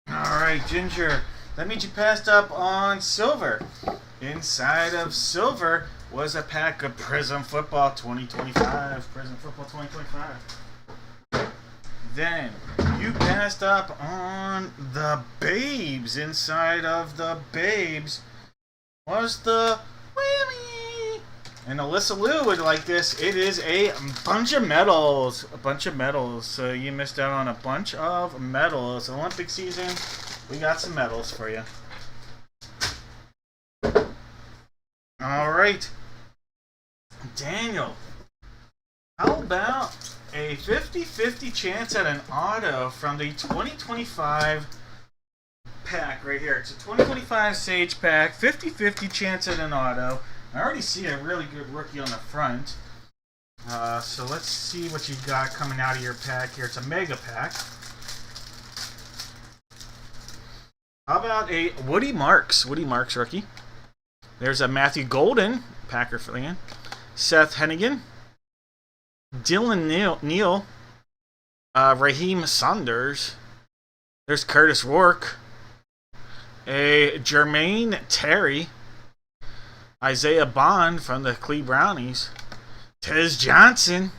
Alright, Ginger. That means you passed up on Silver. Inside of Silver was a pack of Prism Football 2025. Prism Football 2025. Then you passed up on the Babes. Inside of the Babes was the Whammy. And Alyssa Lou would like this. It is a bunch of medals. A bunch of medals. So you missed out on a bunch of medals. Olympic season, we got some medals for you. Alright. Daniel, how about a 50-50 chance at an auto from the 2025 pack right here? It's a 2025 Sage pack, 50-50 chance at an auto. I already see a really good rookie on the front. So let's see what you got coming out of your pack here. It's a mega pack. How about a Woody Marks rookie? There's a Matthew Golden, Packer fan. Seth Hennigan. Dylan Neal. Raheem Saunders. There's Curtis Rourke. A Jermaine Terry. Isaiah Bond from the Cleveland Brownies. Tez Johnson.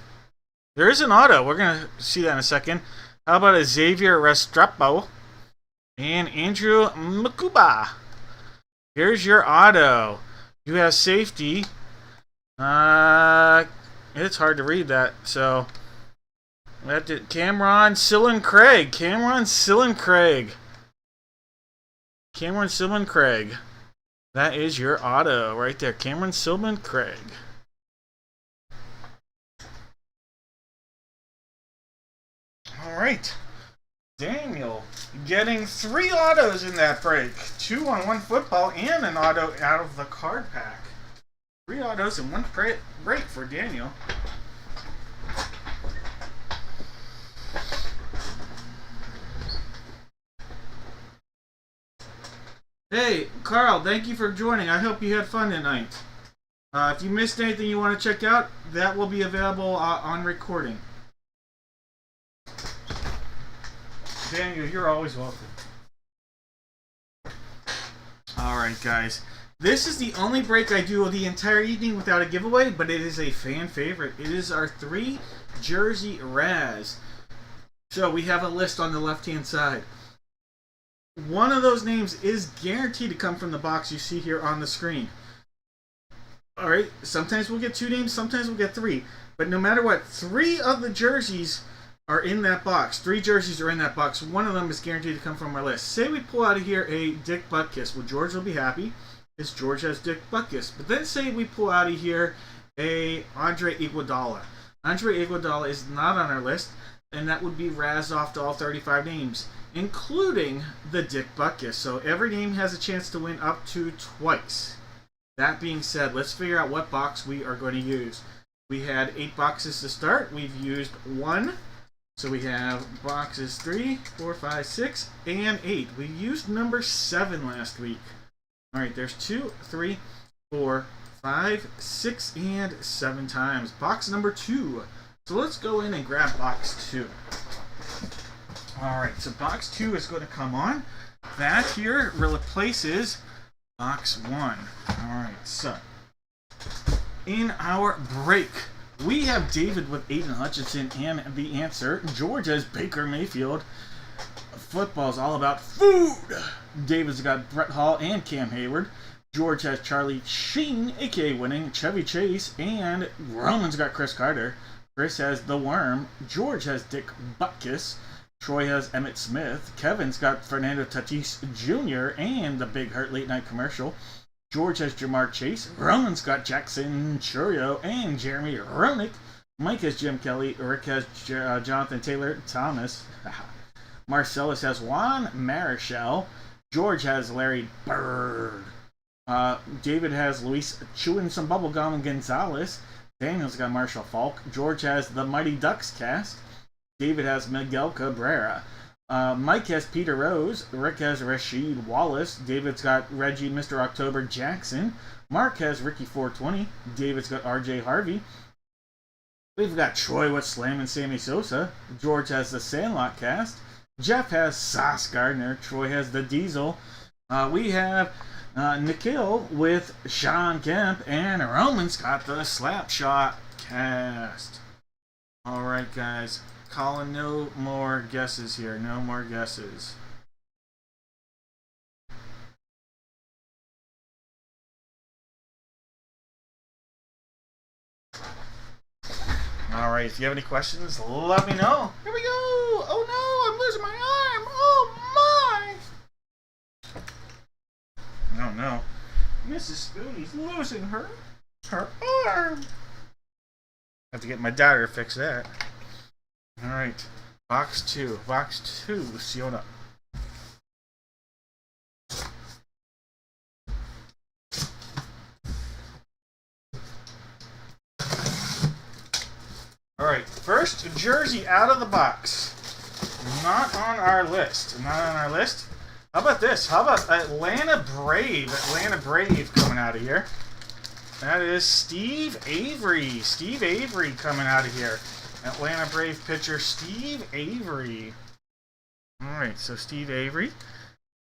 There is an auto. We're going to see that in a second. How about a Xavier Restrepo and Andrew Makuba? Here's your auto. You have safety. It's hard to read that. So, Cameron Sillen Craig. That is your auto right there. Cameron Silman Craig. All right. Daniel getting 3 autos in that break. 2 on one football and an auto out of the card pack. 3 autos in one break for Daniel. Hey, Carl, thank you for joining. I hope you had fun tonight. If you missed anything you want to check out, that will be available on recording. Daniel, you're always welcome. Alright, guys. This is the only break I do of the entire evening without a giveaway, but it is a fan favorite. It is our 3 jersey Raz. So we have a list on the left-hand side. One of those names is guaranteed to come from the box you see here on the screen. Alright, sometimes we'll get 2 names, sometimes we'll get 3. But no matter what, 3 of the jerseys are in that box. 3 jerseys are in that box. One of them is guaranteed to come from our list. Say we pull out of here a Dick Butkus. Well, George will be happy, because George has Dick Butkus. But then say we pull out of here a Andre Iguodala. Andre Iguodala is not on our list, and that would be razzed off to all 35 names, including the Dick Butkus. So every name has a chance to win up to twice. That being said, let's figure out what box we are going to use. We had 8 boxes to start. We've used 1. So we have boxes 3, 4, 5, 6, and 8. We used number 7 last week. Alright, there's 2, 3, 4, 5, 6, and 7 times. Box number 2. So let's go in and grab box 2. Alright, so box 2 is going to come on. That here replaces box 1. Alright, so in our break, we have David with Aiden Hutchinson and the answer. George has Baker Mayfield. Football's all about food. David's got Brett Hall and Cam Hayward. George has Charlie Sheen, aka winning, Chevy Chase, and Roman's got Chris Carter. Chris has The Worm. George has Dick Butkus. Troy has Emmitt Smith. Kevin's got Fernando Tatis Jr. and the Big Hurt Late Night Commercial. George has Jamar Chase. Roman's got Jackson Churio and Jeremy Roenick. Mike has Jim Kelly. Rick has Jonathan Taylor Thomas. Marcellus has Juan Marichal. George has Larry Bird. David has Luis chewing some bubblegum Gonzalez. Daniel's got Marshall Falk. George has the Mighty Ducks cast. David has Miguel Cabrera. Mike has Peter Rose. Rick has Rasheed Wallace. David's got Reggie Mr. October Jackson. Mark has Ricky 420. David's got RJ Harvey. We've got Troy with Slam and Sammy Sosa. George has the Sandlot cast. Jeff has Sauce Gardner. Troy has the Diesel. We have Nikhil with Sean Kemp. And Roman's got the Slapshot cast. Alright, guys. Colin, no more guesses here. No more guesses. Alright, if you have any questions, let me know. Here we go! Oh no, I'm losing my arm! Oh my! Oh no. Mrs. Spoonie's losing her arm. to get my daughter to fix that. All right, box 2 sealed up. All right, first jersey out of the box. Not on our list. How about this? How about Atlanta Brave coming out of here. That is Steve Avery. Steve Avery coming out of here. Atlanta Brave pitcher Steve Avery. All right, so Steve Avery,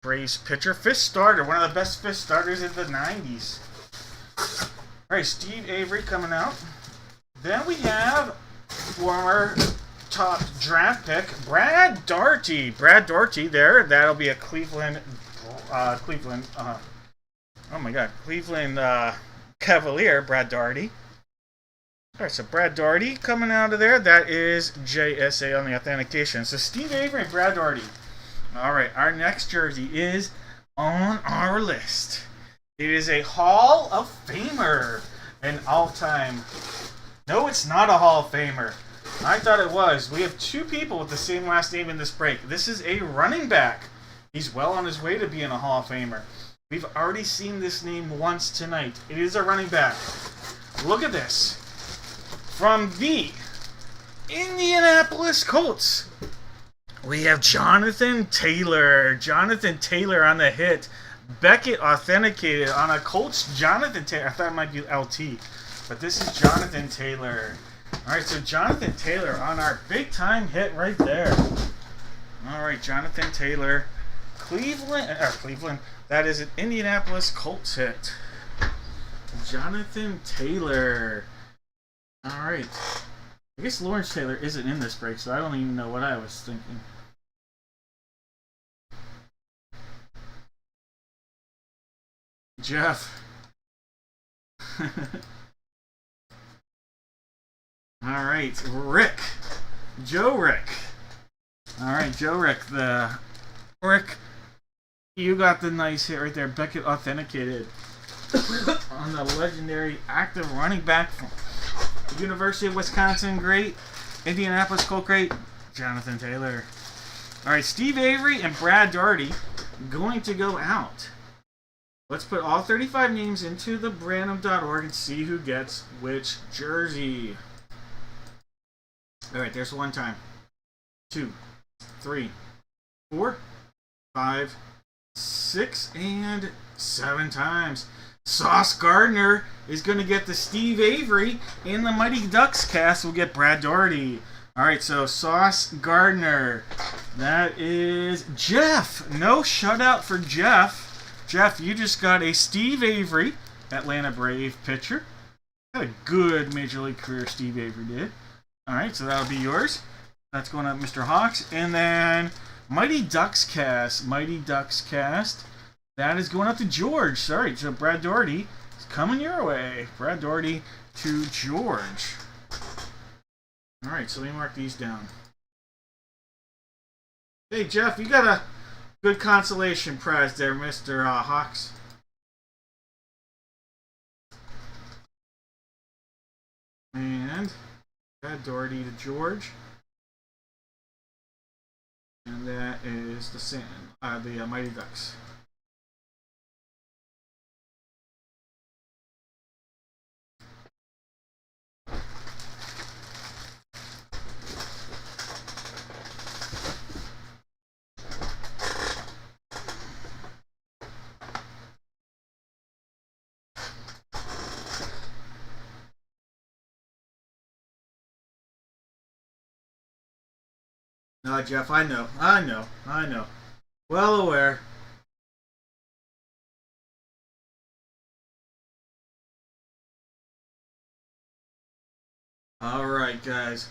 Braves pitcher, fifth starter, one of the best fifth starters in the 90s. All right, Steve Avery coming out. Then we have former top draft pick Brad Daugherty. Brad Daugherty there. That'll be a Cleveland Cavalier. Brad Daugherty. All right, so Brad Daugherty coming out of there. That is JSA on the authentication. So Steve Avery and Brad Daugherty. All right, our next jersey is on our list. It is a Hall of Famer, an all-time. No, it's not a Hall of Famer. I thought it was. We have two people with the same last name in this break. This is a running back. He's well on his way to being a Hall of Famer. We've already seen this name once tonight. It is a running back. Look at this. From the Indianapolis Colts, we have Jonathan Taylor. Jonathan Taylor on the hit. Beckett authenticated on a Colts. Jonathan Taylor. I thought it might be LT. But this is Jonathan Taylor. Alright, so Jonathan Taylor on our big time hit right there. Alright, Jonathan Taylor. Cleveland. That is an Indianapolis Colts hit. Jonathan Taylor. Alright. I guess Lawrence Taylor isn't in this break, so I don't even know what I was thinking. Jeff. Alright, Rick. Joe Rick. Alright, Joe Rick. Rick, you got the nice hit right there. Beckett authenticated on the legendary active running back from University of Wisconsin great, Indianapolis Colt great, Jonathan Taylor. Alright, Steve Avery and Brad Daugherty going to go out. Let's put all 35 names into the random.org and see who gets which jersey. Alright, there's one time. 2, 3, 4, 5, 6, and 7 times. Sauce Gardner is going to get the Steve Avery, and the Mighty Ducks cast will get Brad Daugherty. Alright, so Sauce Gardner. That is Jeff. No shutout for Jeff. Jeff, you just got a Steve Avery, Atlanta Brave pitcher. Had a good Major League career Steve Avery did. Alright, so that'll be yours. That's going up Mr. Hawks. And then Mighty Ducks cast. That is going up to George. Sorry, so Brad Daugherty is coming your way. Brad Daugherty to George. Alright, so let me mark these down. Hey, Jeff, you got a good consolation prize there, Mr. Hawks. And Brad Daugherty to George. And that is the Mighty Ducks. No, Jeff, I know. Well aware. Alright, guys.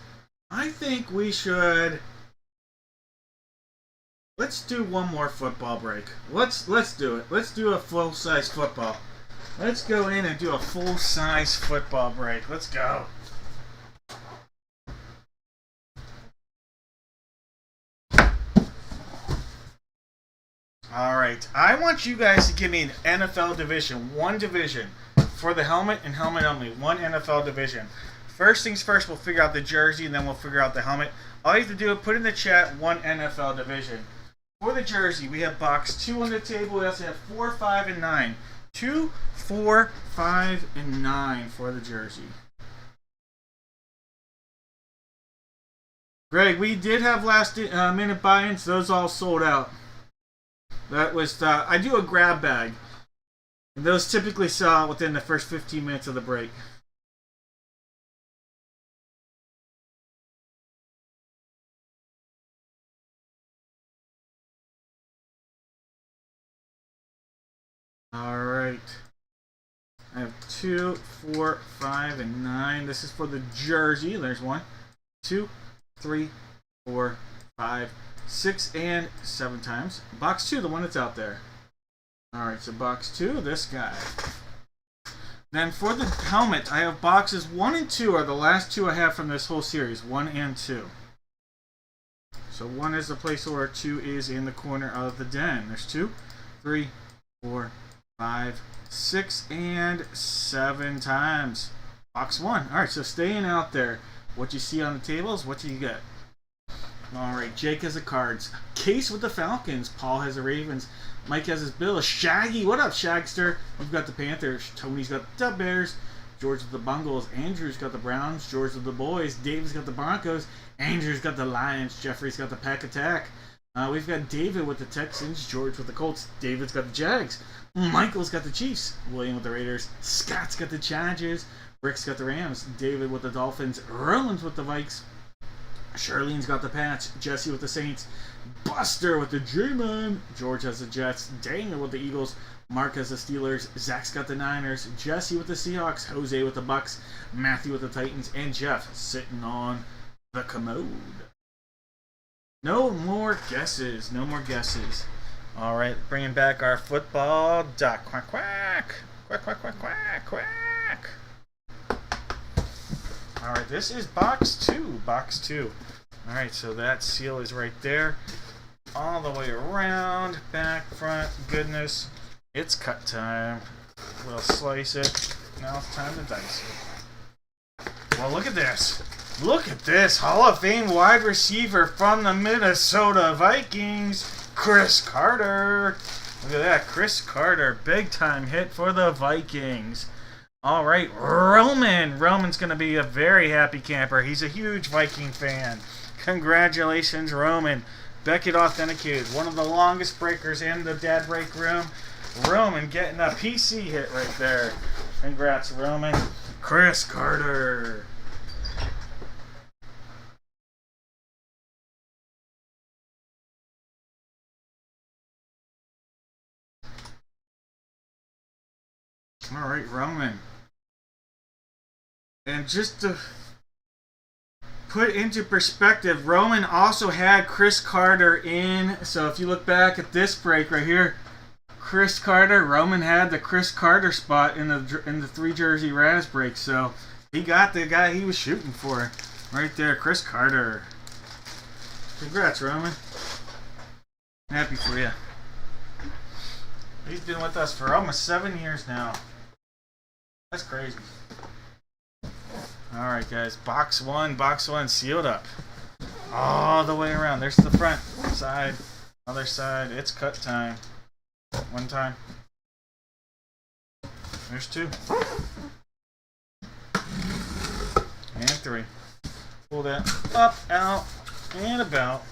I think we should... Let's do one more football break. Let's do it. Let's do a full-size football. Let's go in and do a full-size football break. Let's go. Alright, I want you guys to give me an NFL division. One division for the helmet and helmet only. One NFL division. First things first, we'll figure out the jersey, and then we'll figure out the helmet. All you have to do is put in the chat one NFL division. For the jersey, we have box 2 on the table. We also have 4, 5, and 9. 2, 4, 5, and 9 for the jersey. Greg, we did have last minute buy-ins. Those all sold out. That was I do a grab bag. And those typically sell out within the first 15 minutes of the break. Alright. I have 2, 4, 5, and 9. This is for the jersey. There's 1, 2, 3, 4, 5, 6, and 7 times. Box 2, the one that's out there. Alright, so box 2, this guy. Then for the helmet, I have boxes 1 and 2 are the last 2 I have from this whole series. 1 and 2. So 1 is the placeholder, 2 is in the corner of the den. There's 2, 3, 4, 5, 6, and 7 times. Box 1. Alright, so staying out there. What you see on the table is what you get. Alright, Jake has the Cards. Case with the Falcons. Paul has the Ravens. Mike has his Bills. Shaggy, what up, Shagster? We've got the Panthers. Tony's got the Bears. George with the Bungles. Andrew's got the Browns. George with the Boys. David's got the Broncos. Andrew's got the Lions. Jeffrey's got the Pack Attack. We've got David with the Texans. George with the Colts. David's got the Jags. Michael's got the Chiefs. William with the Raiders. Scott's got the Chargers. Rick's got the Rams. David with the Dolphins. Roman's with the Vikes. Charlene's got the Pats. Jesse with the Saints. Buster with the G-Man. George has the Jets. Daniel with the Eagles. Mark has the Steelers. Zach's got the Niners. Jesse with the Seahawks. Jose with the Bucks. Matthew with the Titans. And Jeff sitting on the commode. No more guesses. No more guesses. All right, bringing back our football duck. Quack, quack. Quack, quack, quack, quack, quack. All right, this is box 2. Box 2. All right, so that seal is right there. All the way around, back, front, goodness. It's cut time. We'll slice it. Now it's time to dice it. Well, look at this. Look at this. Hall of Fame wide receiver from the Minnesota Vikings, Chris Carter. Look at that. Chris Carter. Big time hit for the Vikings. All right, Roman. Roman's going to be a very happy camper. He's a huge Viking fan. Congratulations, Roman. Beckett authenticated. One of the longest breakers in the dad break room. Roman getting a PC hit right there. Congrats, Roman. Chris Carter. All right, Roman. And just to put into perspective, Roman also had Chris Carter in. So if you look back at this break right here, Chris Carter, Roman had the Chris Carter spot in the 3 jersey Raz break. So he got the guy he was shooting for right there, Chris Carter. Congrats, Roman. Happy for you. He's been with us for almost 7 years now. That's crazy. Alright, guys. Box 1 sealed up. All the way around. There's the front side, other side. It's cut time. 1 time. There's 2. And 3. Pull that up, out, and about.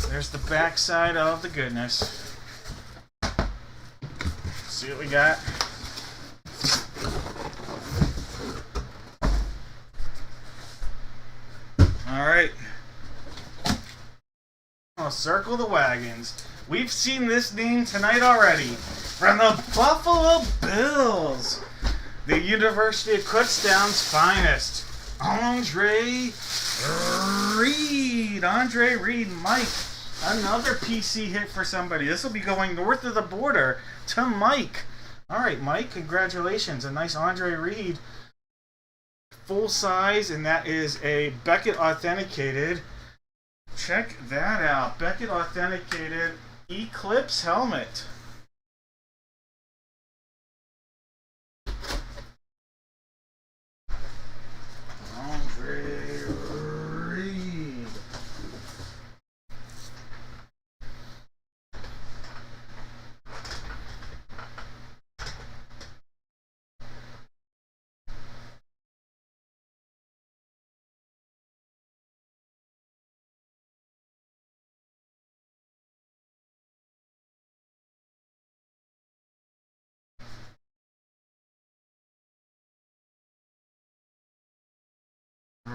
There's the back side of the goodness. See what we got? Alright. I'll circle the wagons. We've seen this name tonight already. From the Buffalo Bills. The University of Kutztown's finest. Andre Reed. Andre Reed, Mike. Another PC hit for somebody. This will be going north of the border to Mike. Alright, Mike, congratulations. A nice Andre Reed. Full size, and that is a Beckett authenticated. Check that out. Beckett authenticated Eclipse helmet.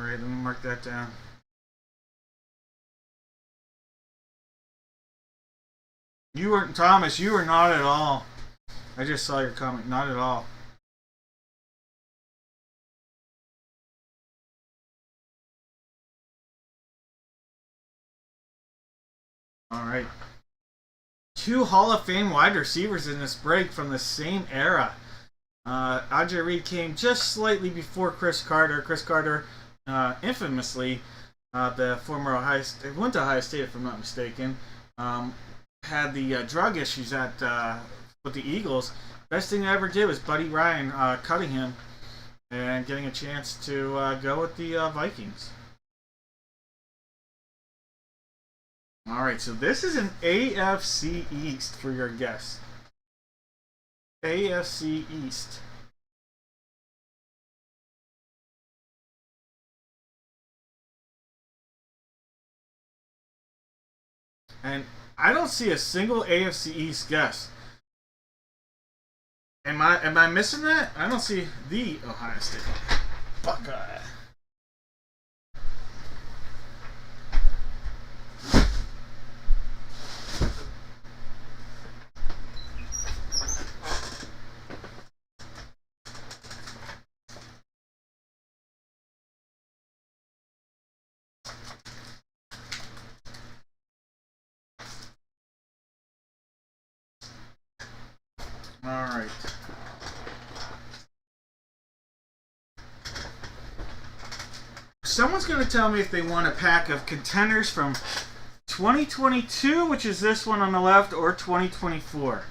Alright, let me mark that down. You weren't, Thomas, you were not at all. I just saw your comment. Not at all. Alright. 2 Hall of Fame wide receivers in this break from the same era. Ajay Reed came just slightly before Chris Carter. Chris Carter, infamously, the former Ohio State, went to Ohio State if I'm not mistaken, had the drug issues with the Eagles. Best thing I ever did was Buddy Ryan cutting him and getting a chance to go with the Vikings. Alright, so this is an AFC East for your guess. AFC East. And I don't see a single AFC East guess. Am I missing that? I don't see the Ohio State Buckeye. Alright. Someone's going to tell me if they want a pack of contenders from 2022, which is this one on the left, or 2024.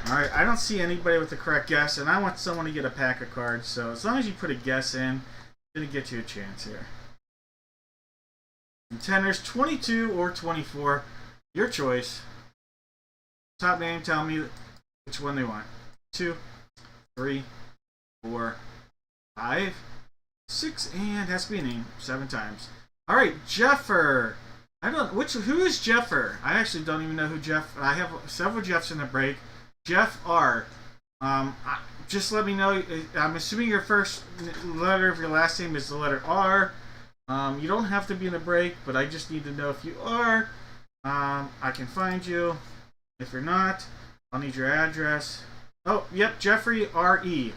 Alright, I don't see anybody with the correct guess, and I want someone to get a pack of cards, so as long as you put a guess in, it's going to get you a chance here. Contenders 22 or 24, your choice. Top name, tell me which one they want. 2, 3, 4, 5, 6, and has to be a name 7 times. All right, Jeffer. Who is Jeffer? I actually don't even know who Jeff. I have several Jeffs in the break. Jeff R. Just let me know. I'm assuming your first letter of your last name is the letter R. You don't have to be in the break, but I just need to know if you are. I can find you. If you're not, I'll need your address. Oh, yep, Jeffrey R.E.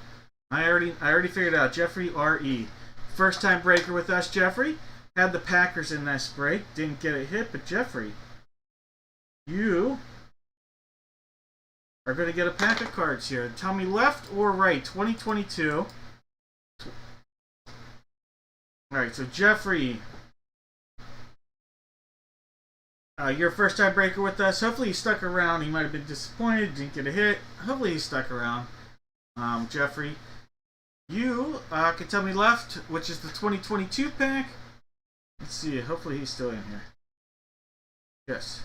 I already figured it out. Jeffrey R.E. First time breaker with us, Jeffrey. Had the Packers in this break. Didn't get a hit, but Jeffrey, you are going to get a pack of cards here. Tell me left or right. 2022. Alright, so Jeffrey, you're a first time breaker with us. Hopefully he stuck around. He might have been disappointed, didn't get a hit. Hopefully he stuck around. Jeffrey, you can tell me left, which is the 2022 pack. Let's see, hopefully he's still in here. Yes.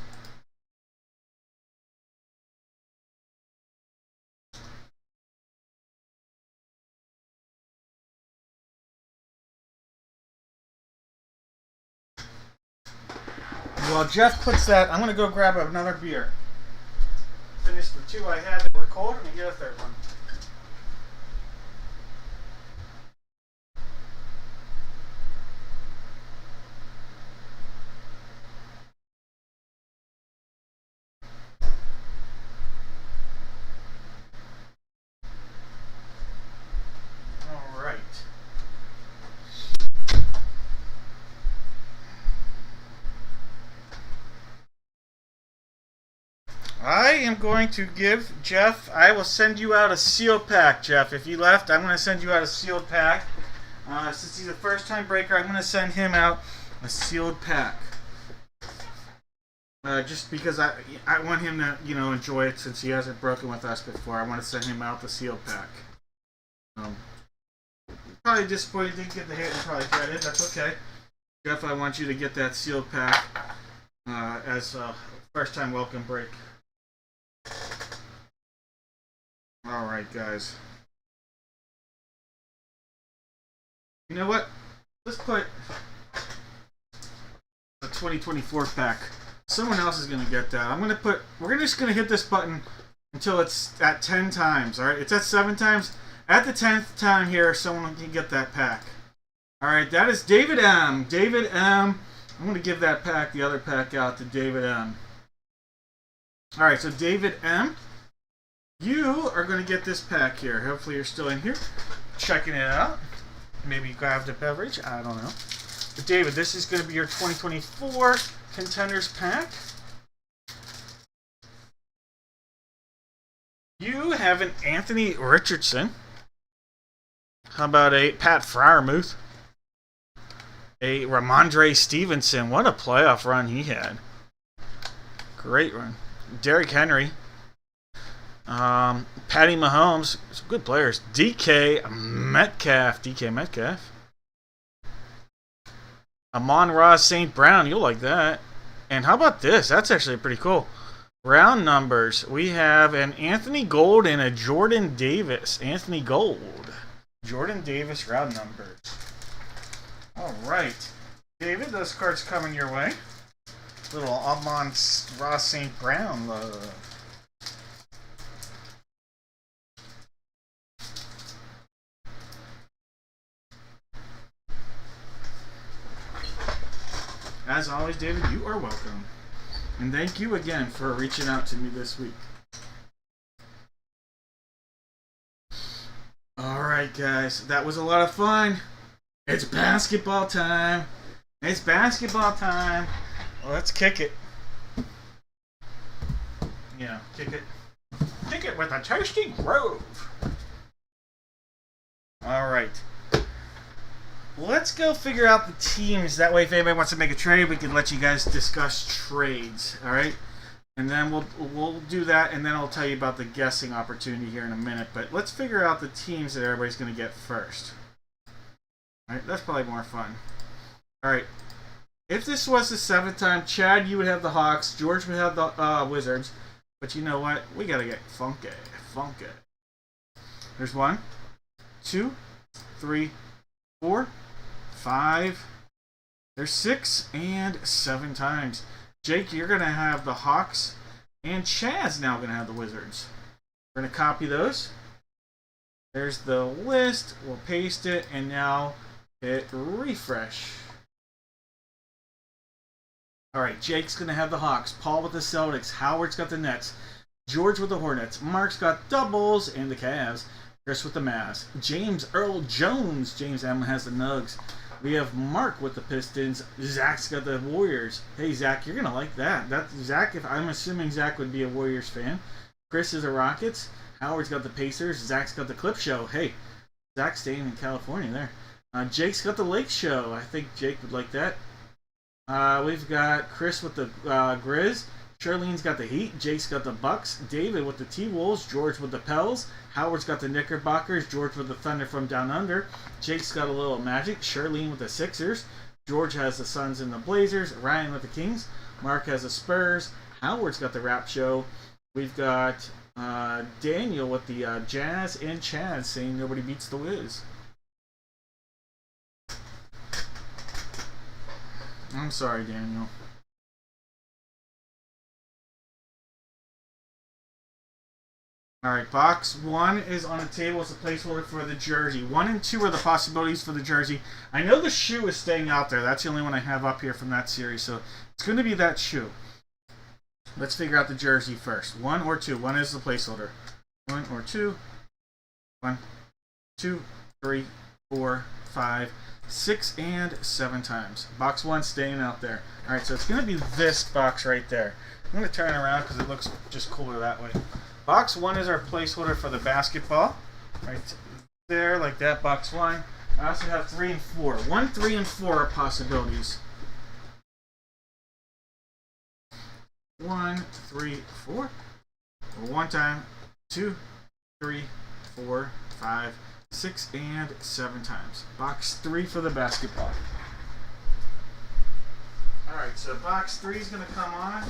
While Jeff puts that, I'm going to go grab another beer. Finish the 2 I had that were cold and get a 3rd one. I am going to give Jeff, I will send you out a sealed pack, Jeff. If you left, I'm going to send you out a sealed pack. Since he's a first time breaker, I'm going to send him out a sealed pack. Just because I want him to, enjoy it since he hasn't broken with us before. I want to send him out the sealed pack. Probably disappointed he didn't get the hit and probably got it. That's okay. Jeff, I want you to get that sealed pack as a first time welcome break. Alright, guys. You know what? Let's put a 2024 pack. Someone else is going to get that. We're just going to hit this button until it's at 10 times, alright? It's at 7 times. At the 10th time here, someone can get that pack. All right, that is David M. David M. I'm going to give that pack, the other pack, out to David M. All right, so David M., you are going to get this pack here. Hopefully you're still in here, checking it out. Maybe you grabbed a beverage. I don't know. But David, this is going to be your 2024 Contenders pack. You have an Anthony Richardson. How about a Pat Freiermuth? A Ramondre Stevenson. What a playoff run he had. Great run. Derrick Henry. Patty Mahomes. Some good players. DK Metcalf. Amon-Ra St. Brown. You'll like that. And how about this? That's actually pretty cool. Round numbers. We have an Anthony Gold and a Jordan Davis. Anthony Gold. Jordan Davis round numbers. All right. David, those cards coming your way. Little Amon-Ra St. Brown love. As always, David, you are welcome. And thank you again for reaching out to me this week. Alright, guys. That was a lot of fun. It's basketball time. It's basketball time. Well, let's kick it. Yeah, kick it. Kick it with a toasty grove. Alright. Let's go figure out the teams. That way, if anybody wants to make a trade, we can let you guys discuss trades. All right, and then we'll do that, and then I'll tell you about the guessing opportunity here in a minute. But let's figure out the teams that everybody's going to get first. All right, that's probably more fun. All right, if this was the 7th time, Chad, you would have the Hawks. George would have the Wizards. But you know what? We got to get funky. There's 1, 2, 3, 4, 5. There's 6 and 7 times. Jake, you're going to have the Hawks, and Chad's now going to have the Wizards. We're going to copy those. There's the list. We'll paste it, and now hit refresh. All right, Jake's going to have the Hawks. Paul with the Celtics. Howard's got the Nets. George with the Hornets. Mark's got doubles and the Cavs. Chris with the Mavs. James Earl Jones. James M has the Nugs. We have Mark with the Pistons. Zach's got the Warriors. Hey, Zach, you're going to like that. Zach, I'm assuming Zach would be a Warriors fan. Chris is the Rockets. Howard's got the Pacers. Zach's got the Clip Show. Hey, Zach's staying in California there. Jake's got the Lake Show. I think Jake would like that. We've got Chris with the Grizz. Charlene's got the Heat. Jake's got the Bucks. David with the T-Wolves. George with the Pels. Howard's got the Knickerbockers. George with the Thunder from Down Under. Jake's got a little Magic. Charlene with the Sixers. George has the Suns and the Blazers. Ryan with the Kings. Mark has the Spurs. Howard's got the Rap Show. We've got Daniel with the Jazz, and Chad saying nobody beats the Wiz. I'm sorry, Daniel. Alright, box 1 is on the table as a placeholder for the jersey. 1 and 2 are the possibilities for the jersey. I know the shoe is staying out there. That's the only one I have up here from that series. So it's going to be that shoe. Let's figure out the jersey first. 1 or 2. 1 is the placeholder. 1 or 2. 1, 2, 3, 4, 5, 6, and 7 times. Box 1 staying out there. Alright, so it's going to be this box right there. I'm going to turn it around because it looks just cooler that way. Box 1 is our placeholder for the basketball. Right there, like that, box 1. I also have 3 and 4. 1, 3, and 4 are possibilities. 1, 3, 4. One time. 2, 3, 4, 5, 6, and 7 times. Box 3 for the basketball. Alright, so box 3 is going to come on.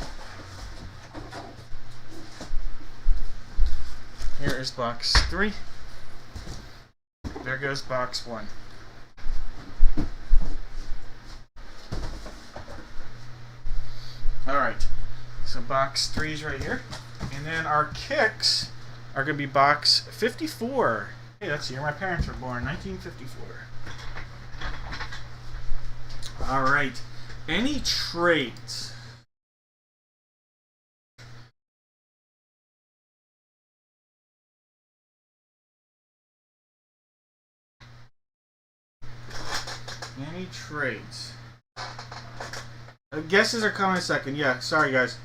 Here is box 3. There goes box 1. Alright, so box 3 is right here. And then our kicks are going to be box 54. Hey, that's the year my parents were born, 1954. All right. Any trades? Any trades? Guesses are coming in a second. Yeah, sorry guys.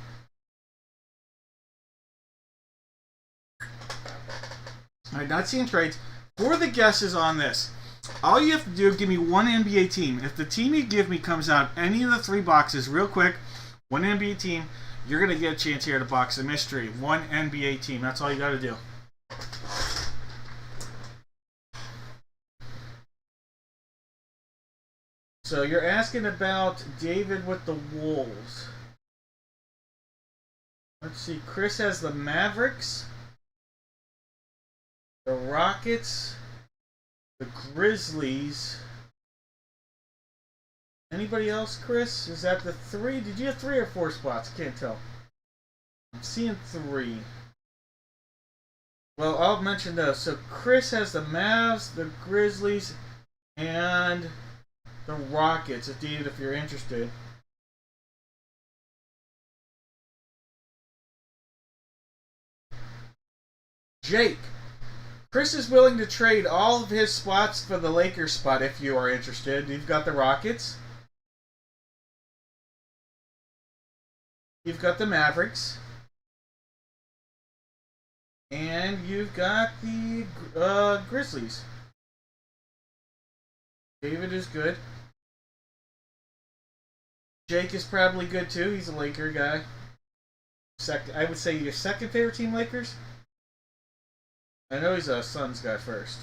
Alright, not seeing trades. For the guesses on this, all you have to do is give me one NBA team. If the team you give me comes out any of the 3 boxes real quick, one NBA team, you're going to get a chance here to box a mystery. One NBA team. That's all you got to do. So you're asking about David with the Wolves. Let's see. Chris has the Mavericks, the Rockets, the Grizzlies. Anybody else, Chris? Is that the 3? Did you have 3 or 4 spots? Can't tell. I'm seeing 3. Well, I'll mention those. So Chris has the Mavs, the Grizzlies, and the Rockets, indeed, if you're interested. Jake. Chris is willing to trade all of his spots for the Lakers spot if you are interested. You've got the Rockets. You've got the Mavericks. And you've got the Grizzlies. David is good. Jake is probably good too. He's a Laker guy. I would say your second favorite team, Lakers? I know he's a Suns guy first.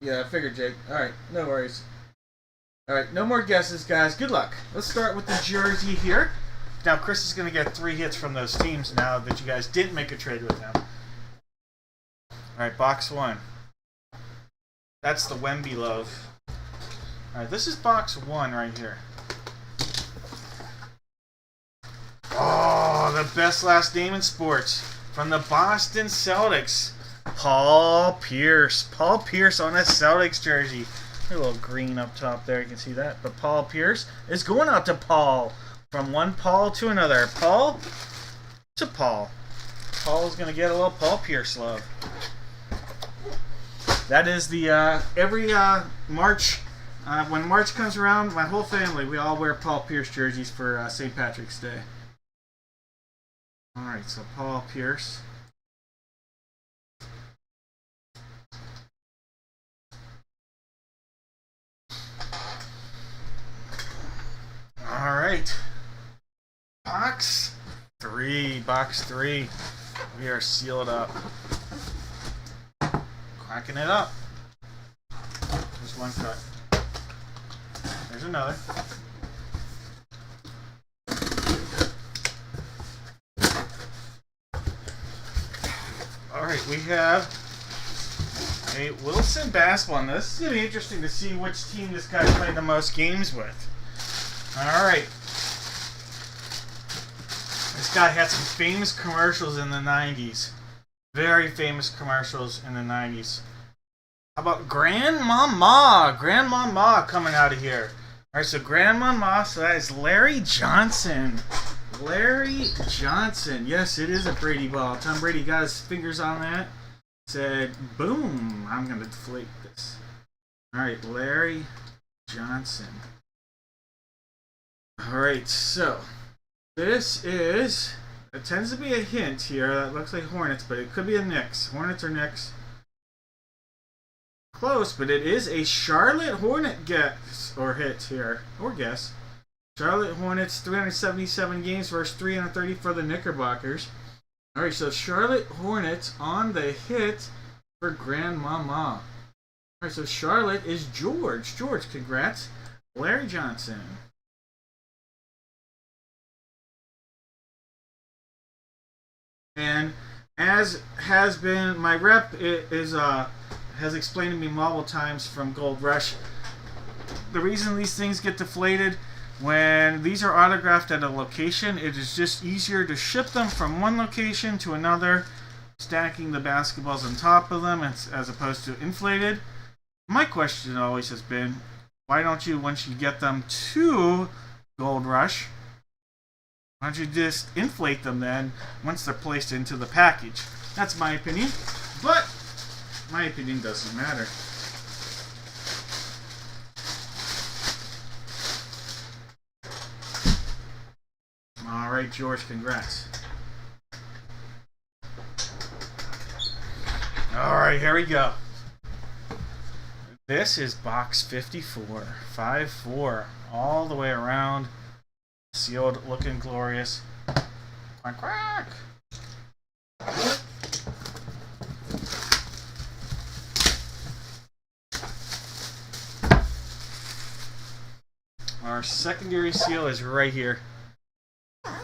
Yeah, I figured, Jake. Alright, no worries. Alright, no more guesses, guys. Good luck. Let's start with the jersey here. Now, Chris is going to get 3 hits from those teams now that you guys didn't make a trade with them. Alright, box 1. That's the Wemby love. Alright, this is box 1 right here. Oh, the best last name in sports. From the Boston Celtics, Paul Pierce. Paul Pierce on a Celtics jersey. A little green up top there, you can see that. But Paul Pierce is going out to Paul. From one Paul to another. Paul to Paul. Paul's going to get a little Paul Pierce love. That is the, every March, when March comes around, my whole family, we all wear Paul Pierce jerseys for St. Patrick's Day. Alright, so Paul Pierce. Alright. Box 3. Box 3. We are sealed up. Cracking it up. There's one cut. There's another. Alright, we have a Wilson basketball. Now, this is going to be interesting to see which team this guy played the most games with. Alright. This guy had some famous commercials in the 90s. Very famous commercials in the 90s. How about Grandmama? Grandmama coming out of here. Alright, so Grandmama, so that is Larry Johnson. Larry Johnson. Yes, it is a Brady ball. Tom Brady got his fingers on that. Said, boom. I'm going to deflate this. Alright, Larry Johnson. Alright, so this is, it tends to be a hint here. That looks like Hornets, but it could be a Knicks. Hornets or Knicks. Close, but it is a Charlotte Hornet guess, or hit here, or guess. Charlotte Hornets, 377 games versus 330 for the Knickerbockers. Alright, so Charlotte Hornets on the hit for Grandmama. Alright, so Charlotte is George. George, congrats. Larry Johnson. And as has been, my rep has explained to me multiple times from Gold Rush, the reason these things get deflated, when these are autographed at a location, it is just easier to ship them from one location to another, stacking the basketballs on top of them as opposed to inflated. My question always has been, why don't you, once you get them to Gold Rush, why don't you just inflate them then once they're placed into the package? That's my opinion, but my opinion doesn't matter. Alright, George, congrats. Alright, here we go. This is box 54. 5-4. All the way around. Sealed, looking glorious. Quack, quack. Our secondary seal is right here.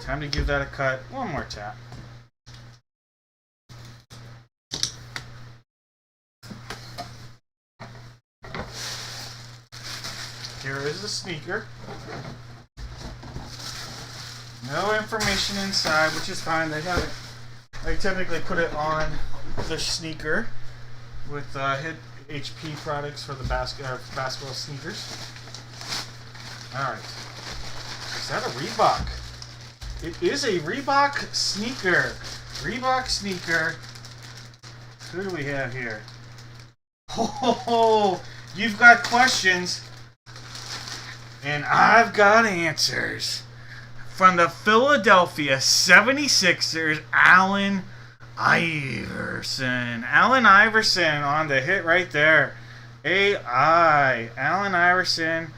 Time to give that a cut. One more tap. Here is the sneaker. No information inside, which is fine. They typically put it on the sneaker with hit HP products for the basketball sneakers. All right. Is that a Reebok? It is a Reebok sneaker. Reebok sneaker. Who do we have here? Oh, you've got questions. And I've got answers. From the Philadelphia 76ers, Allen Iverson. Allen Iverson on the hit right there. AI. Allen Iverson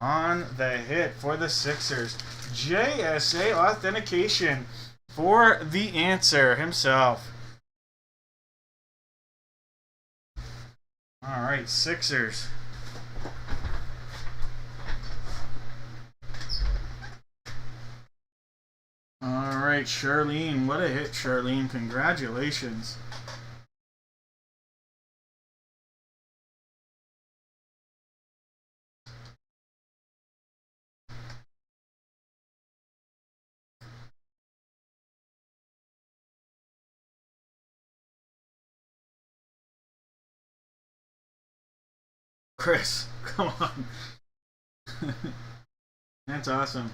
on the hit for the Sixers. JSA authentication for the answer himself. Alright, Sixers. Alright, Charlene. What a hit, Charlene. Congratulations. Chris, come on. That's awesome.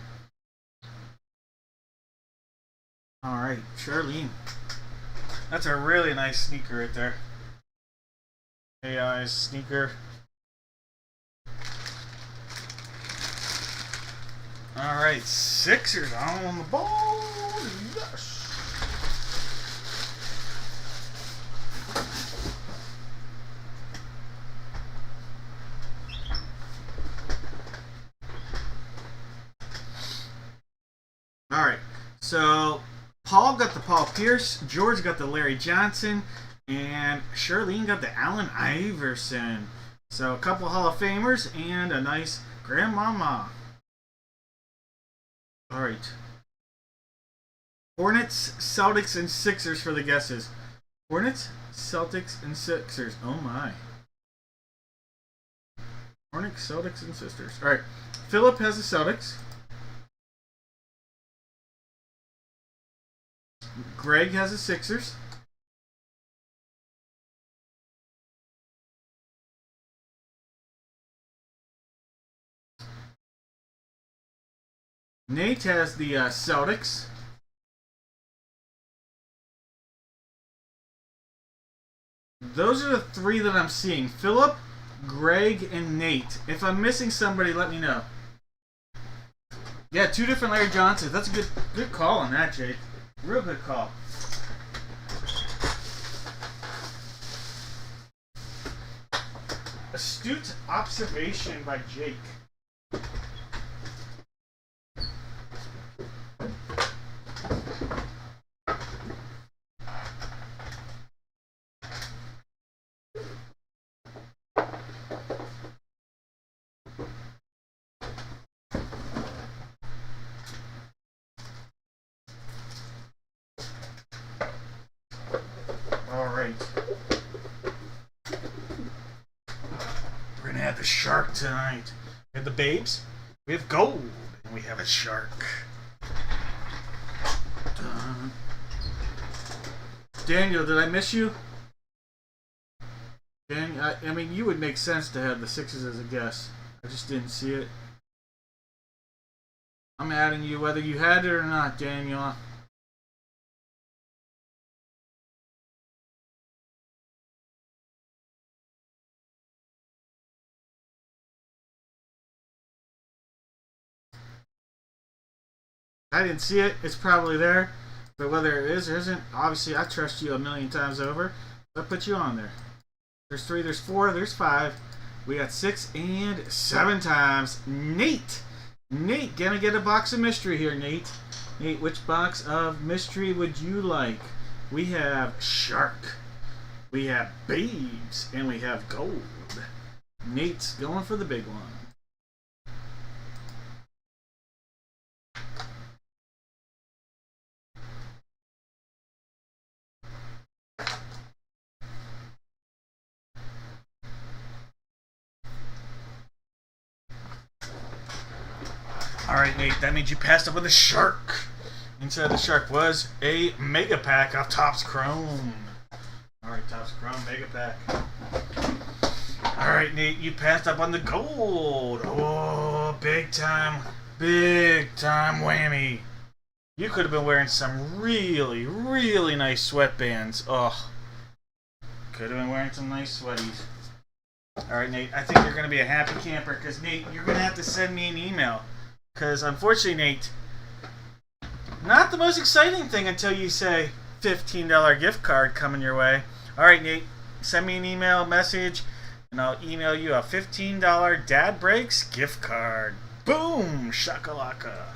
Alright, Charlene. That's a really nice sneaker right there. AI's sneaker. Alright, Sixers on the ball. Yes. Alright, so Paul got the Paul Pierce, George got the Larry Johnson, and Charlene got the Allen Iverson. So a couple Hall of Famers and a nice grandmama. Alright. Hornets, Celtics, and Sixers for the guesses. Hornets, Celtics, and Sixers. Oh my. Hornets, Celtics, and Sixers. Alright. Philip has the Celtics. Greg has the Sixers. Nate has the Celtics. Those are the three that I'm seeing. Philip, Greg, and Nate. If I'm missing somebody, let me know. Yeah, two different Larry Johnsons. That's a good call on that, Jake. Real good call. Astute observation by Jake. Shark tonight. We have the babes, we have gold, and we have a shark. Daniel, did I miss you? I mean, you would make sense to have the sixes as a guess. I just didn't see it. I'm adding you whether you had it or not, Daniel. I didn't see it. It's probably there. But whether it is or isn't, obviously I trust you a million times over. So I put you on there. There's 3, there's 4, there's 5. We got 6 and 7 times. Nate! Nate, gonna get a box of mystery here, Nate. Nate, which box of mystery would you like? We have Shark. We have Babes. And we have Gold. Nate's going for the big one. Alright, Nate, that means you passed up with a Shark. Inside the Shark was a Mega Pack of Topps Chrome. Alright, Topps Chrome Mega Pack. Alright, Nate, you passed up on the Gold. Oh, big time whammy. You could have been wearing some really, really nice sweatbands. Oh, could have been wearing some nice sweaties. Alright, Nate, I think you're going to be a happy camper because, Nate, you're going to have to send me an email. Because, unfortunately, Nate, not the most exciting thing until you say $15 gift card coming your way. Alright, Nate, send me an email message, and I'll email you a $15 Dad Breaks gift card. Boom! Shakalaka.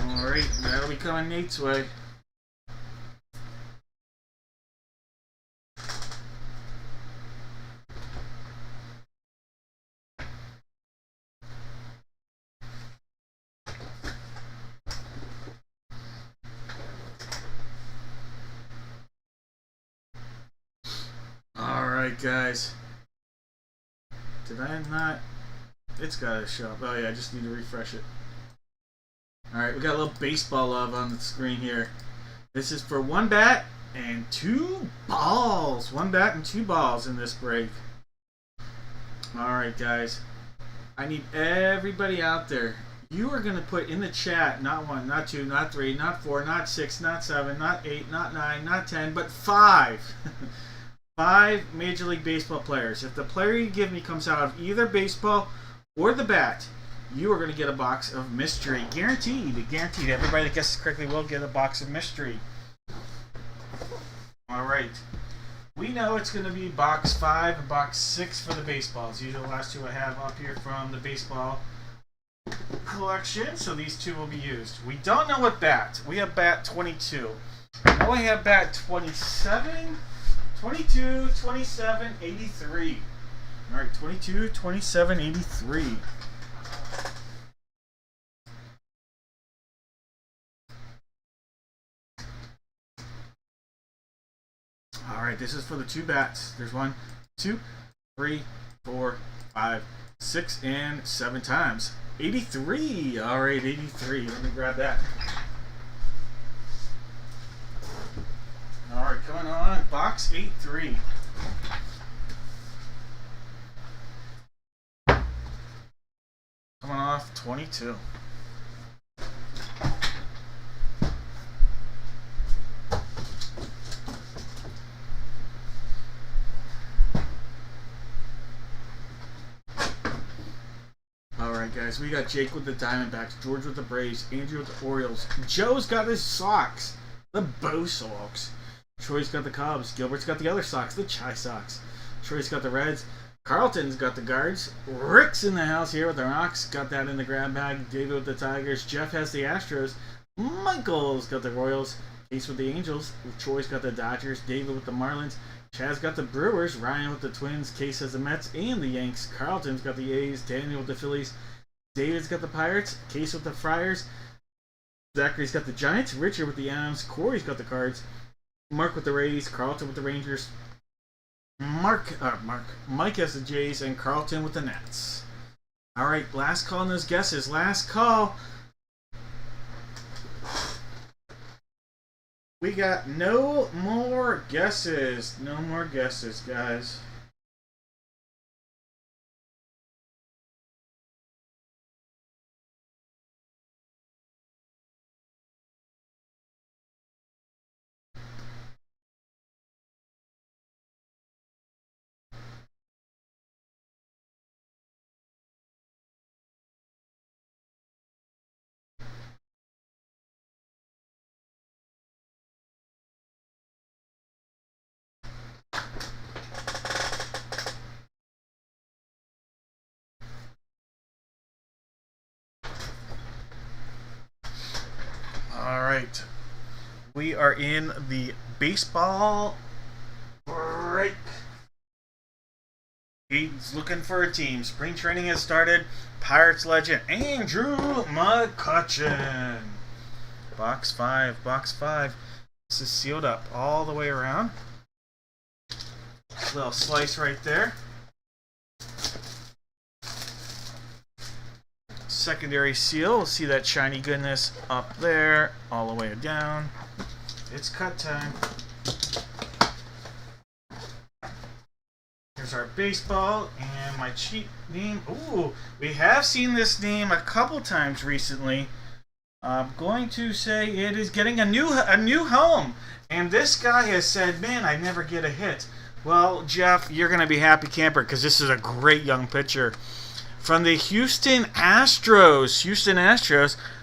Alright, that'll be coming Nate's way. Alright, guys. Did I not? It's gotta show up. Oh, yeah, I just need to refresh it. Alright, we got a little baseball love on the screen here. This is for 1 bat and 2 balls. 1 bat and 2 balls in this break. Alright, guys. I need everybody out there. You are going to put in the chat not 1, not 2, not 3, not 4, not 6, not 7, not 8, not 9, not 10, but 5. 5 Major League Baseball players. If the player you give me comes out of either baseball or the bat, you are going to get a box of mystery. Guaranteed. Guaranteed. Everybody that guesses correctly will get a box of mystery. Alright. We know it's going to be box 5 and box 6 for the baseballs. These are the last 2 I have up here from the baseball collection, so these 2 will be used. We don't know what bat. We have bat 22. I know I have bat 27, 22, 27, 83. Alright, 22, 27, 83. Alright, this is for the 2 bats. There's 1, 2, 3, 4, 5, 6, and 7 times. 83! Alright, 83. Let me grab that. Alright, coming on. Box 8-3. Coming off 22. Alright, guys, we got Jake with the Diamondbacks, George with the Braves, Andrew with the Orioles. Joe's got his Sox, the Bo Sox. Troy's got the Cubs. Gilbert's got the other Sox, the Chi Sox. Troy's got the Reds. Carlton's got the Guards. Rick's in the house here with the Rocks. Got that in the grab bag. David with the Tigers. Jeff has the Astros. Michael's got the Royals. Case with the Angels. Troy's got the Dodgers. David with the Marlins. Chaz got the Brewers. Ryan with the Twins. Case has the Mets and the Yanks. Carlton's got the A's. Daniel with the Phillies. David's got the Pirates. Case with the Friars. Zachary's got the Giants. Richard with the M's. Corey's got the Cards. Mark with the Rays. Carlton with the Rangers. Mike has the Jays, and Carlton with the Nats. Alright, last call on those guesses. Last call. We got no more guesses. No more guesses, guys. All right. We are in the baseball break. He's looking for a team. Spring training has started. Pirates legend Andrew McCutchen. Box 5. Box 5. This is sealed up all the way around. Little slice right there. Secondary seal. We'll see that shiny goodness up there, all the way down. It's cut time. Here's our baseball and my cheat name. Ooh, we have seen this name a couple times recently. I'm going to say it is getting a new home. And this guy has said, man, I never get a hit. Well, Jeff, you're going to be happy camper because this is a great young pitcher. From the Houston Astros,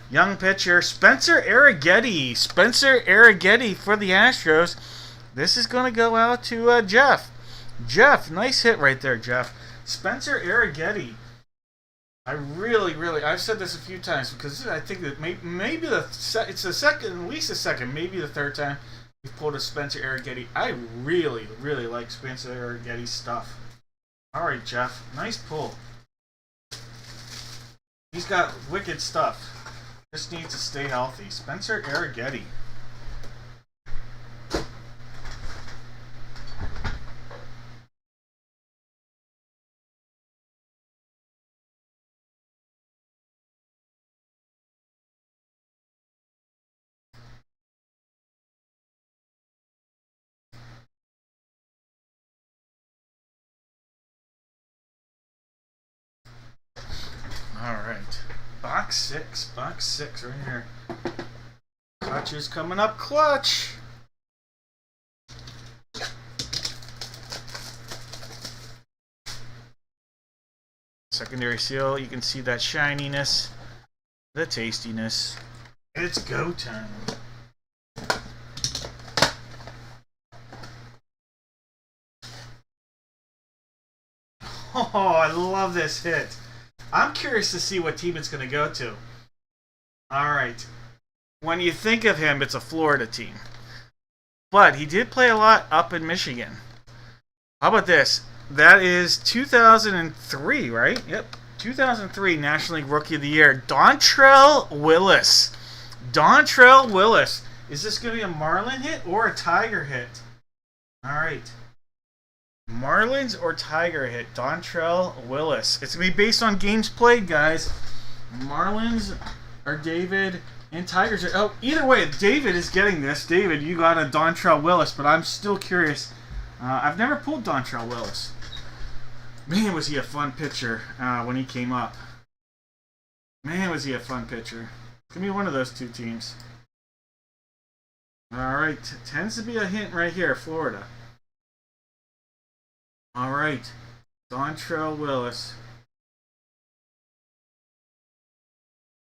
young pitcher Spencer Arrighetti. Spencer Arrighetti for the Astros. This is going to go out to Jeff. Jeff, nice hit right there, Jeff. Spencer Arrighetti. I've said this a few times because I think that maybe it's the second, at least the second, maybe the third time we've pulled a Spencer Arrighetti. I really like Spencer Arrighetti's stuff. All right, Jeff, nice pull. He's got wicked stuff. Just needs to stay healthy. Spencer Arrighetti. Alright. Box 6 right here. Clutch is coming up clutch. Secondary seal, you can see that shininess, the tastiness. It's go time. Oh, I love this hit. I'm curious to see what team it's going to go to. All right. When you think of him, it's a Florida team. But he did play a lot up in Michigan. How about this? That is 2003, right? Yep. 2003 National League Rookie of the Year. Dontrelle Willis. Dontrelle Willis. Is this going to be a Marlin hit or a Tiger hit? All right. Marlins or Tiger hit? Dontrelle Willis. It's going to be based on games played, guys. Marlins or David and Tigers. Oh, either way, David is getting this. David, you got a Dontrelle Willis, but I'm still curious. I've never pulled Dontrelle Willis. Man, was he a fun pitcher when he came up. Man, was he a fun pitcher. Give me one of those two teams. All right. Tends to be a hint right here, Florida. All right. Dontrelle Willis.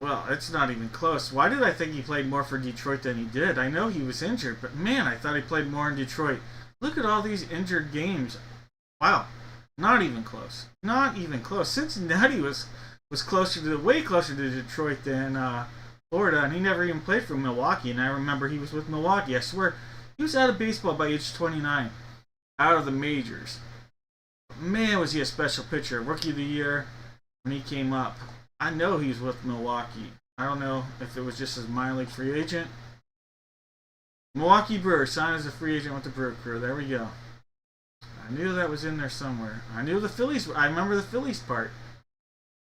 Well, it's not even close. Why did I think he played more for Detroit than he did? I know he was injured, but man, I thought he played more in Detroit. Look at all these injured games. Wow. Not even close. Not even close. Cincinnati was way closer to Detroit than Florida, and he never even played for Milwaukee. And I remember he was with Milwaukee. I swear, he was out of baseball by age 29, out of the majors. Man, was he a special pitcher. Rookie of the Year when he came up. I know he was with Milwaukee. I don't know if it was just as minor league free agent. Milwaukee Brewers signed as a free agent with the Brew Crew. There we go. I knew that was in there somewhere. I knew the Phillies. I remember the Phillies part.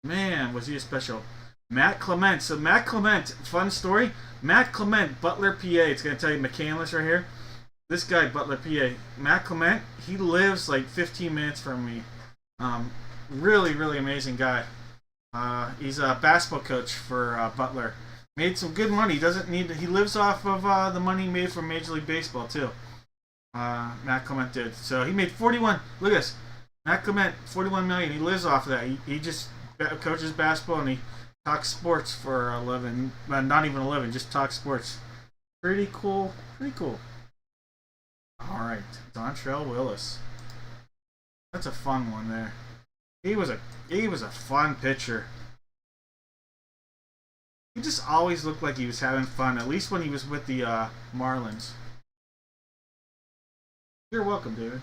Man, was he a special. Matt Clement. So Matt Clement, fun story. Matt Clement, Butler, PA. It's going to tell you McCandless right here. This guy, Butler, PA. Matt Clement, he lives like 15 minutes from me. Really, really amazing guy. He's a basketball coach for Butler. Made some good money. He lives off of the money he made from Major League Baseball too. Matt Clement did. So he made 41. Look at this. Matt Clement, 41 million. He lives off of that. He just coaches basketball and he talks sports for a living. Not even a living, just talks sports. Pretty cool. Pretty cool. All right, Dontrell Willis. That's a fun one there. He was a fun pitcher. He just always looked like he was having fun, at least when he was with the Marlins. You're welcome, David.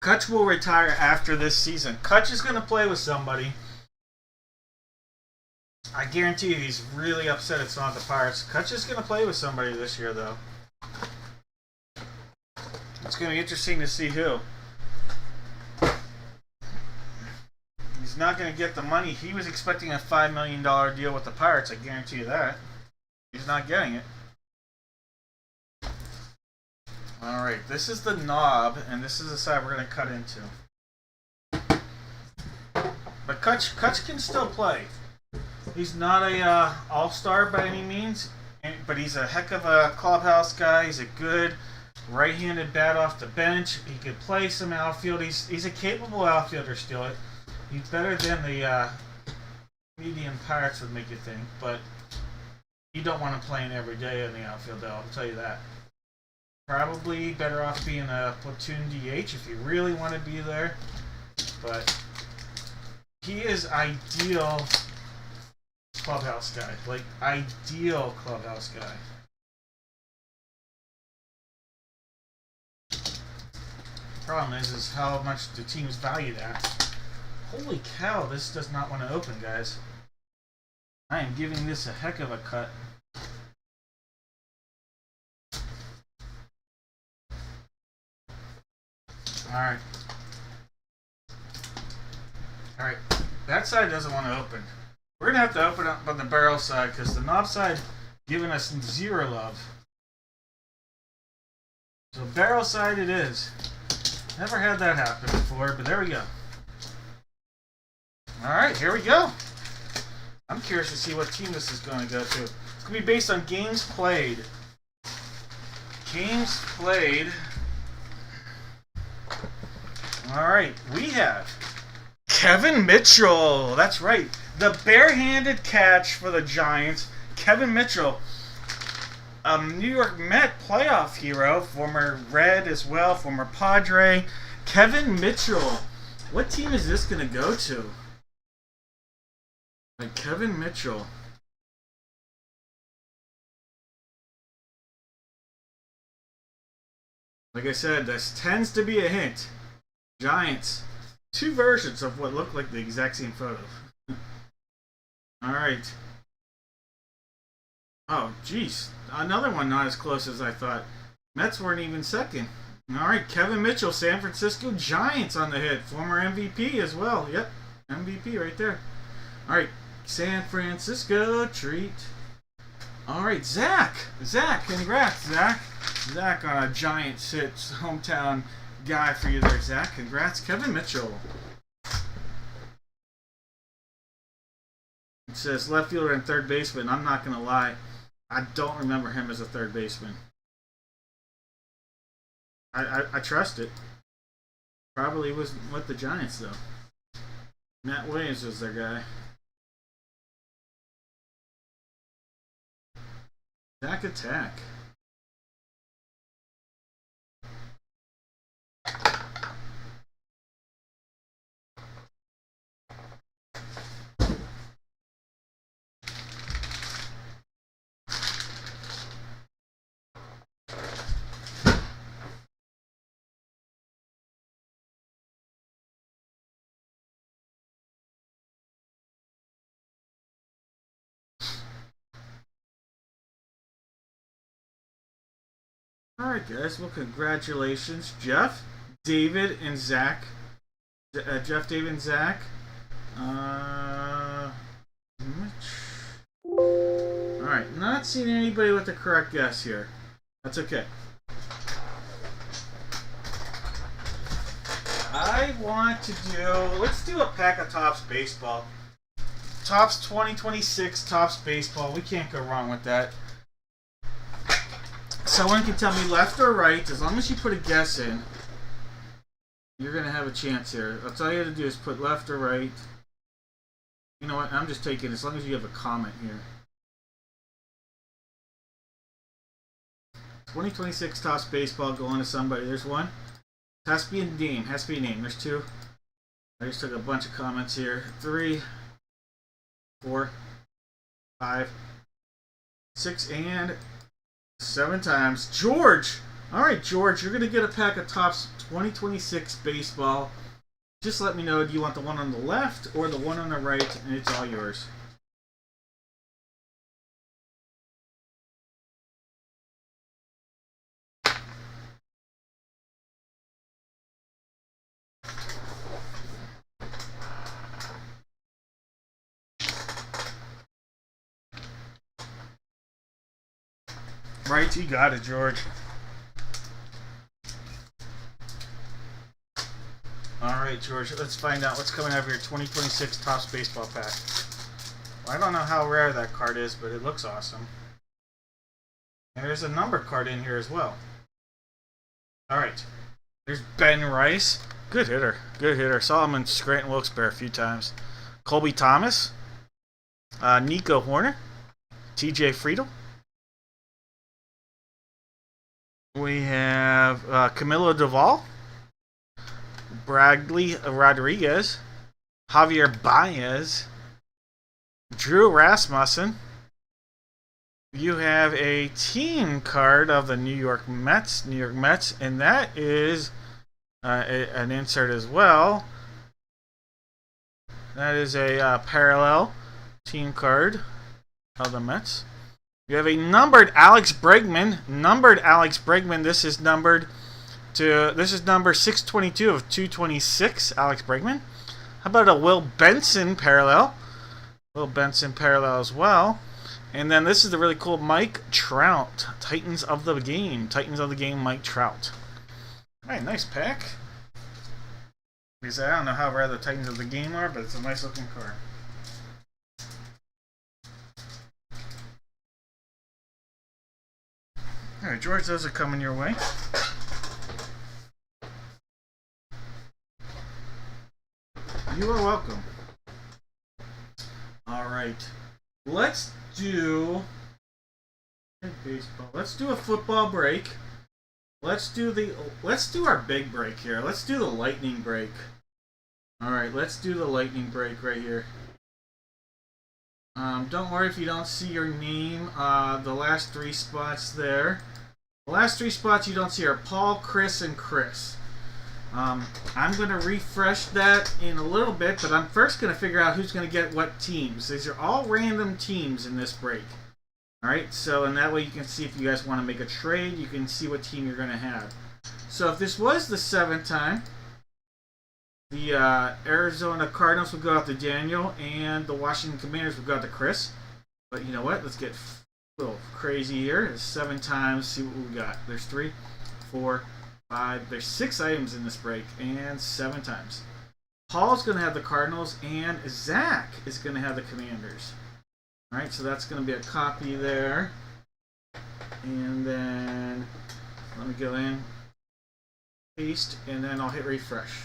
Kutch will retire after this season. Kutch is going to play with somebody. I guarantee you he's really upset it's not the Pirates. Kutch is going to play with somebody this year, though. It's going to be interesting to see who. He's not going to get the money. He was expecting a $5 million deal with the Pirates. I guarantee you that. He's not getting it. Alright, this is the knob, and this is the side we're going to cut into. But Kutch can still play. He's not a all-star by any means, but he's a heck of a clubhouse guy. He's a good right-handed bat off the bench. He could play some outfield. He's a capable outfielder still. He's better than the median Pirates would make you think, but you don't want to play him every day in the outfield, though, I'll tell you that. Probably better off being a platoon DH if you really want to be there. But he is ideal clubhouse guy. Like, ideal clubhouse guy. Problem is how much the team's valued at. Holy cow, this does not want to open, guys. I am giving this a heck of a cut. Alright. Alright. That side doesn't want to open. We're going to have to open up on the barrel side because the knob side giving us zero love. So barrel side it is. Never had that happen before, but there we go. Alright, here we go. I'm curious to see what team this is going to go to. It's going to be based on games played. Games played. Alright, we have Kevin Mitchell. That's right. The barehanded catch for the Giants. Kevin Mitchell. New York Met playoff hero. Former Red as well. Former Padre. Kevin Mitchell. What team is this going to go to? Like Kevin Mitchell. Like I said, this tends to be a hint. Giants. Two versions of what look like the exact same photo. Alright. Oh, jeez. Another one not as close as I thought. Mets weren't even second. Alright, Kevin Mitchell, San Francisco Giants on the hit. Former MVP as well. Yep, MVP right there. Alright, San Francisco treat. Alright, Zach. Zach, congrats, Zach. Zach on a Giants hit, hometown guy for you there, Zach. Congrats, Kevin Mitchell. It says left fielder and third baseman. I'm not going to lie. I don't remember him as a third baseman. I trust it. Probably was with the Giants, though. Matt Williams was their guy. Zach Attack. Alright guys, well congratulations Jeff, David and Zach. Jeff, David, and Zach. Alright, not seeing anybody with the correct guess here. That's okay. I want to let's do a pack of Topps Baseball. Topps 2026 Topps Baseball. We can't go wrong with that. Someone can tell me left or right. As long as you put a guess in, you're going to have a chance here. That's all you have to do is put left or right. You know what? I'm just taking as long as you have a comment here. 2026 Topps Baseball going to somebody. There's one. Has to be a name. Has to be a name. There's two. I just took a bunch of comments here. 3, 4, 5, 6, and 7 times. George! Alright, George, you're going to get a pack of Topps 2026 Baseball. Just let me know, do you want the one on the left or the one on the right, and it's all yours. Right, you got it, George. Alright, George, let's find out what's coming out of your 2026 Topps Baseball pack. Well, I don't know how rare that card is, but it looks awesome. And there's a number card in here as well. Alright, there's Ben Rice. Good hitter. Good hitter. Saw him in Scranton Wilkes-Barre a few times. Colby Thomas. Nico Horner. TJ Friedel. We have Camilo Doval, Bradley Rodriguez, Javier Baez, Drew Rasmussen. You have a team card of the New York Mets, and that is an insert as well. That is a parallel team card of the Mets. You have a numbered Alex Bregman. This is number 622 of 226. Alex Bregman. How about a Will Benson parallel? Will Benson parallel as well. And then this is the really cool Mike Trout. Titans of the Game, Mike Trout. All right, nice pack. Because I don't know how rare the Titans of the Game are, but it's a nice looking card. Alright, George, those are coming your way. You are welcome. Alright. Let's do baseball. Let's do a football break. Let's do our big break here. Let's do the lightning break. Alright, let's do the lightning break right here. Don't worry if you don't see your name. The last 3 spots there. The last 3 spots you don't see are Paul, Chris, and Chris. I'm going to refresh that in a little bit, but I'm first going to figure out who's going to get what teams. These are all random teams in this break. Alright, so and that way you can see if you guys want to make a trade, you can see what team you're going to have. So if this was the 7th time, the Arizona Cardinals would go out to Daniel, and the Washington Commanders would go out to Chris. But you know what? Let's get a little crazy here. It's 7 times. See what we got. There's 3, 4, 5. There's 6 items in this break, and 7 times. Paul's going to have the Cardinals, and Zach is going to have the Commanders. All right, so that's going to be a copy there. And then let me go in, paste, and then I'll hit refresh.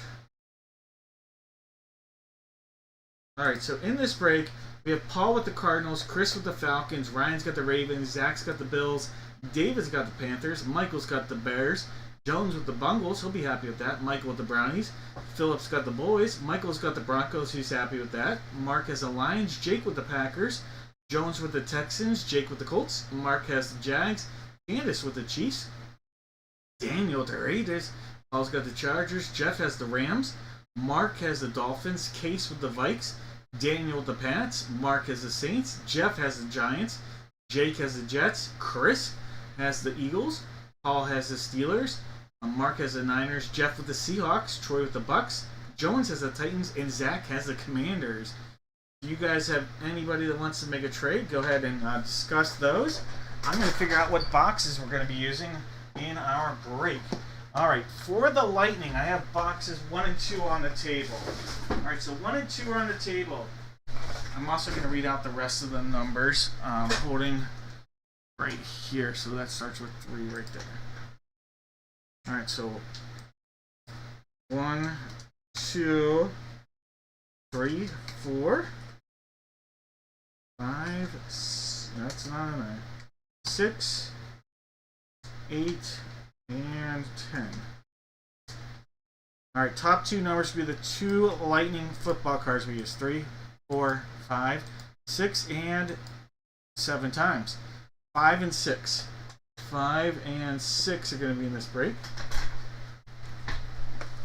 Alright, so in this break, we have Paul with the Cardinals, Chris with the Falcons, Ryan's got the Ravens, Zach's got the Bills, David's got the Panthers, Michael's got the Bears, Jones with the Bungles, he'll be happy with that, Michael with the Brownies, Phillips got the Boys, Michael's got the Broncos, he's happy with that, Mark has the Lions, Jake with the Packers, Jones with the Texans, Jake with the Colts, Mark has the Jags, Candace with the Chiefs, Daniel with the Raiders, Paul's got the Chargers, Jeff has the Rams, Mark has the Dolphins, Case with the Vikes, Daniel with the Pats, Mark has the Saints, Jeff has the Giants, Jake has the Jets, Chris has the Eagles, Paul has the Steelers, Mark has the Niners, Jeff with the Seahawks, Troy with the Bucks, Jones has the Titans, and Zach has the Commanders. If you guys have anybody that wants to make a trade, go ahead and discuss those. I'm going to figure out what boxes we're going to be using in our break. Alright, for the Lightning, I have boxes 1 and 2 on the table. Alright, so 1 and 2 are on the table. I'm also going to read out the rest of the numbers. Holding right here, so that starts with 3 right there. Alright, so 1, 2, 3, 4, 5, that's not a 9, 6, 8, and 10. Alright, top 2 numbers will be the 2 Lightning football cards we use. 3, 4, 5, 6, and 7 times. 5 and 6. 5 and 6 are going to be in this break.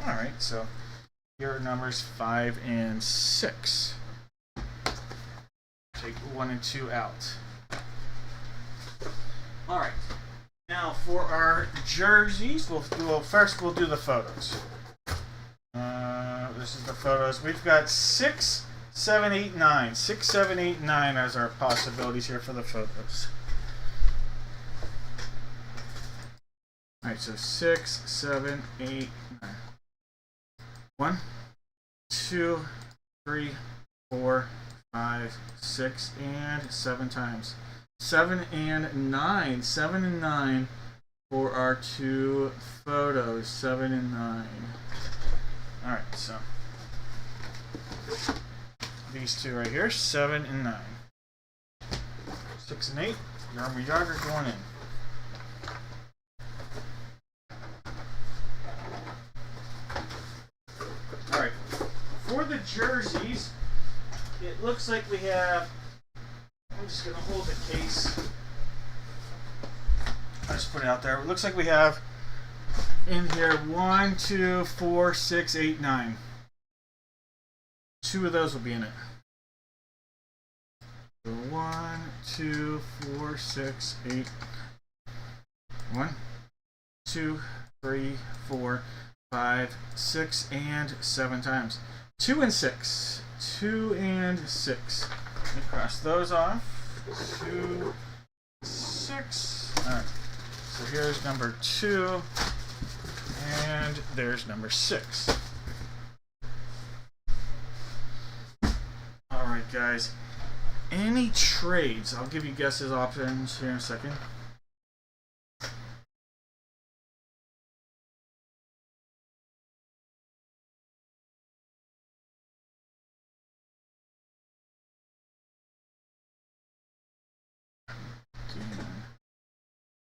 Alright, so here are numbers 5 and 6. Take 1 and 2 out. Alright. Now for our jerseys, first we'll do the photos. This is the photos. We've got 6, 7, 8, 9. 6, 7, 8, 9 as our possibilities here for the photos. Alright, so 6, 7, 8, 9. 1, 2, 3, 4, 5, 6, and 7 times. 7 and 9. 7 and 9 for our 2 photos. 7 and 9. Alright, so these 2 right here, 7 and 9. 6 and 8, Yarmur Yager going in. Alright, for the jerseys, it looks like we have, I'm just going to hold the case. I'll just put it out there. It looks like we have in here 1, 2, 4, 6, 8, 9. 2 of those will be in it. So 1, 2, 4, 6, 8. 1, 2, 3, 4, 5, 6, and 7 times. 2 and 6. 2 and 6. Let me cross those off. 2, 6. Alright. So here's number 2. And there's number 6. Alright, guys. Any trades? I'll give you guesses options here in a second.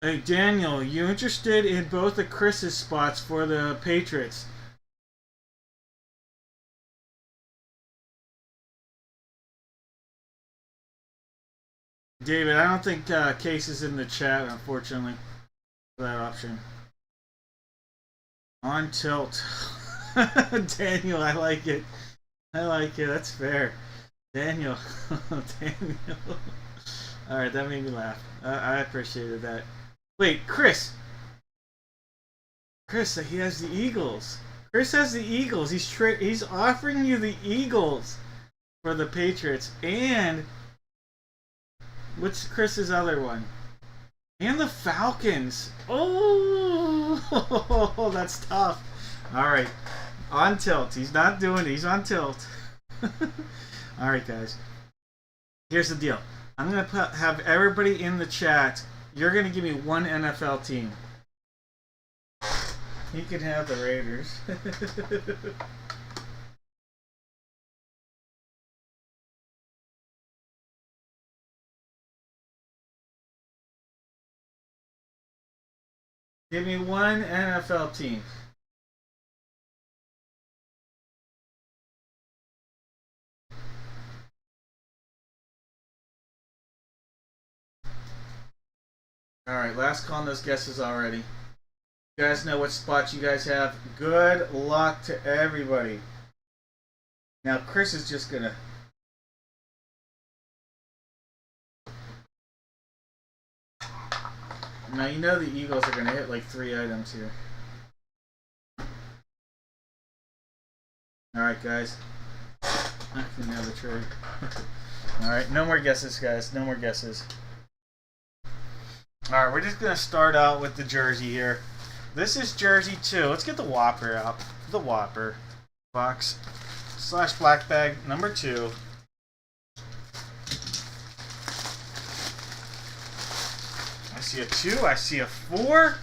Hey Daniel, you interested in both of Chris's spots for the Patriots? David, I don't think Case is in the chat, unfortunately, for that option. On tilt. Daniel, I like it. I like it. That's fair. Daniel. Daniel. Alright, that made me laugh. I appreciated that. Wait, Chris. Chris, he has the Eagles. Chris has the Eagles. He's offering you the Eagles for the Patriots. And what's Chris's other one? And the Falcons. Oh, that's tough. All right, on tilt. He's not doing it. He's on tilt. All right, guys. Here's the deal. I'm gonna have everybody in the chat. You're gonna give me one NFL team. He can have the Raiders. Give me one NFL team. Alright, last call on those guesses already. You guys know what spots you guys have. Good luck to everybody. Now Chris is just gonna... Now you know the Eagles are gonna hit like 3 items here. Alright, guys. I can have a trade. Alright, no more guesses, guys. No more guesses. Alright, we're just going to start out with the jersey here. This is jersey 2. Let's get the Whopper out. The Whopper. Box / black bag number 2. I see a 2. I see a 4.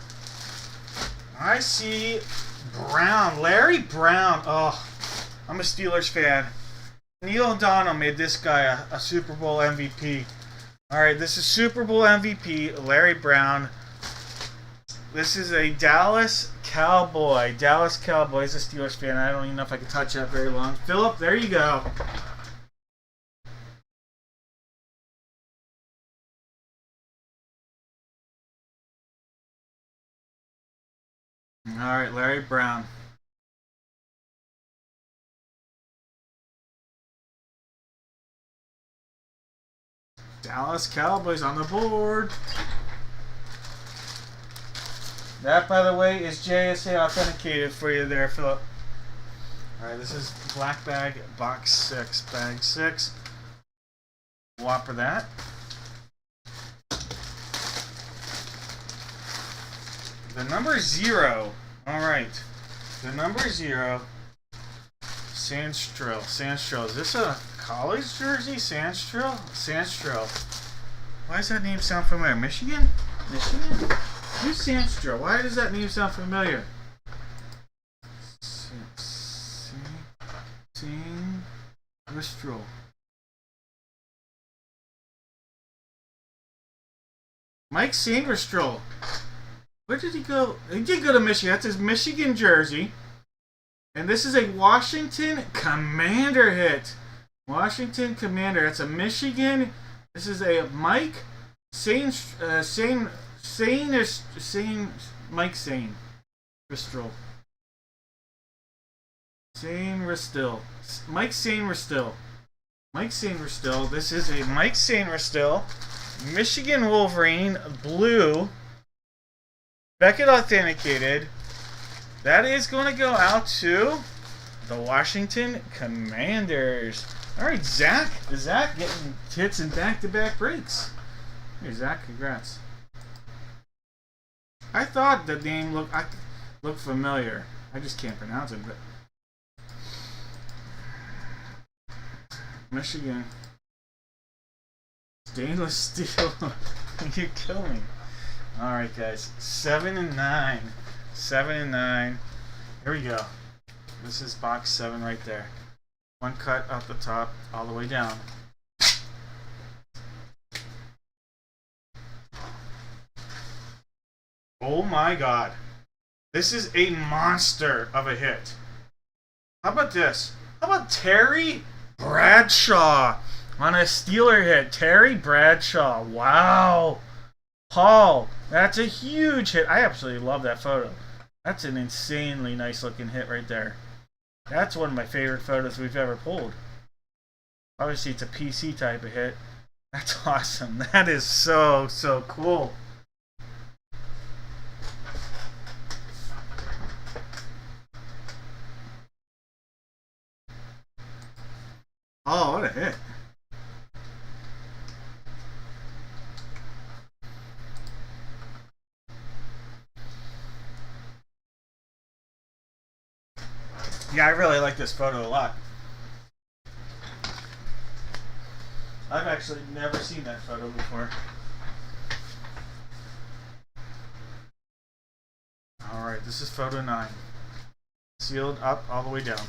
I see Brown. Larry Brown. Oh, I'm a Steelers fan. Neil O'Donnell made this guy a Super Bowl MVP. Alright, this is Super Bowl MVP, Larry Brown. This is a Dallas Cowboy. Dallas Cowboy. He's a Steelers fan. I don't even know if I can touch that very long. Philip, there you go. Alright, Larry Brown. Dallas Cowboys on the board. That, by the way, is JSA authenticated for you there, Philip. Alright, this is black bag, box 6. Bag 6. Whopper that. The number 0. Alright. The number 0. Sandstrel. Sandstrel. Is this a college jersey? Sandstrel? Sandstrel. Why does that name sound familiar? Michigan? Michigan? Who's Sandstrel? Why does that name sound familiar? Sandstrel. Mike Sandstrel. Where did he go? He did go to Michigan. That's his Michigan jersey. And this is a Washington Commander hit. Washington Commander. That's a Michigan. This is a Mike Mike Sane Ristil. Mike Sane Ristil. Mike Sane Ristil. This is a Mike Sane Ristil. Michigan Wolverine blue. Beckett authenticated. That is going to go out to the Washington Commanders. All right, Zach. Zach getting hits in back-to-back breaks. Hey, Zach, congrats. I thought the name looked familiar. I just can't pronounce it. But Michigan. Stainless steel. You kill me. All right, guys. 7 and 9. 7 and 9. Here we go. This is box 7 right there. One cut out the top, all the way down. Oh my God. This is a monster of a hit. How about this? How about Terry Bradshaw on a Steeler hit? Terry Bradshaw. Wow. Paul, that's a huge hit. I absolutely love that photo. That's an insanely nice looking hit right there. That's one of my favorite photos we've ever pulled. Obviously, it's a PC type of hit. That's awesome. That is so, so cool. Oh, what a hit. Yeah, I really like this photo a lot. I've actually never seen that photo before. Alright, this is photo 9. Sealed up all the way down.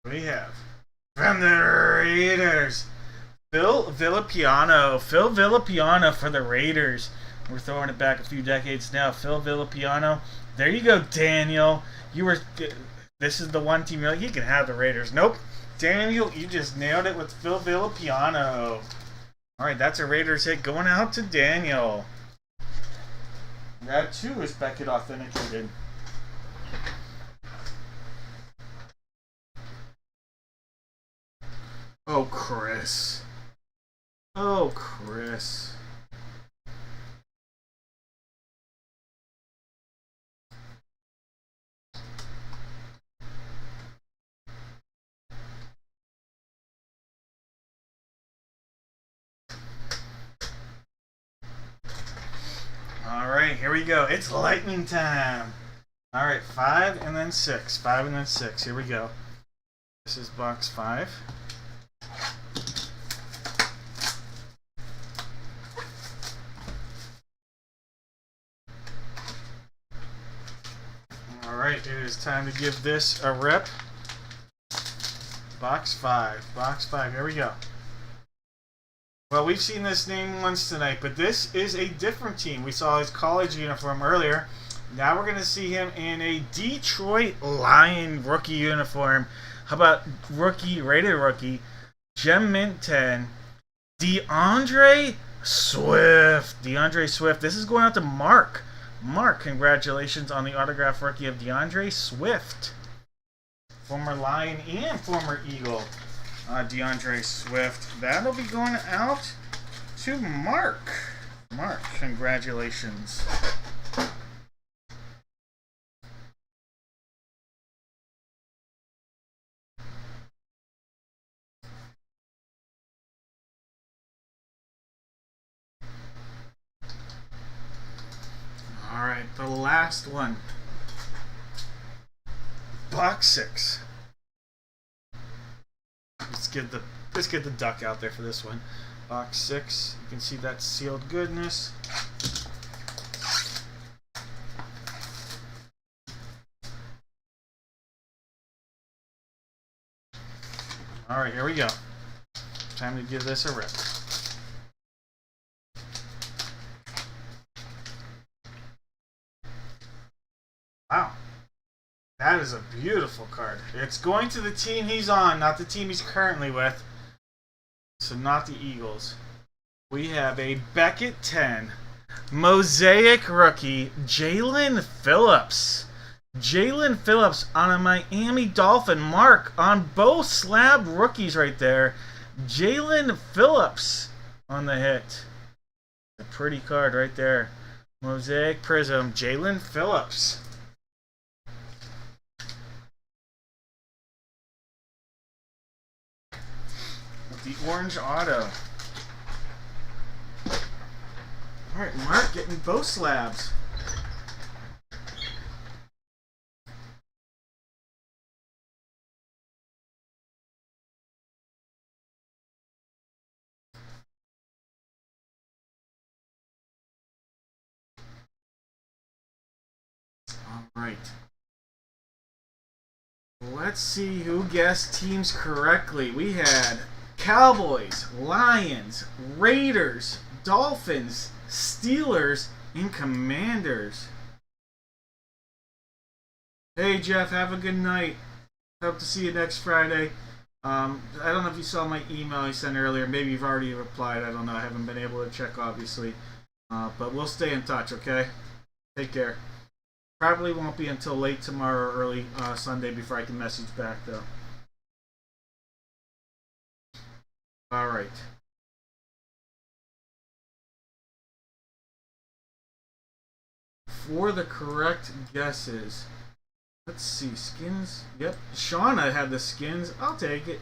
We have from the Raiders, Phil Villapiano. Phil Villapiano for the Raiders. We're throwing it back a few decades now. Phil Villapiano. There you go, Daniel. This is the one team you're like, you can have the Raiders. Nope. Daniel, you just nailed it with Phil Villapiano. Alright, that's a Raiders hit going out to Daniel. That too is Beckett authenticated. Oh, Chris. Oh, Chris. right, here we go. It's lightning time. All right, 5 and then 6. 5 and then 6. Here we go. This is box 5. All right, it is time to give this a rip. Box 5. Box 5. Here we go. Well, we've seen this name once tonight, but this is a different team. We saw his college uniform earlier. Now we're going to see him in a Detroit Lion rookie uniform. How about rated rookie, Gem Mint 10, DeAndre Swift. DeAndre Swift. This is going out to Mark. Mark, congratulations on the autograph rookie of DeAndre Swift. Former Lion and former Eagle. DeAndre Swift. That'll be going out to Mark. Mark, congratulations. All right, the last one. Box 6. Let's get the duck out there for this one. Box 6. You can see that sealed goodness. All right, here we go. Time to give this a rip. Wow. That is a beautiful card. It's going to the team he's on, not the team he's currently with. So not the Eagles. We have a Beckett 10. Mosaic rookie, Jalen Phillips. Jalen Phillips on a Miami Dolphin. Mark on both slab rookies right there. Jalen Phillips on the hit. A pretty card right there. Mosaic Prism, Jalen Phillips. The orange auto. Alright, Mark getting both slabs. Alright. Let's see who guessed teams correctly. We had Cowboys, Lions, Raiders, Dolphins, Steelers, and Commanders. Hey Jeff, have a good night. Hope to see you next Friday. I don't know if you saw my email I sent earlier. Maybe you've already replied. I don't know. I haven't been able to check, obviously. But we'll stay in touch, okay? Take care. Probably won't be until late tomorrow or early Sunday before I can message back, though. All right. For the correct guesses, let's see. Skins. Yep. Shauna had the skins. I'll take it.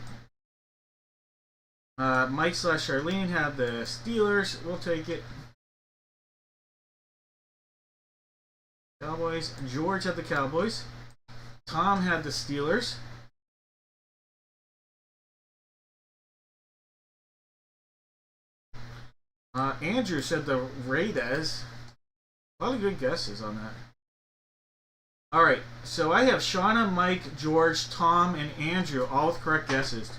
Mike/Charlene had the Steelers. We'll take it. Cowboys. George had the Cowboys. Tom had the Steelers. Andrew said the Raiders. A lot of good guesses on that. Alright, so I have Shauna, Mike, George, Tom, and Andrew, all with correct guesses.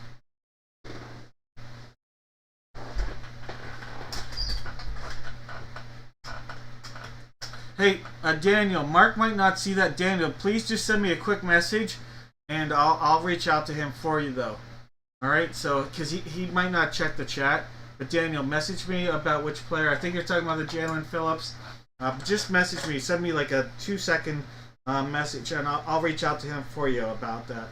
Hey, Daniel, Mark might not see that. Daniel, please just send me a quick message, and I'll reach out to him for you, though. Alright, so, because he might not check the chat. But Daniel, message me about which player. I think you're talking about the Jalen Phillips. Just message me. Send me like a 2-second message, and I'll reach out to him for you about that.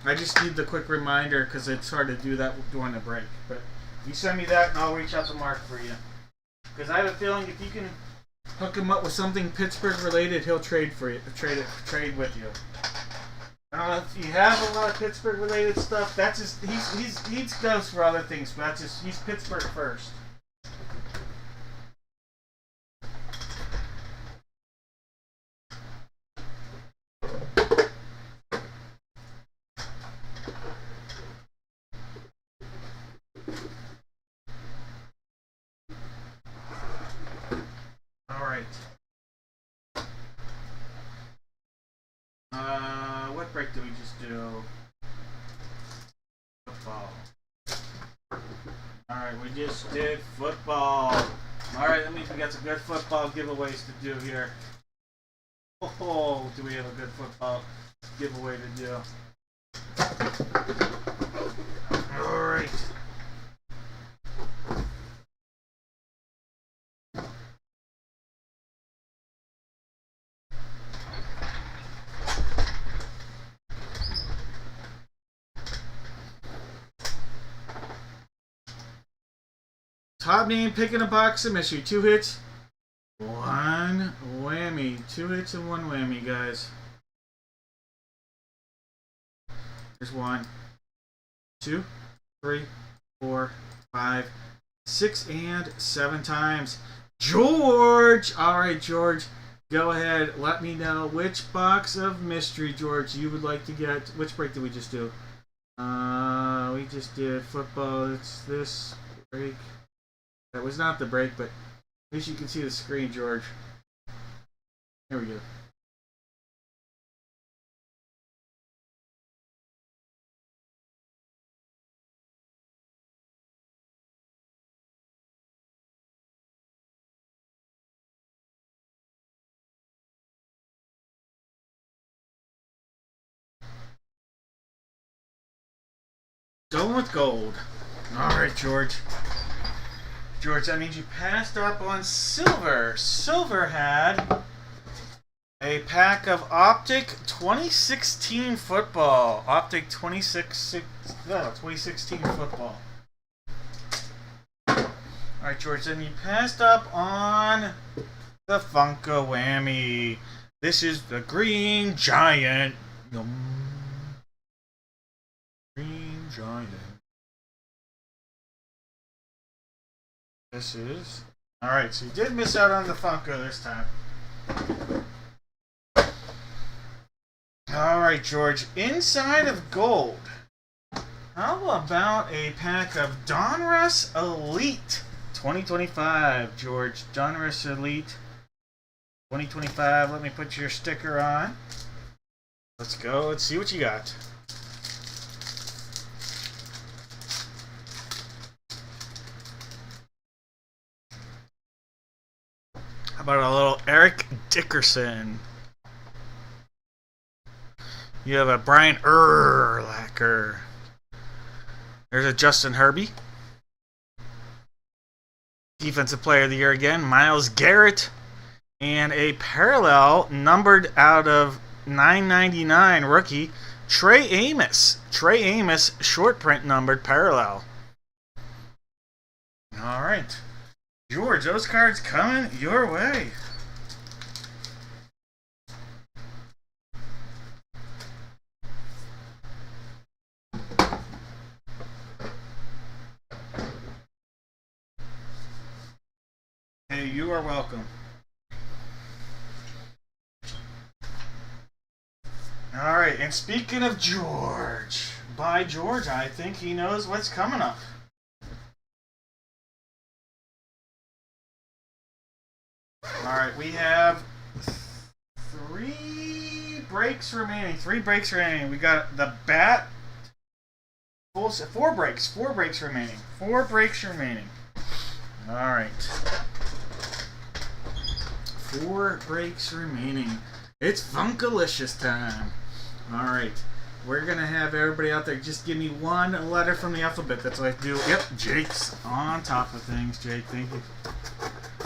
I just need the quick reminder because it's hard to do that during the break. But you send me that, and I'll reach out to Mark for you. Because I have a feeling if you can hook him up with something Pittsburgh related, he'll trade for you. Trade with you. I don't know if you have a lot of Pittsburgh related stuff. That's just he goes for other things, but that's just he's Pittsburgh first. Alright, we just did football. Alright, that means we got some good football giveaways to do here. Oh, do we have a good football giveaway to do? Alright. Top name, picking a box of mystery. 2 hits, 1 whammy. 2 hits and 1 whammy, guys. There's 1, 2, 3, 4, 5, 6, and 7 times. George! Alright, George. Go ahead. Let me know which box of mystery, George, you would like to get. Which break did we just do? We just did football. It's this break. That was not the break, but at least you can see the screen, George. Here we go. Going with gold. Alright, George. George, that means you passed up on silver. Silver had a pack of Optic 2016 football. Optic 2016 football. Alright, George, then you passed up on the Funko whammy. This is the Green Giant. Green Giant. This is... Alright, so you did miss out on the Funko this time. Alright, George. Inside of gold. How about a pack of Donruss Elite 2025, George? Donruss Elite 2025. Let me put your sticker on. Let's go. Let's see what you got. How about a little Eric Dickerson? You have a Brian Urlacher. There's a Justin Herbie. Defensive Player of the Year again, Myles Garrett. And a parallel numbered out of 999 rookie, Trey Amos. Trey Amos, short print numbered parallel. All right. George, those cards coming your way. Hey, you are welcome. Alright, and speaking of George, by George, I think he knows what's coming up. Alright, we have 3 breaks remaining. 3 breaks remaining. We got the bat. 4 breaks. 4 breaks remaining. 4 breaks remaining. Alright. 4 breaks remaining. It's Funkalicious time. Alright. We're going to have everybody out there just give me 1 letter from the alphabet. That's what I do. Yep, Jake's on top of things. Jake, thank you.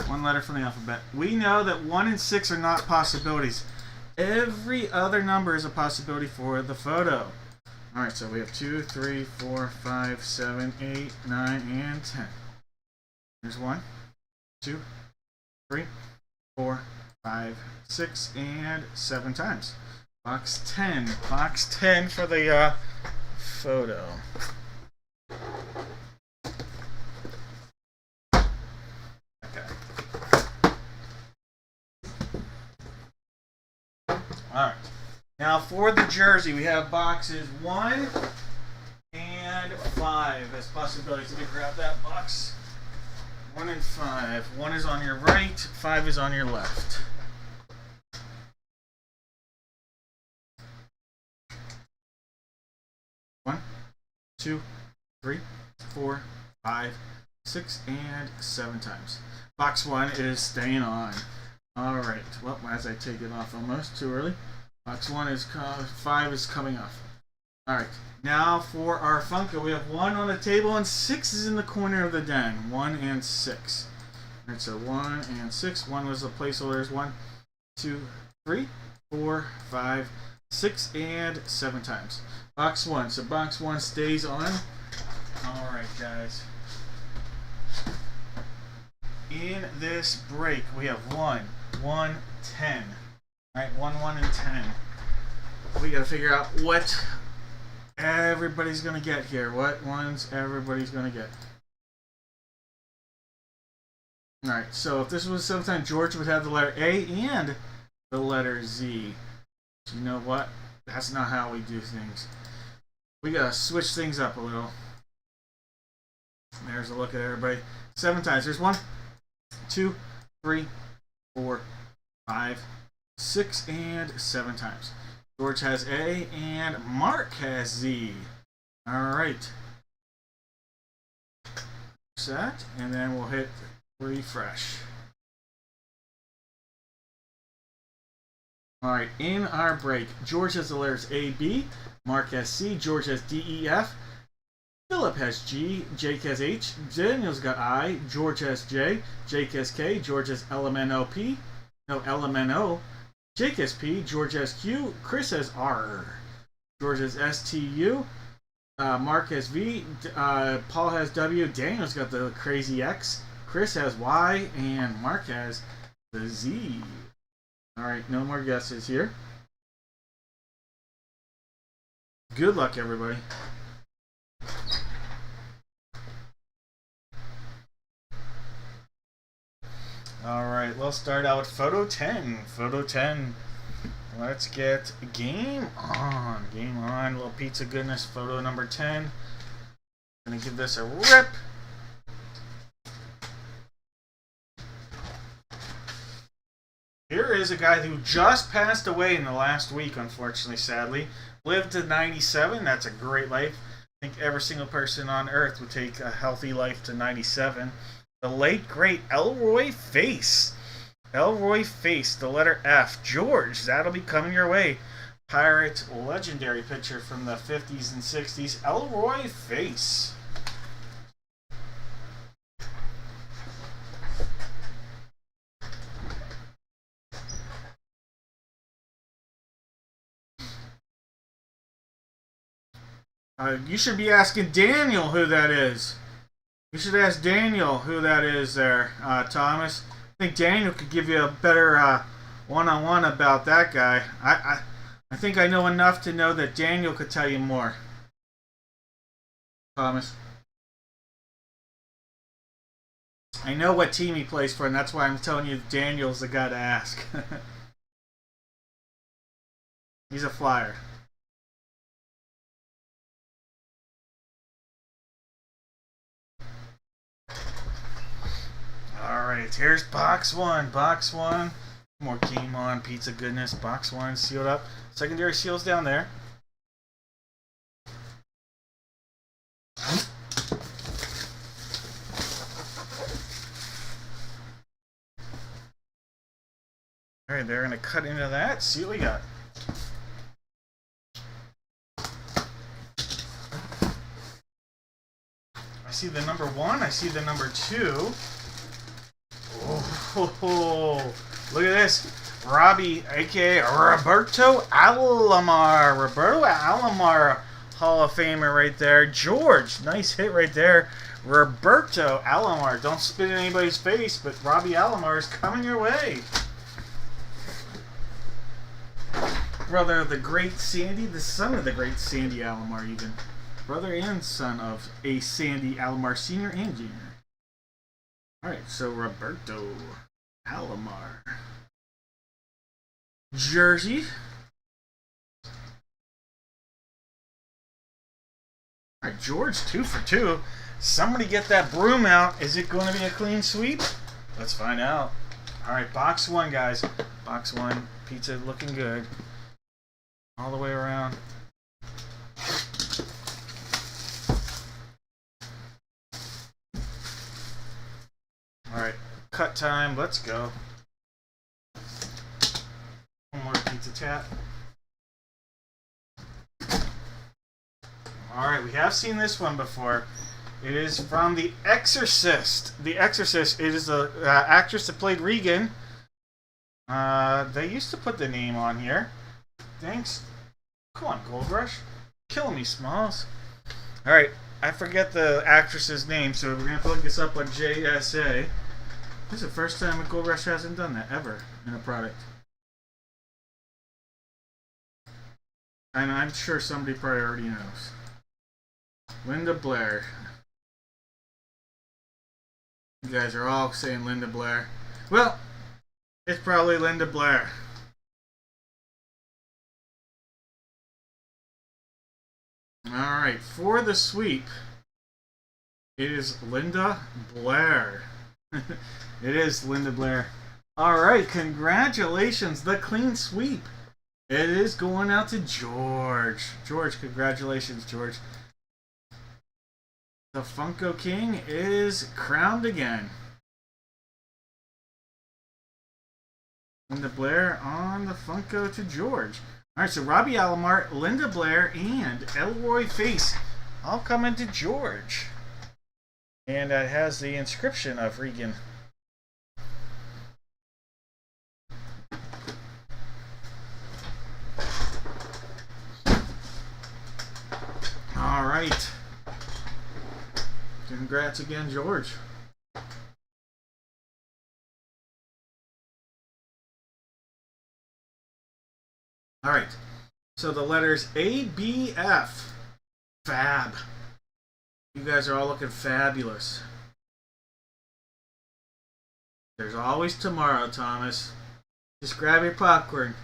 1 letter from the alphabet. We know that 1 and 6 are not possibilities. Every other number is a possibility for the photo. Alright, so we have 2, 3, 4, 5, 7, 8, 9, and 10. Here's 1, 2, 3, 4, 5, 6, and 7 times. Box 10. Box 10 for the photo. Okay. Alright. Now for the jersey, we have boxes 1 and 5 as possibilities. Let me grab that box. 1 and 5. 1 is on your right, 5 is on your left. One, 2, 3, 4, 5, 6, and 7 times. Box 1 is staying on. Alright, well, as I take it off almost too early. Box 1 is 5 is coming off. Alright, now for our Funko, we have 1 on the table and 6 is in the corner of the den. 1 and 6. Alright, so 1 and 6. 1 was the placeholders. 1, 2, 3, 4, 5, 6, and 7 times. Box 1. So box 1 stays on. Alright, guys. In this break, we have 1, 1, 10. Alright, 1, 1, and 10. We gotta figure out what everybody's gonna get here. What ones everybody's gonna get. Alright, so if this was sometime, George would have the letter A and the letter Z. You know what? That's not how we do things. We gotta switch things up a little. There's a look at everybody. 7 times. There's 1, 2, 3, 4, 5, 6, and 7 times. George has A and Mark has Z. Alright. Set, and then we'll hit refresh. Alright, in our break, George has the letters A, B, Mark has C, George has D, E, F, Philip has G, Jake has H, Daniel's got I, George has J, Jake has K, George has L, M, N, O, P, no, L, M, N, O, Jake has P, George has Q, Chris has R, George has S, T, U, Mark has V, Paul has W, Daniel's got the crazy X, Chris has Y, and Mark has the Z. Alright, no more guesses here. Good luck, everybody. Alright, let's start out with photo 10. Photo 10. Let's get game on. Game on. Little pizza goodness. Photo number 10. Gonna give this a rip. Here is a guy who just passed away in the last week, unfortunately, sadly. Lived to 97. That's a great life. I think every single person on earth would take a healthy life to 97. The late, great Elroy Face. Elroy Face, the letter F. George, that'll be coming your way. Pirate legendary picture from the 50s and 60s. Elroy Face. You should be asking Daniel who that is. You should ask Daniel who that is there, Thomas. I think Daniel could give you a better one-on-one about that guy. I think I know enough to know that Daniel could tell you more. Thomas. I know what team he plays for, and that's why I'm telling you Daniel's the guy to ask. He's a Flyer. Alright, here's box 1. Box 1. More game on, pizza goodness. Box 1 sealed up. Secondary seals down there. Alright, they're going to cut into that. See what we got. I see the number 1. I see the number 2. Oh, look at this. Robbie, a.k.a. Roberto Alomar. Roberto Alomar, Hall of Famer right there. George, nice hit right there. Roberto Alomar. Don't spit in anybody's face, but Robbie Alomar is coming your way. Brother of the great Sandy, the son of the great Sandy Alomar even. Brother and son of a Sandy Alomar Sr. and Jr. Alright, so Roberto Alomar. Jersey. Alright, George, 2 for 2. Somebody get that broom out. Is it going to be a clean sweep? Let's find out. Alright, box 1, guys. Box 1. Pizza looking good. All the way around. Cut time. Let's go. One more pizza tap. Alright, we have seen this one before. It is from The Exorcist. The Exorcist, it is the actress that played Regan. They used to put the name on here. Thanks. Come on, Gold Rush. Killing me, Smalls. Alright, I forget the actress's name, so we're going to look this up on JSA. This is the first time a Gold Rush hasn't done that, ever, in a product. And I'm sure somebody probably already knows. Linda Blair. You guys are all saying Linda Blair. Well, it's probably Linda Blair. Alright, for the sweep, it is Linda Blair. It is Linda Blair. Alright, congratulations, the clean sweep. It is going out to George. George, congratulations, George. The Funko King is crowned again. Linda Blair on the Funko to George. Alright, so Robbie Alomar, Linda Blair, and Elroy Face all coming to George. And that has the inscription of Regan. Alright. Congrats again, George. Alright. So the letters A, B, F. Fab. You guys are all looking fabulous. There's always tomorrow, Thomas. Just grab your popcorn.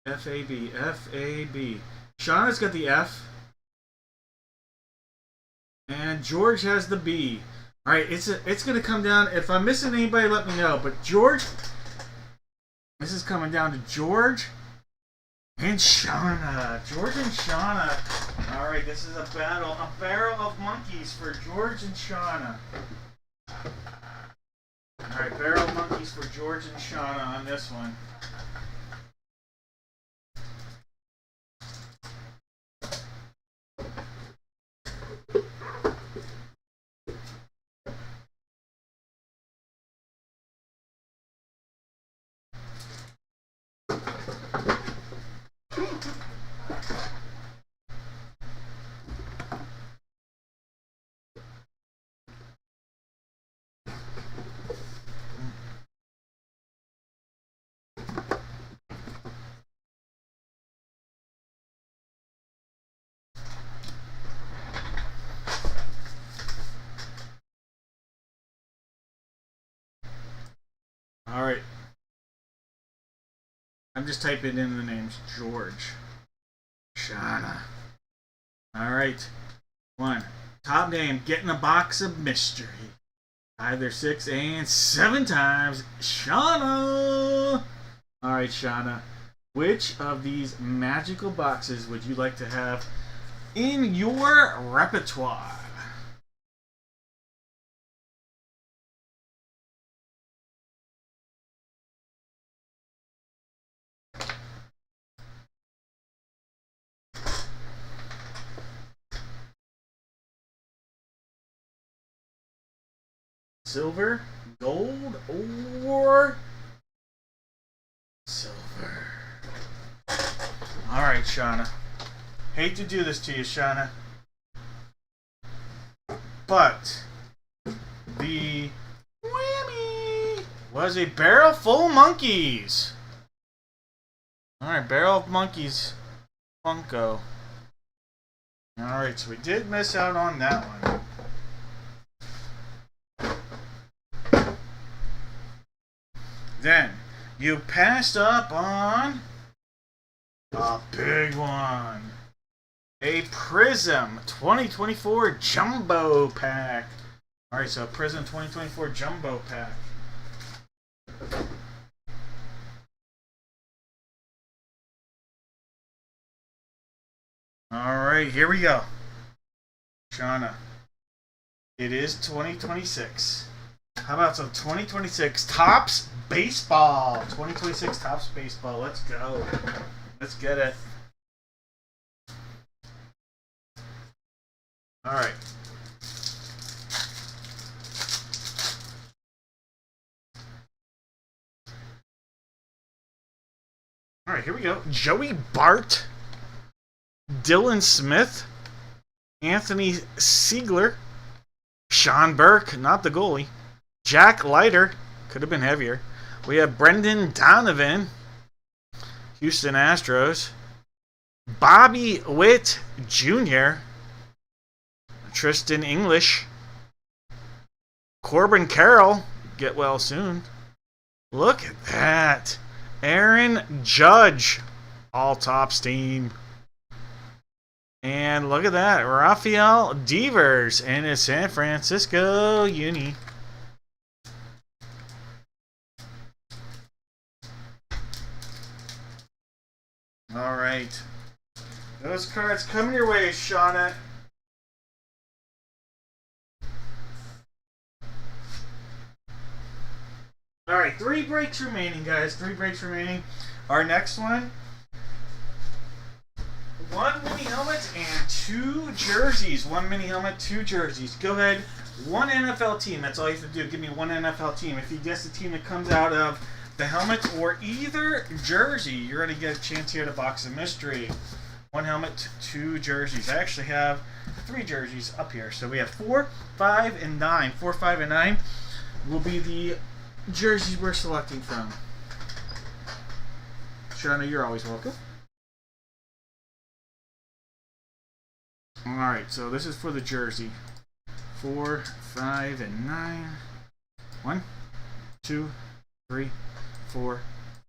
F-A-B. F-A-B. Shauna's got the F. And George has the B. Alright, it's going to come down. If I'm missing anybody, let me know. But George, this is coming down to George and Shauna. George and Shauna. Alright, this is a battle. A barrel of monkeys for George and Shauna. Alright, barrel of monkeys for George and Shauna on this one. Alright. I'm just typing in the names. George. Shauna. Alright. 1. Top name. Getting a box of mystery. Either 6 and 7 times. Shauna! Alright, Shauna. Which of these magical boxes would you like to have in your repertoire? Silver, gold, or silver. Alright, Shauna. Hate to do this to you, Shauna. But the whammy was a barrel full of monkeys. Alright, barrel of monkeys. Funko. Alright, so we did miss out on that one. Then, you passed up on a big one. A Prism 2024 Jumbo Pack. Alright, so a Prism 2024 Jumbo Pack. Alright, here we go. Shauna. It is 2026. How about some 2026 Topps Baseball? 2026 Topps Baseball. Let's go. Let's get it. All right. All right, here we go. Joey Bart, Dylan Smith, Anthony Siegler, Sean Burke, not the goalie, Jack Leiter, could have been heavier. We have Brendan Donovan, Houston Astros, Bobby Witt Jr., Tristan English, Corbin Carroll, get well soon. Look at that. Aaron Judge, all Topps team. And look at that. Rafael Devers and his San Francisco uni. All right. Those cards coming your way, Shauna. All right, 3 breaks remaining, guys. 3 breaks remaining. Our next one, 1 mini helmet and 2 jerseys. 1 mini helmet, 2 jerseys. Go ahead. 1 NFL team. That's all you have to do. Give me 1 NFL team. If you guess the team that comes out of the helmet or either jersey, you're going to get a chance here to box a mystery. 1 helmet, 2 jerseys. I actually have 3 jerseys up here. So we have 4, 5, and 9. 4, 5, and 9 will be the jerseys we're selecting from. Shauna, you're always welcome. Alright, so this is for the jersey. 4, 5, and 9. 1, 2, 3, 4,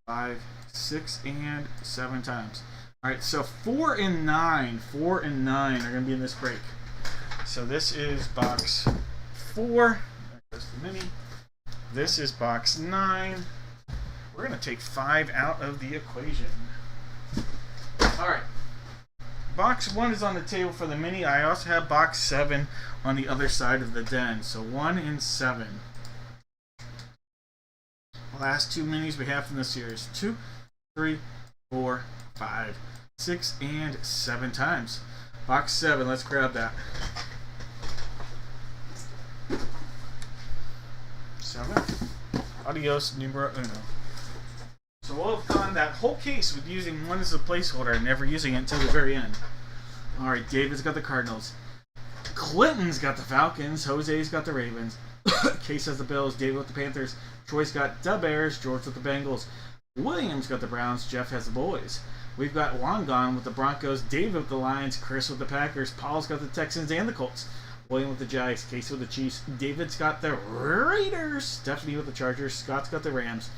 5, 6, and 7 times. Alright, so 4 and 9. 4 and 9 are going to be in this break. So this is box 4. There goes the mini. This is box 9. We're going to take 5 out of the equation. Alright. Box 1 is on the table for the mini. I also have box 7 on the other side of the den. So 1 and 7. Last 2 minis we have from the series. 2, 3, 4, 5, 6, and 7 times. Box 7. Let's grab that. 7. Adios numero uno. So we'll have gone that whole case with using 1 as a placeholder and never using it until the very end. Alright, David's got the Cardinals. Clinton's got the Falcons. Jose's got the Ravens. Case has the Bills. David with the Panthers. Troy's got the Bears. George with the Bengals. William's got the Browns. Jeff has the Boys. We've got Wangon with the Broncos. David with the Lions. Chris with the Packers. Paul's got the Texans and the Colts. William with the Jags. Casey with the Chiefs. David's got the Raiders. Stephanie with the Chargers. Scott's got the Rams.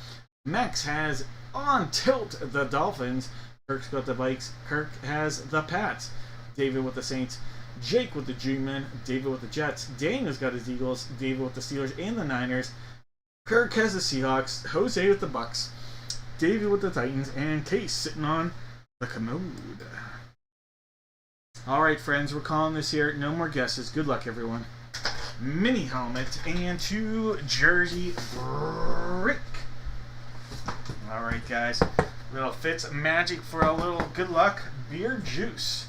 Max has on tilt the Dolphins. Kirk's got the Vikes. Kirk has the Pats. David with the Saints. Jake with the G-Men. David with the Jets. Daniel's got his Eagles. David with the Steelers and the Niners. Kirk has the Seahawks. Jose with the Bucks. David with the Titans. And Case sitting on the commode. Alright, friends, we're calling this here. No more guesses. Good luck, everyone. Mini helmet and 2 jersey break. Alright, guys. Little Fitz magic for a little good luck. Beer juice.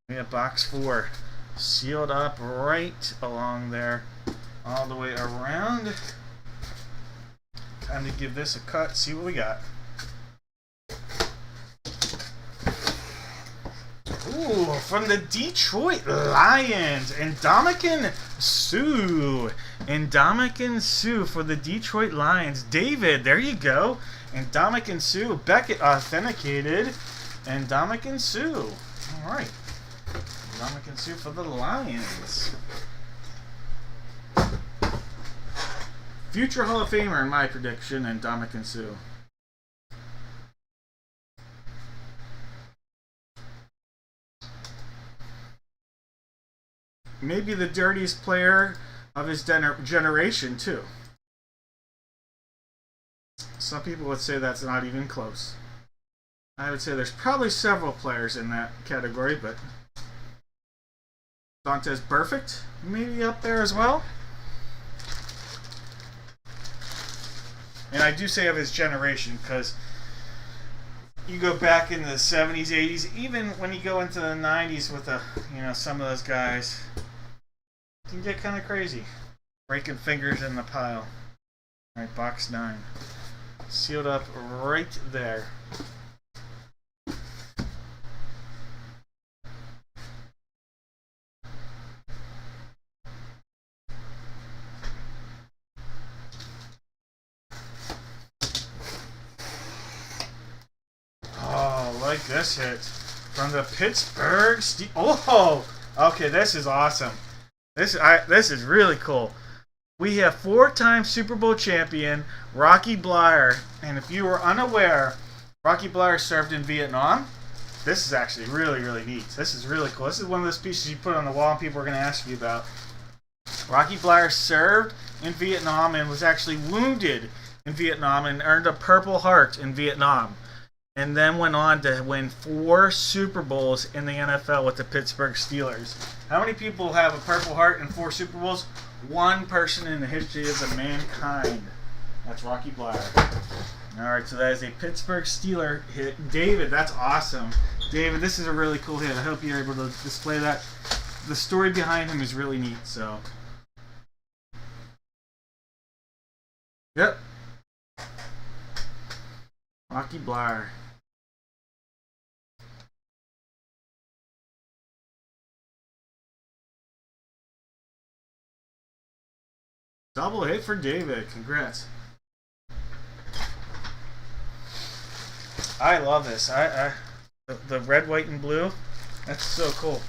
We have box 4 sealed up right along there, all the way around. Time to give this a cut, see what we got. Ooh, from the Detroit Lions, Ndamukong Suh. Ndamukong Suh for the Detroit Lions. David, there you go. Ndamukong Suh. Beckett authenticated. Ndamukong Suh. All right. Ndamukong Suh for the Lions. Future Hall of Famer in my prediction, Ndamukong Suh. Maybe the dirtiest player of his generation, too. Some people would say that's not even close. I would say there's probably several players in that category, but Dante's Perfect maybe up there as well. And I do say of his generation because you go back into the 70s, 80s, even when you go into the 90s with some of those guys, it can get kind of crazy. Breaking fingers in the pile. Alright, box 9. Sealed up right there. Oh, like this hit from the Pittsburgh Steelers. Oh, okay, this is awesome. This is really cool. We have 4-time Super Bowl champion Rocky Bleier, and if you were unaware, Rocky Bleier served in Vietnam. This is actually really, really neat. This is really cool. This is one of those pieces you put on the wall and people are going to ask you about. Rocky Bleier served in Vietnam and was actually wounded in Vietnam and earned a Purple Heart in Vietnam. And then went on to win 4 Super Bowls in the NFL with the Pittsburgh Steelers. How many people have a Purple Heart in 4 Super Bowls? One person in the history of the mankind. That's Rocky Bleier. Alright, so that is a Pittsburgh Steeler hit. David, that's awesome. David, this is a really cool hit. I hope you're able to display that. The story behind him is really neat, so. Yep. Rocky Bleier. Double hit for David. Congrats. I love this. The red, white, and blue. That's so cool.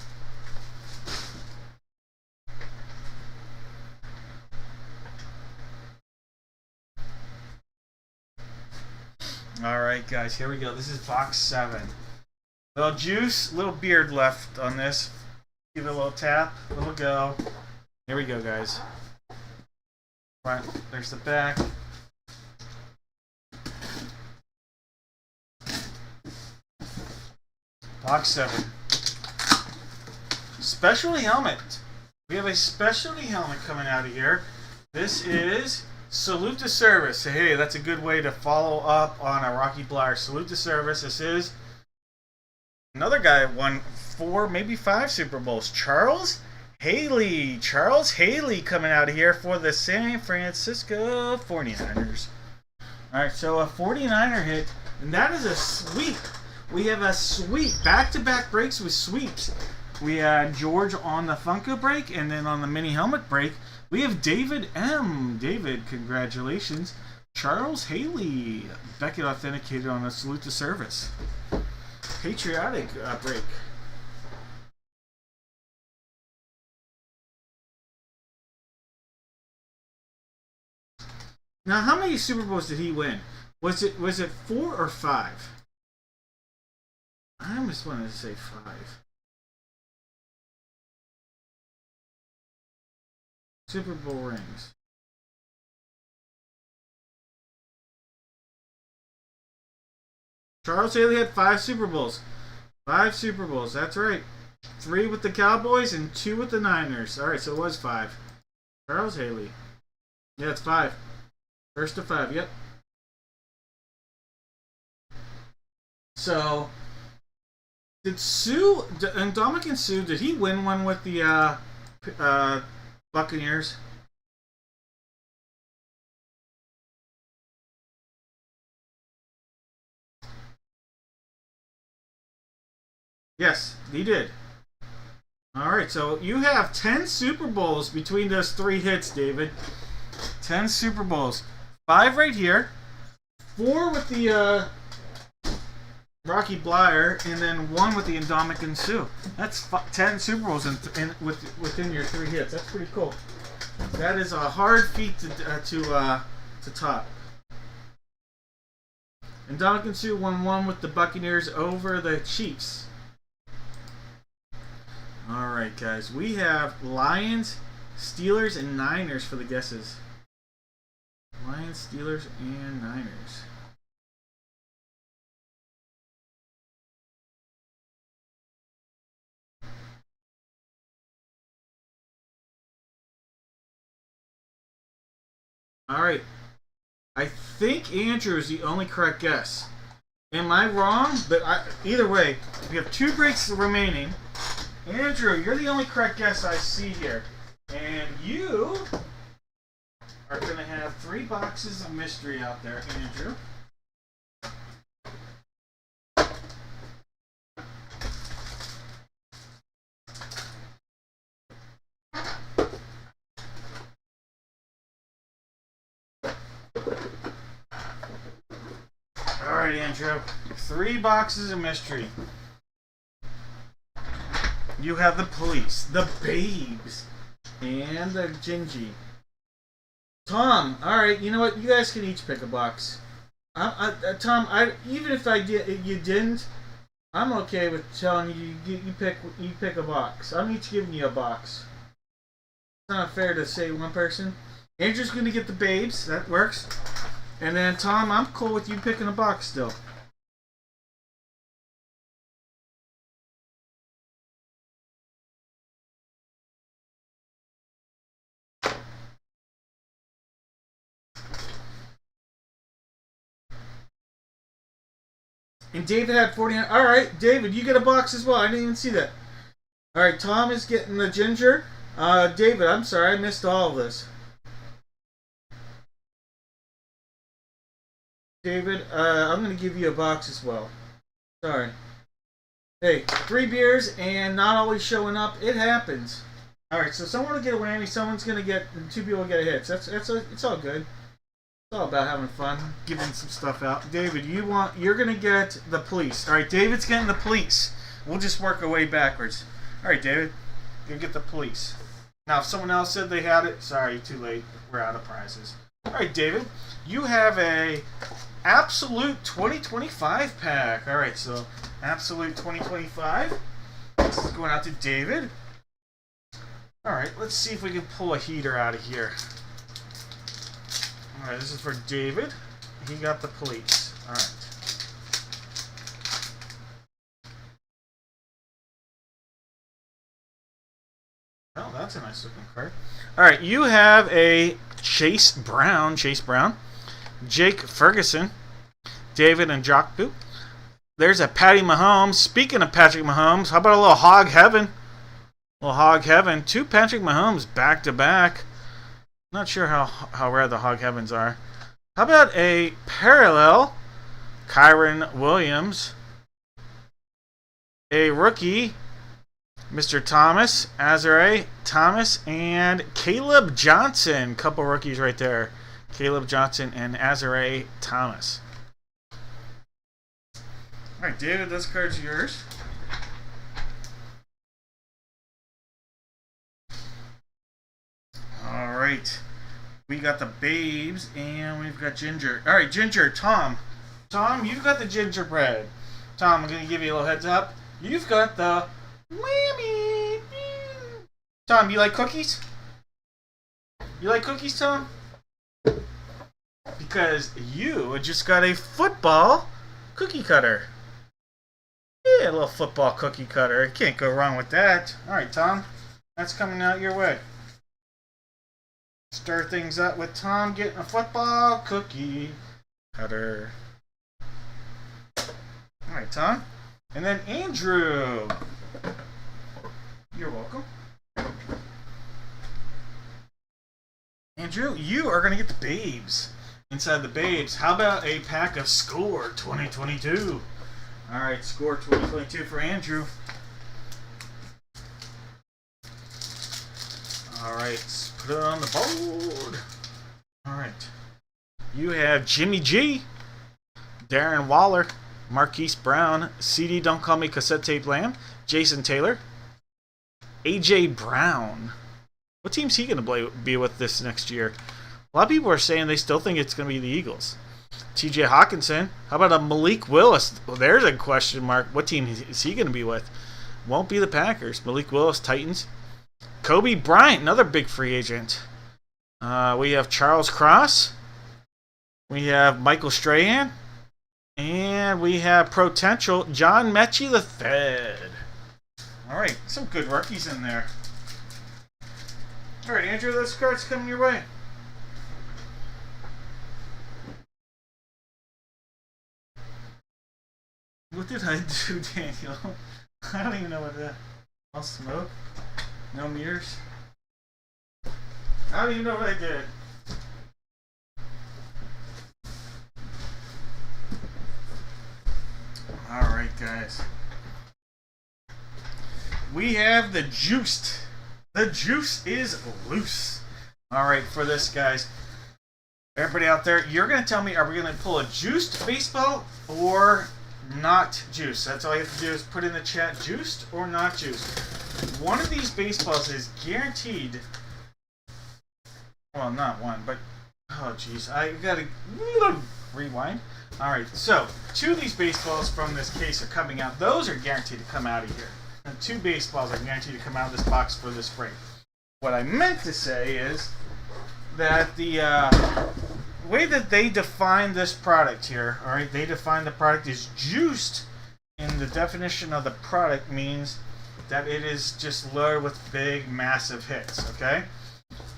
Alright, guys. Here we go. This is box 7. Little juice, little beard left on this. Give it a little tap, a little go. Here we go, guys. Front, there's the back. Box 7. Specialty helmet. We have a specialty helmet coming out of here. This is Salute to Service. So, hey, that's a good way to follow up on a Rocky Bleier. Salute to Service. This is another guy who won 4, maybe 5 Super Bowls. Charles Haley. Charles Haley coming out of here for the San Francisco 49ers. Alright, so a 49er hit, and that is a sweep. We have a sweep. Back-to-back breaks with sweeps. We had George on the Funko break, and then on the mini helmet break, we have David M. David, congratulations. Charles Haley. Beckett authenticated on a Salute to Service. Patriotic break. Now, how many Super Bowls did he win? Was it 4 or 5? I almost wanted to say 5. Super Bowl rings. Charles Haley had 5 Super Bowls. 5 Super Bowls, that's right. 3 with the Cowboys and 2 with the Niners. Alright, so it was 5. Charles Haley. Yeah, it's 5. First to 5, yep. So, did Sue, and Dominican Sue, did he win one with the Buccaneers? Yes, he did. Alright, so you have 10 Super Bowls between those 3 hits, David. 10 Super Bowls. 5 right here. 4 with the Rocky Bleier, and then 1 with the Indomitian Sue. That's 10 Super Bowls within your 3 hits. That's pretty cool. That is a hard feat to top. Indomitian Sue won 1 with the Buccaneers over the Chiefs. Alright, guys. We have Lions, Steelers, and Niners for the guesses. Lions, Steelers, and Niners. Alright. I think Andrew is the only correct guess. Am I wrong? But either way, we have 2 breaks remaining. Andrew, you're the only correct guess I see here. And you are going to have 3 boxes of mystery out there, Andrew. Alright, Andrew. 3 boxes of mystery. You have the police, the babes, and the Gingy. Tom, alright, you know what? You guys can each pick a box. Tom, even if you didn't, I'm okay with telling you pick a box. I'm each giving you a box. It's not fair to say one person. Andrew's gonna get the babes. That works. And then Tom, I'm cool with you picking a box still. And David had 49. All right, David, you get a box as well. I didn't even see that. All right, Tom is getting the ginger. David, I'm sorry, I missed all of this. David, I'm going to give you a box as well. Sorry. Hey, 3 beers and not always showing up. It happens. All right, so someone will get a whammy. Someone's going to get 2 people will get a hit. So it's all good. It's all about having fun, giving some stuff out. David, you're gonna get the police. All right, David's getting the police. We'll just work our way backwards. All right, David, you get the police. Now, if someone else said they had it, sorry, too late. We're out of prizes. All right, David, you have a Absolute 2025 pack. All right, so Absolute 2025. This is going out to David. All right, let's see if we can pull a heater out of here. Alright, this is for David. He got the police. Alright. Oh, that's a nice looking card. Alright, you have a Chase Brown, Jake Ferguson, David and Njoku. There's a Patty Mahomes. Speaking of Patrick Mahomes, how about a little Hog Heaven? 2 Patrick Mahomes back to back. Not sure how rare the Hog Heavens are. How about a parallel Kyron Williams, a rookie Mr. Thomas, Azare Thomas, and Caleb Johnson. Couple rookies right there. Caleb Johnson and Azare Thomas. All right, David, this card's yours. All right. We got the babes, and we've got ginger. All right, ginger, Tom. Tom, you've got the gingerbread. Tom, I'm going to give you a little heads up. You've got the whammy. Tom, you like cookies? You like cookies, Tom? Because you just got a football cookie cutter. Yeah, a little football cookie cutter. Can't go wrong with that. All right, Tom. That's coming out your way. Stir things up with Tom getting a football cookie cutter. Alright, Tom. And then Andrew. You're welcome. Andrew, you are going to get the babes. Inside the babes, how about a pack of Score 2022? Alright, Score 2022 for Andrew. Alright, put it on the board. Alright. You have Jimmy G, Darren Waller, Marquise Brown, CD Don't Call Me Cassette Tape Lamb, Jason Taylor, AJ Brown. What team's he going to be with this next year? A lot of people are saying they still think it's going to be the Eagles. TJ Hawkinson. How about a Malik Willis? Well, there's a question mark. What team is he going to be with? Won't be the Packers. Malik Willis, Titans. Kobe Bryant, another big free agent. We have Charles Cross. We have Michael Strahan. And we have potential John Mechie III. All right, some good rookies in there. All right, Andrew, those cards coming your way. What did I do, Daniel? I don't even know what that. I'll smoke. No mirrors. I don't even know what I did. Alright, guys. We have the juiced. The juice is loose. Alright, for this, guys. Everybody out there, you're going to tell me, are we going to pull a juiced baseball or not juiced? That's all you have to do is put in the chat, juiced or not juiced. One of these baseballs is guaranteed. Well, not one, but oh jeez, I gotta rewind. All right, so 2 of these baseballs from this case are coming out. Those are guaranteed to come out of here. And 2 baseballs are guaranteed to come out of this box for this break. What I meant to say is that the way that they define this product here, all right, they define the product as juiced. In the definition of the product means that it is just loaded with big, massive hits. Okay.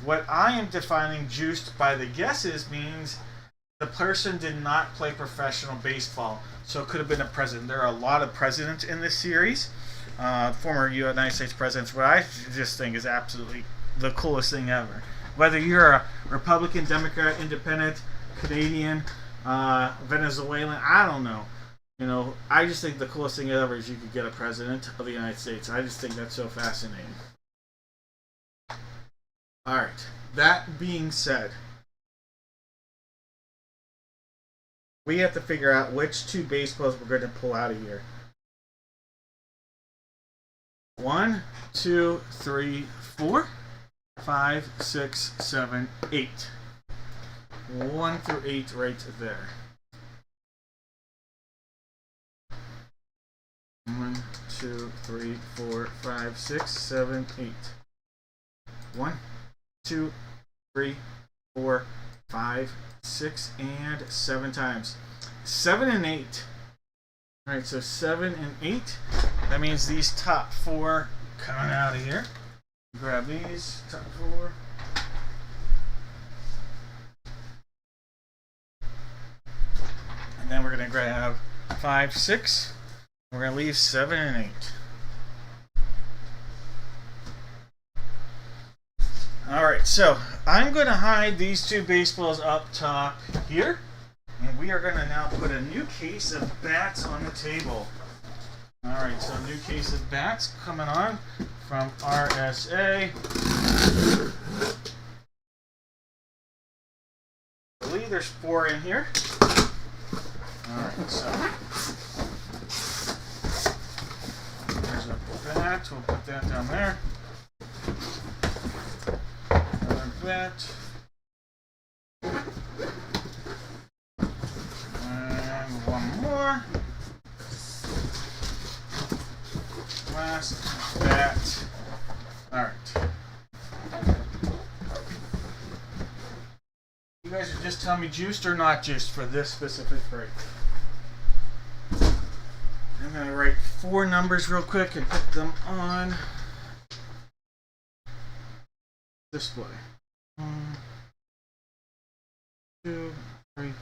What I am defining juiced by the guesses means the person did not play professional baseball, so it could have been a president. There are a lot of presidents in this series, former United States presidents, what I just think is absolutely the coolest thing ever. Whether you're a Republican, Democrat, Independent, Canadian, Venezuelan, I don't know. You know, I just think the coolest thing ever is you could get a president of the United States. I just think that's so fascinating. Alright, that being said, we have to figure out which 2 baseballs we're going to pull out of here. 1, 2, 3, 4, 5, 6, 7, 8. 1 through 8 right there. 1, 2, 3, 4, 5, 6, 7, 8. 1, 2, 3, 4, 5, 6, and 7 times. 7 and 8. Alright, so 7 and 8. That means these top 4 coming out of here. Grab these, top 4. And then we're going to grab 5, 6. We're going to leave 7 and 8. Alright, so I'm going to hide these 2 baseballs up top here. And we are going to now put a new case of bats on the table. Alright, so a new case of bats coming on from RSA. I believe there's 4 in here. Alright, so there's a bat. We'll put that down there. Bat. And one more. Last bat. Alright. You guys are just telling me juiced or not juiced for this specific break. I'm going to write 4 numbers real quick and put them on display. 1, 2, 3.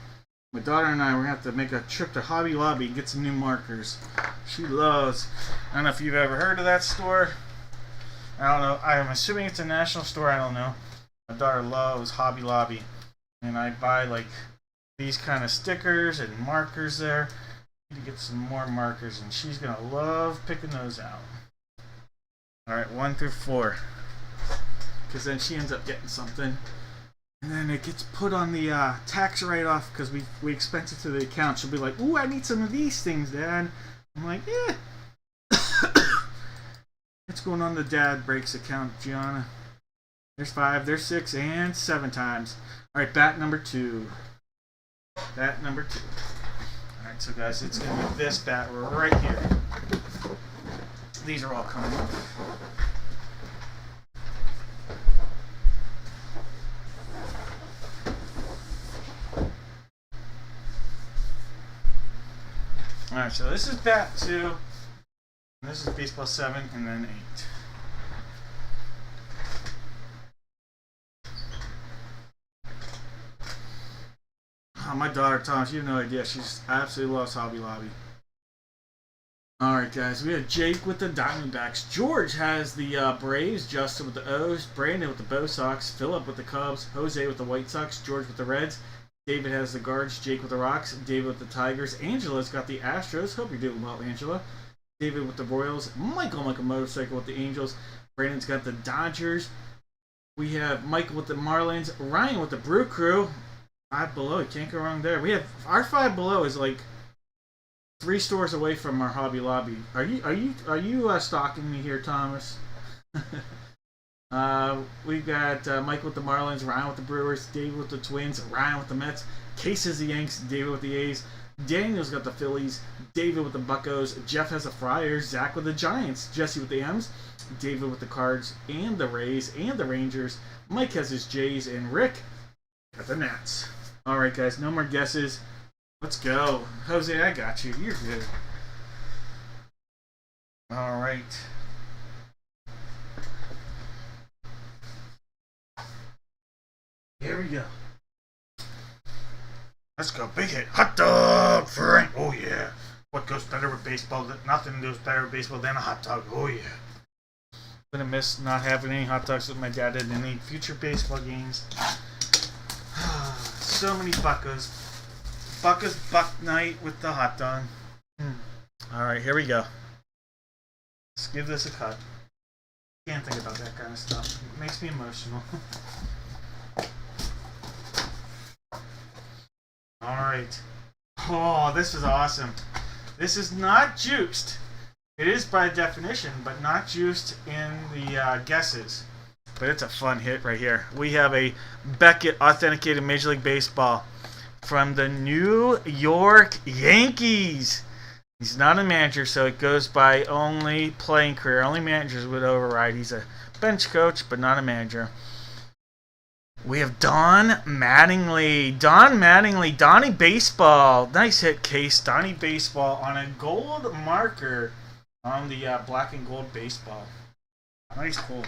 My daughter and I, we're going to have to make a trip to Hobby Lobby and get some new markers. She loves, I don't know if you've ever heard of that store. I don't know. I'm assuming it's a national store. I don't know. My daughter loves Hobby Lobby. And I buy like these kind of stickers and markers there. I need to get some more markers and she's going to love picking those out. Alright, 1 through 4. Because then she ends up getting something. And then it gets put on the tax write-off because we expense it to the account. She'll be like, ooh, I need some of these things, Dad. I'm like, yeah. What's going on the Dad Breaks account, Gianna? There's 5, there's 6, and 7 times. Alright, bat number 2. Bat number 2. Alright, so guys, it's going to be this bat right here. These are all coming up. Alright, so this is bat 2, and this is baseball 7, and then 8. Oh, my daughter, Tom, she has no idea. She absolutely loves Hobby Lobby. Alright, guys, we have Jake with the Diamondbacks. George has the Braves, Justin with the O's, Brandon with the Bo Sox, Philip with the Cubs, Jose with the White Sox, George with the Reds, David has the Guards, Jake with the Rocks, David with the Tigers, Angela's got the Astros. Hope you're doing well, Angela. David with the Royals, Michael Motorcycle with the Angels, Brandon's got the Dodgers. We have Michael with the Marlins, Ryan with the Brew Crew. Five Below, you can't go wrong there. We have our Five Below is like 3 stores away from our Hobby Lobby. Are you stalking me here, Thomas? We've got Michael with the Marlins, Ryan with the Brewers, David with the Twins, Ryan with the Mets, Case has the Yanks, David with the A's, Daniel's got the Phillies, David with the Buccos, Jeff has the Friars, Zach with the Giants, Jesse with the M's, David with the Cards and the Rays and the Rangers, Mike has his Jays, and Rick got the Nats. Alright, guys, no more guesses. Let's go. Jose, I got you. You're good. Alright. Here we go. Let's go. Big hit. Hot dog, Frank. Oh, yeah. What goes better with baseball? Nothing goes better with baseball than a hot dog. Oh, yeah. I'm going to miss not having any hot dogs with my dad in any future baseball games. So many Buccos. Buccos Buck Night with the hot dog. Alright, here we go. Let's give this a cut. Can't think about that kind of stuff. It makes me emotional. Alright. Oh, this is awesome. This is not juiced. It is by definition, but not juiced in the guesses. But it's a fun hit right here. We have a Beckett Authenticated Major League Baseball from the New York Yankees. He's not a manager, so it goes by only playing career. Only managers would override. He's a bench coach, but not a manager. We have Don Mattingly. Don Mattingly. Donnie Baseball. Nice hit, Case. Donnie Baseball on a gold marker on the black and gold baseball. Nice pull.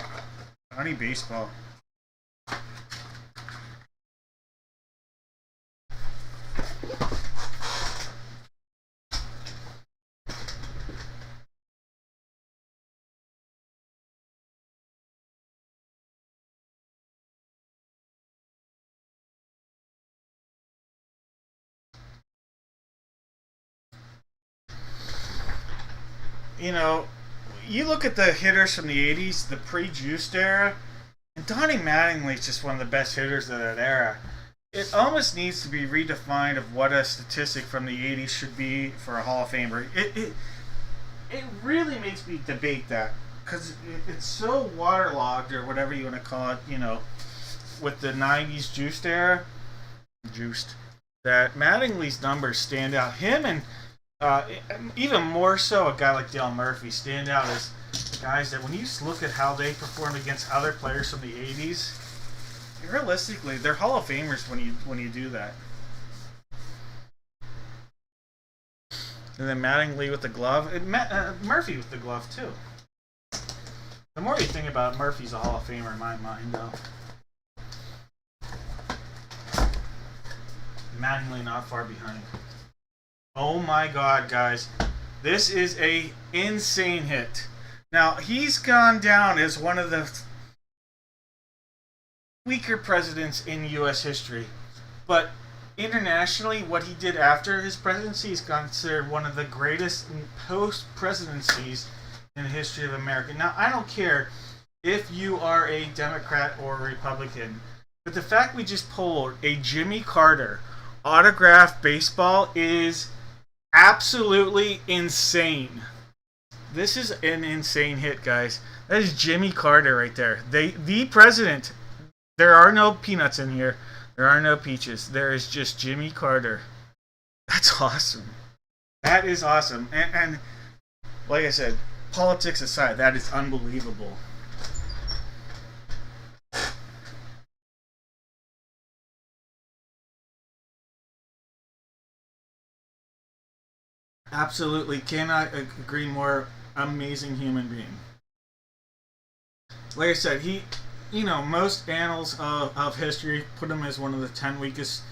Donnie Baseball. You know, you look at the hitters from the 80s, the pre-juiced era, and Donnie Mattingly is just one of the best hitters of that era. It almost needs to be redefined of what a statistic from the 80s should be for a Hall of Famer. It really makes me debate that, because it's so waterlogged, or whatever you want to call it, you know, with the 90s juiced era, that Mattingly's numbers stand out. Him and even more so, a guy like Dale Murphy stand out as guys that when you look at how they performed against other players from the 80s, realistically, they're Hall of Famers when you do that. And then Mattingly with the glove, and Murphy with the glove too. The more you think about it, Murphy's a Hall of Famer in my mind, though. Mattingly not far behind. Oh my God, guys. This is a insane hit. Now, he's gone down as one of the weaker presidents in U.S. history. But internationally, what he did after his presidency is considered one of the greatest post-presidencies in the history of America. Now, I don't care if you are a Democrat or a Republican, but the fact we just pulled a Jimmy Carter autographed baseball is absolutely insane. This is an insane hit, guys. That is Jimmy Carter right there. The president. There are no peanuts in here. There are no peaches. There is just Jimmy Carter. That's awesome. That is awesome. And like I said, politics aside, that is unbelievable. Absolutely cannot agree more. Amazing human being. Like I said, most annals of history put him as one of the 10 weakest,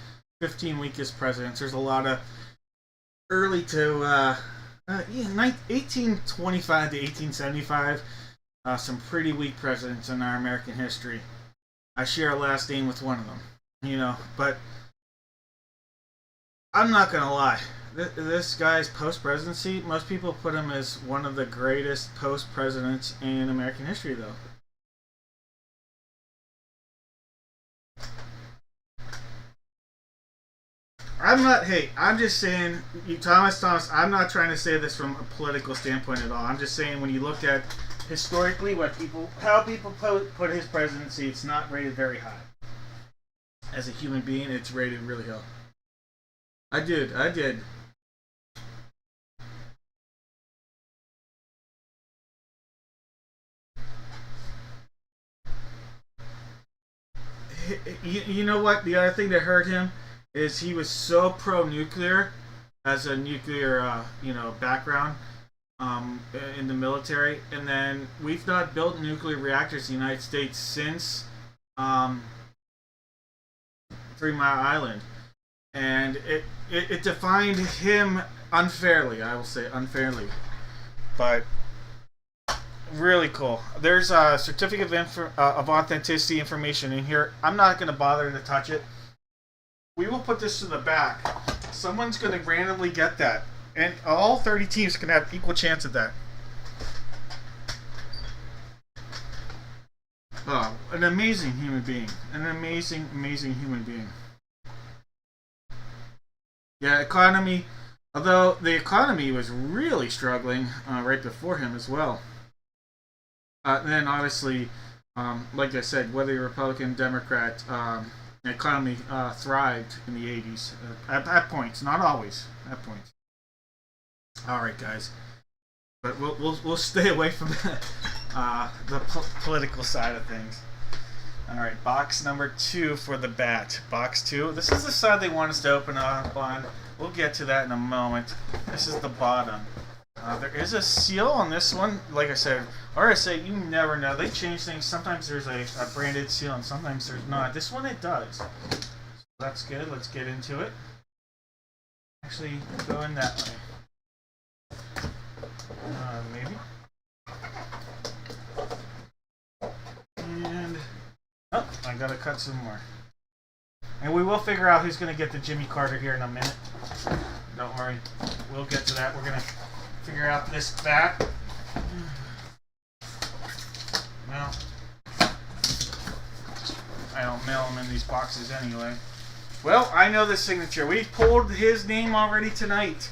15 weakest presidents. There's a lot of early to Yeah, 1825 to 1875. Some pretty weak presidents in our American history. I share a last name with one of them, but I'm not gonna lie. This guy's post presidency, most people put him as one of the greatest post presidents in American history, though. I'm not. Hey, I'm just saying, Thomas. I'm not trying to say this from a political standpoint at all. I'm just saying when you look at historically how people put his presidency, it's not rated very high. As a human being, it's rated really high. I did. You know what? The other thing that hurt him is he was so pro-nuclear, as a nuclear, background, in the military, and then we've not built nuclear reactors in the United States since, um, 3 Mile Island, and it defined him unfairly. I will say unfairly, but really cool. There's a certificate of authenticity information in here. I'm not going to bother to touch it. We will put this to the back. Someone's going to randomly get that, and all 30 teams can have equal chance at that. Oh, an amazing human being. An amazing, amazing human being. Yeah, economy. Although the economy was really struggling right before him as well. Then obviously, like I said, whether you're Republican, Democrat, the economy thrived in the 80s at points, not always at points. All right, guys, but we'll stay away from the political side of things. All right, box number 2 for the bat. Box 2. This is the side they want us to open up on. We'll get to that in a moment. This is the bottom. There is a seal on this one. Like I said, RSA, you never know. They change things. Sometimes there's a branded seal and sometimes there's not. This one it does. So that's good. Let's get into it. Actually, go in that way. Maybe. And, oh, I gotta cut some more. And we will figure out who's gonna get the Jimmy Carter here in a minute. Don't worry. We'll get to that. We're gonna figure out this bat. Well, I don't mail them in these boxes anyway. Well, I know the signature. We pulled his name already tonight.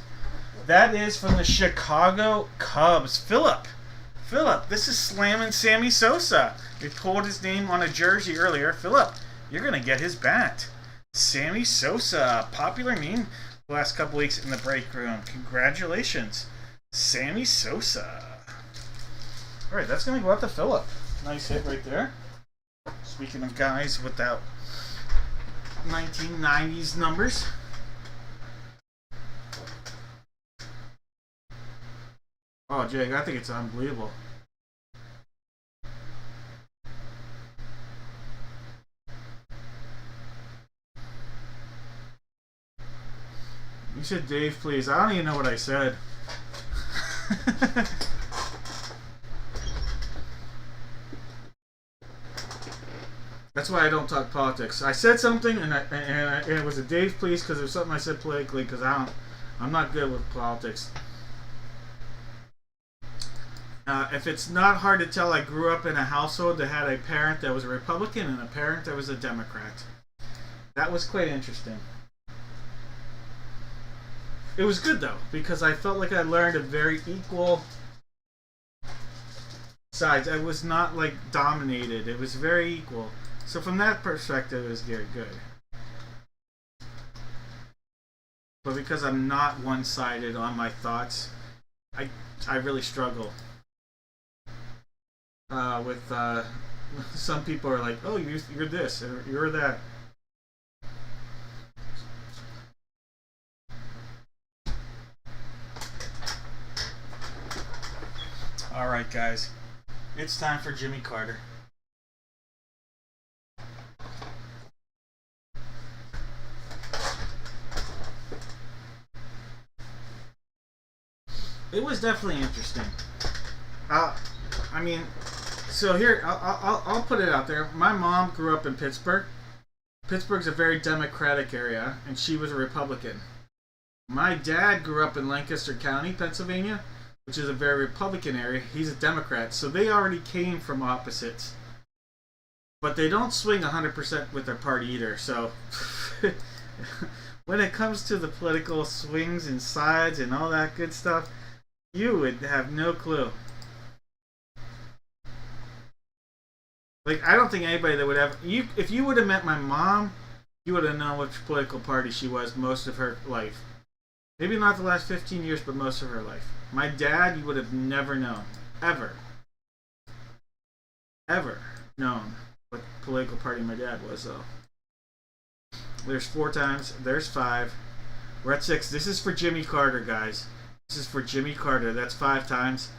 That is from the Chicago Cubs. Philip, this is slamming Sammy Sosa. We pulled his name on a jersey earlier. Philip, you're going to get his bat. Sammy Sosa, popular name the last couple weeks in the break room. Congratulations, Sammy Sosa. All right, that's going to go out to Philip. Nice hit right there. Speaking of guys without 1990s numbers. Oh, Jake, I think it's unbelievable. You said Dave, please. I don't even know what I said. That's why I don't talk politics. I said something, and it was a Dave, please, because it was something I said politically. Because I'm not good with politics. If it's not hard to tell, I grew up in a household that had a parent that was a Republican and a parent that was a Democrat. That was quite interesting. It was good though, because I felt like I learned a very equal sides. I was not like dominated. It was very equal. So from that perspective, it was very good. But because I'm not one-sided on my thoughts, I really struggle with some people are like, oh, you're this or you're that. All right, guys, it's time for Jimmy Carter. it was definitely interesting. I mean, so here I'll put it out there. My mom grew up in Pittsburgh. Pittsburgh's a very Democratic area, and she was a Republican. My dad grew up in Lancaster County, Pennsylvania, which is a very Republican area. He's a Democrat, so they already came from opposites. But they don't swing 100% with their party either. So when it comes to the political swings and sides and all that good stuff, you would have no clue. Like, I don't think anybody that would have if you would have met my mom, you would have known which political party she was most of her life. Maybe not the last 15 years, but most of her life. My dad, you would have never known. Ever known what political party my dad was, though. There's 4 times. There's 5. We're at 6. This is for Jimmy Carter, guys. This is for Jimmy Carter. That's 5 times.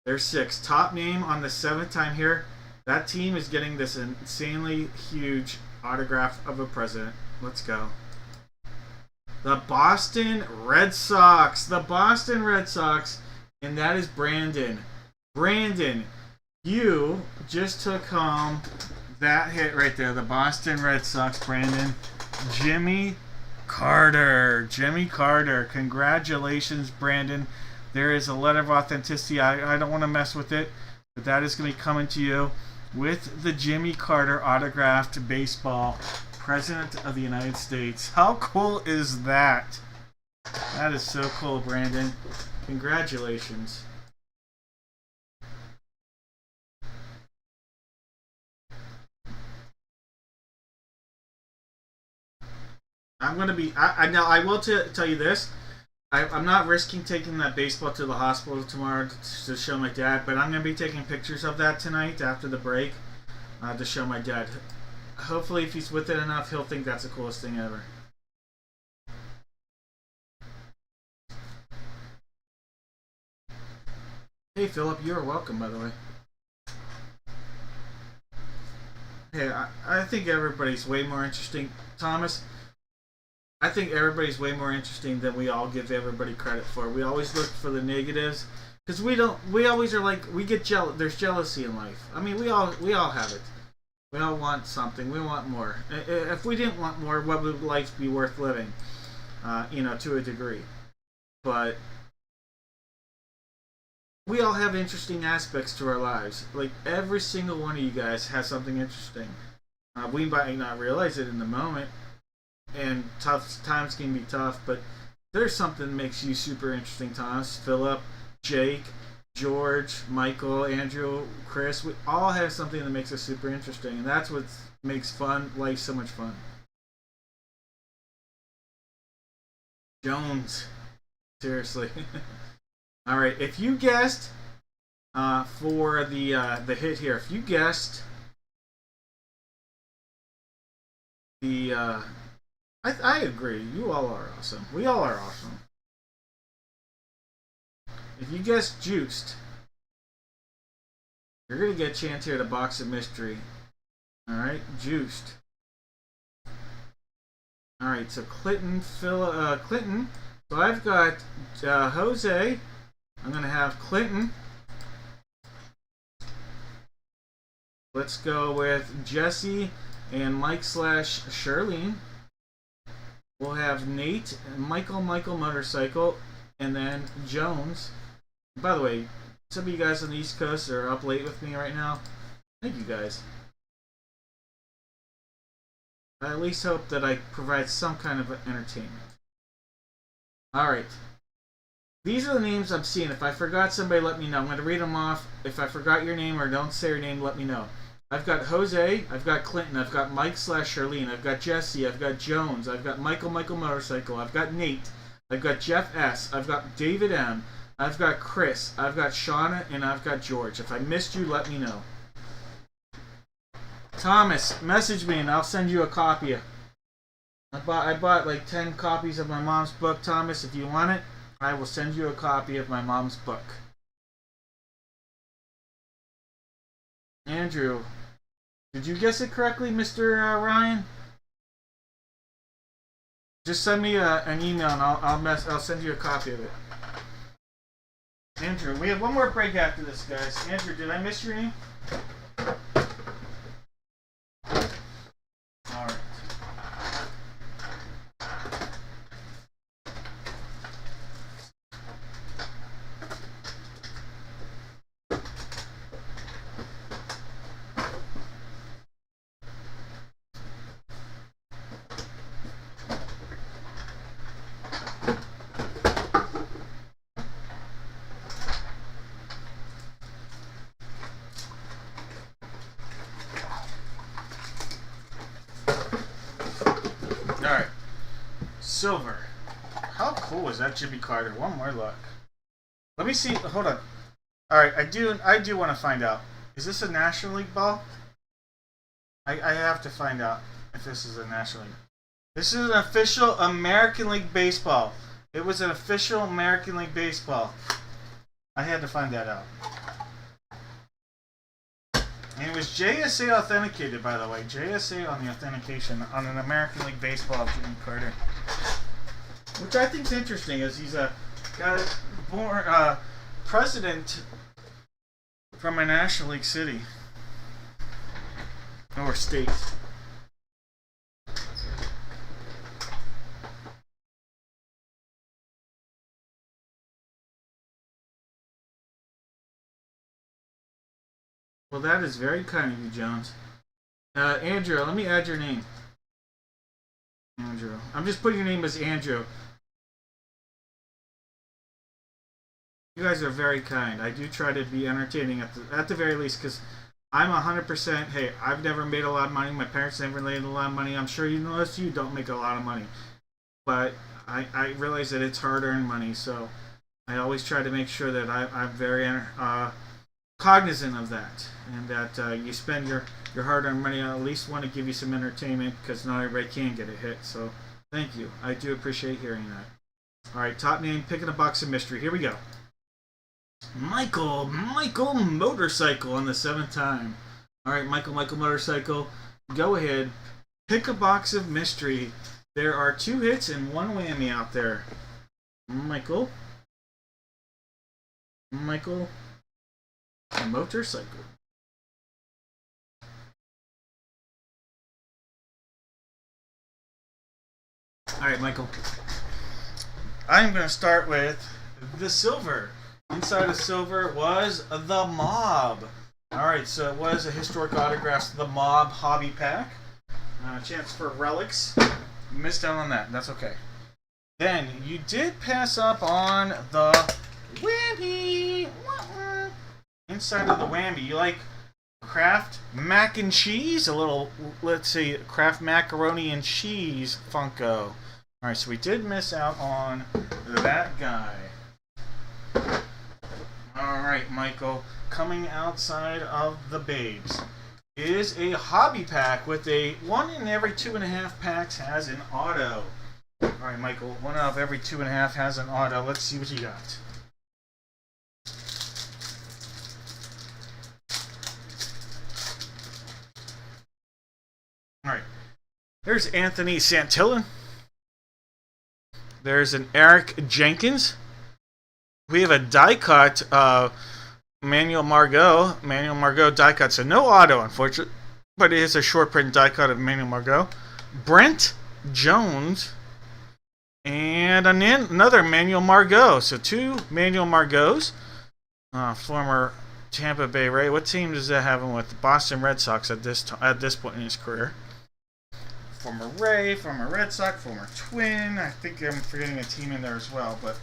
There's 6. Top name on the 7th time here. That team is getting this insanely huge autograph of a president. Let's go. The Boston Red Sox. The Boston Red Sox. And that is Brandon. Brandon, you just took home that hit right there. The Boston Red Sox, Brandon. Jimmy Carter. Jimmy Carter. Congratulations, Brandon. There is a letter of authenticity. I don't want to mess with it, but that is going to be coming to you with the Jimmy Carter autographed baseball, President of the United States. How cool is that? That is so cool, Brandon. Congratulations. I'm going to be... now, I will tell you this. I'm not risking taking that baseball to the hospital tomorrow to show my dad, but I'm going to be taking pictures of that tonight after the break to show my dad. Hopefully, if he's with it enough, he'll think that's the coolest thing ever. Hey, Philip, you're welcome, by the way. Hey, I think everybody's way more interesting. Thomas, I think everybody's way more interesting than we all give everybody credit for. We always look for the negatives because we always are like, we get jealous. There's jealousy in life. I mean, we all have it. We all want something. We want more. If we didn't want more, what would life be worth living? To a degree. But we all have interesting aspects to our lives. Like, every single one of you guys has something interesting. We might not realize it in the moment, and tough times can be tough, but there's something that makes you super interesting, Thomas, Philip, Jake, George, Michael, Andrew, Chris. We all have something that makes us super interesting, and that's what makes life so much fun. Jones. Seriously. Alright, if you guessed for the hit here, if you guessed the I agree, you all are awesome. We all are awesome. If you guessed Juiced, you're gonna get a chance here at a box of mystery. Alright, Juiced. Alright, so Clinton. So I've got Jose. I'm going to have Clinton. Let's go with Jesse and Mike / Charlene. We'll have Nate and Michael Motorcycle, and then Jones. By the way, some of you guys on the East Coast are up late with me right now. Thank you guys. I at least hope that I provide some kind of entertainment. Alright. These are the names I'm seeing. If I forgot somebody, let me know. I'm going to read them off. If I forgot your name or don't say your name, let me know. I've got Jose, I've got Clinton, I've got Mike / Charlene, I've got Jesse, I've got Jones, I've got Michael Motorcycle, I've got Nate, I've got Jeff S, I've got David M, I've got Chris, I've got Shauna, and I've got George. If I missed you, let me know. Thomas, message me and I'll send you a copy. I bought like 10 copies of my mom's book, Thomas. If you want it, I will send you a copy of my mom's book. Andrew, did you guess it correctly, Mr. Ryan? Just send me an email and I'll send you a copy of it. Andrew, we have one more break after this, guys. Andrew, did I miss your name? Alright. Alright. Silver. How cool is that Jimmy Carter? One more look. Let me see. Hold on. Alright, I do want to find out. Is this a National League ball? I have to find out if this is a National League. This is an official American League Baseball. It was an official American League Baseball. I had to find that out. And it was JSA authenticated, by the way. JSA on the authentication on an American League Baseball of Jimmy Carter. Which I think is interesting, as he's a guy born president from a National League city. Or state. Well, that is very kind of you, Jones. Andrew, let me add your name. Andrew. I'm just putting your name as Andrew. You guys are very kind. I do try to be entertaining at the very least, because I'm 100%, hey, I've never made a lot of money. My parents never made a lot of money. I'm sure you notice you don't make a lot of money. But I realize that it's hard-earned money, so I always try to make sure that I'm very cognizant of that, and that you spend your hard-earned money. I at least want to give you some entertainment, because not everybody can get a hit, so thank you. I do appreciate hearing that. Alright, top name, picking a box of mystery. Here we go. Michael Motorcycle on the 7th time. Alright, Michael Motorcycle, go ahead. Pick a box of mystery. There are 2 hits and 1 whammy out there. Michael Motorcycle. Alright, Michael. I'm going to start with the silver. Inside of silver was the Mob. Alright, so it was a historic autographs, the Mob hobby pack. Chance for relics. You missed out on that. That's okay. Then you did pass up on the whammy. Inside of the whammy, you like Kraft mac and cheese? A little, let's see, Kraft macaroni and cheese Funko. Alright, so we did miss out on that guy. Alright, Michael, coming outside of the babes is a hobby pack with a 1 in every 2.5 packs has an auto. Alright, Michael, 1 out of every 2.5 has an auto. Let's see what you got. Alright, there's Anthony Santillan. There's an Eric Jenkins. We have a die cut Manuel Margot die cut. So no auto, unfortunately, but it is a short print die cut of Manuel Margot. Brent Jones and another Manuel Margot. So 2 Manuel Margots. Former Tampa Bay Ray. What team does that have him with? The Boston Red Sox at this point in his career. Former Ray, former Red Sox, former Twin. I think I'm forgetting a team in there as well, but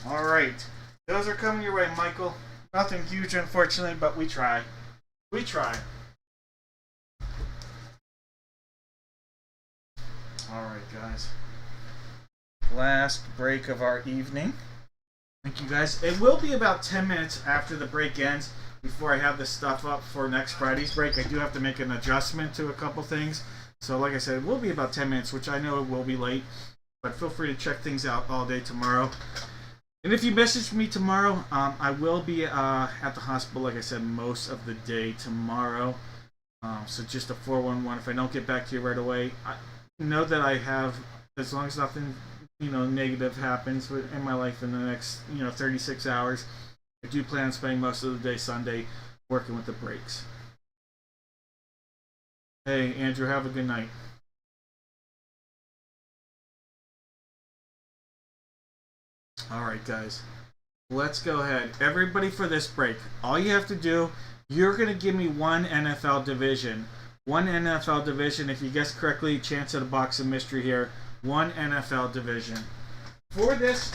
alright. Those are coming your way, Michael. Nothing huge, unfortunately, but we try. We try. Alright, guys. Last break of our evening. Thank you, guys. It will be about 10 minutes after the break ends before I have this stuff up for next Friday's break. I do have to make an adjustment to a couple things. So, like I said, it will be about 10 minutes, which I know it will be late. But feel free to check things out all day tomorrow. And if you message me tomorrow, I will be at the hospital, like I said, most of the day tomorrow. So just a 411. If I don't get back to you right away, I know that I have, as long as nothing, negative happens in my life in the next, 36 hours, I do plan on spending most of the day Sunday working with the breaks. Hey, Andrew, have a good night. Alright, guys. Let's go ahead. Everybody for this break, all you have to do, you're going to give me one NFL division. One NFL division. If you guess correctly, chance at a box of mystery here. One NFL division. For this,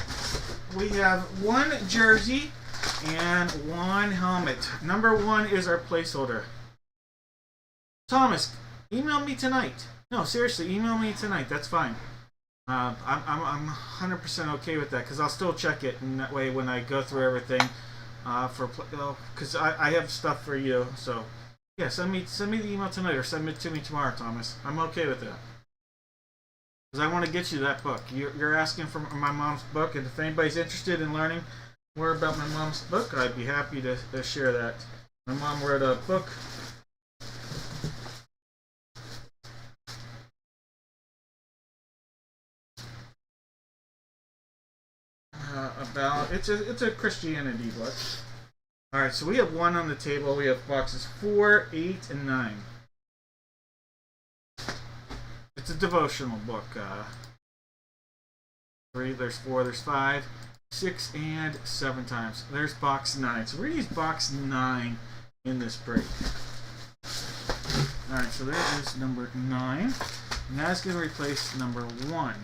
we have one jersey and one helmet. Number one is our placeholder. Thomas, email me tonight. No, seriously, email me tonight. That's fine. I'm 100% okay with that because I'll still check it, and that way when I go through everything, because I have stuff for you. So yeah, send me the email tonight or send it to me tomorrow, Thomas. I'm okay with that because I want to get you that book. You're asking for my mom's book, and if anybody's interested in learning more about my mom's book, I'd be happy to share that. My mom wrote a book. About it's a Christianity book. All right, so we have one on the table. We have boxes 4, 8, and 9. It's a devotional book. 3, there's 4, there's 5, 6, and 7 times. There's box 9. So we're gonna use box 9 in this break. All right, so there is number 9, and that's gonna replace number 1.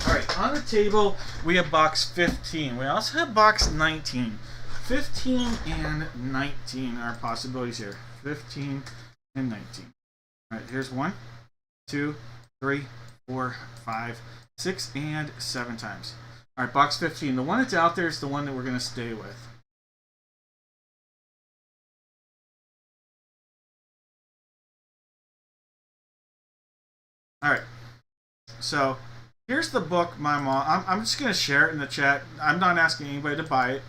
Alright, on the table, we have box 15. We also have box 19. 15 and 19 are possibilities here. 15 and 19. Alright, here's 1, 2, 3, 4, 5, 6, and 7 times. Alright, box 15. The one that's out there is the one that we're going to stay with. Alright, so here's the book my mom. I'm just going to share it in the chat. I'm not asking anybody to buy it.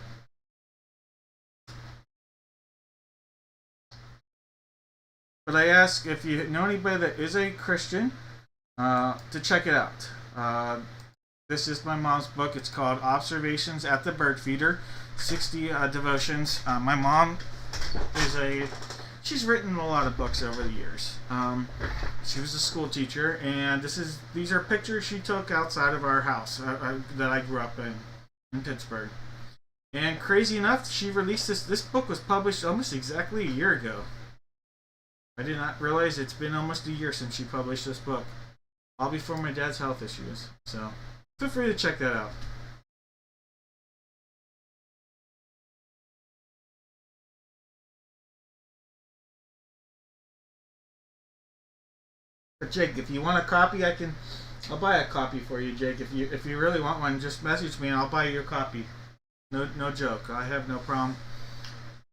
But I ask if you know anybody that is a Christian to check it out. This is my mom's book. It's called Observations at the Bird Feeder. 60 devotions. My mom is she's written a lot of books over the years. She was a school teacher, and these are pictures she took outside of our house that I grew up in Pittsburgh. And crazy enough, she released this book was published almost exactly a year ago. I did not realize it's been almost a year since she published this book. All before my dad's health issues. So feel free to check that out. But Jake, if you want a copy, I'll buy a copy for you, Jake. If you really want one, just message me and I'll buy you a copy. No joke. I have no problem.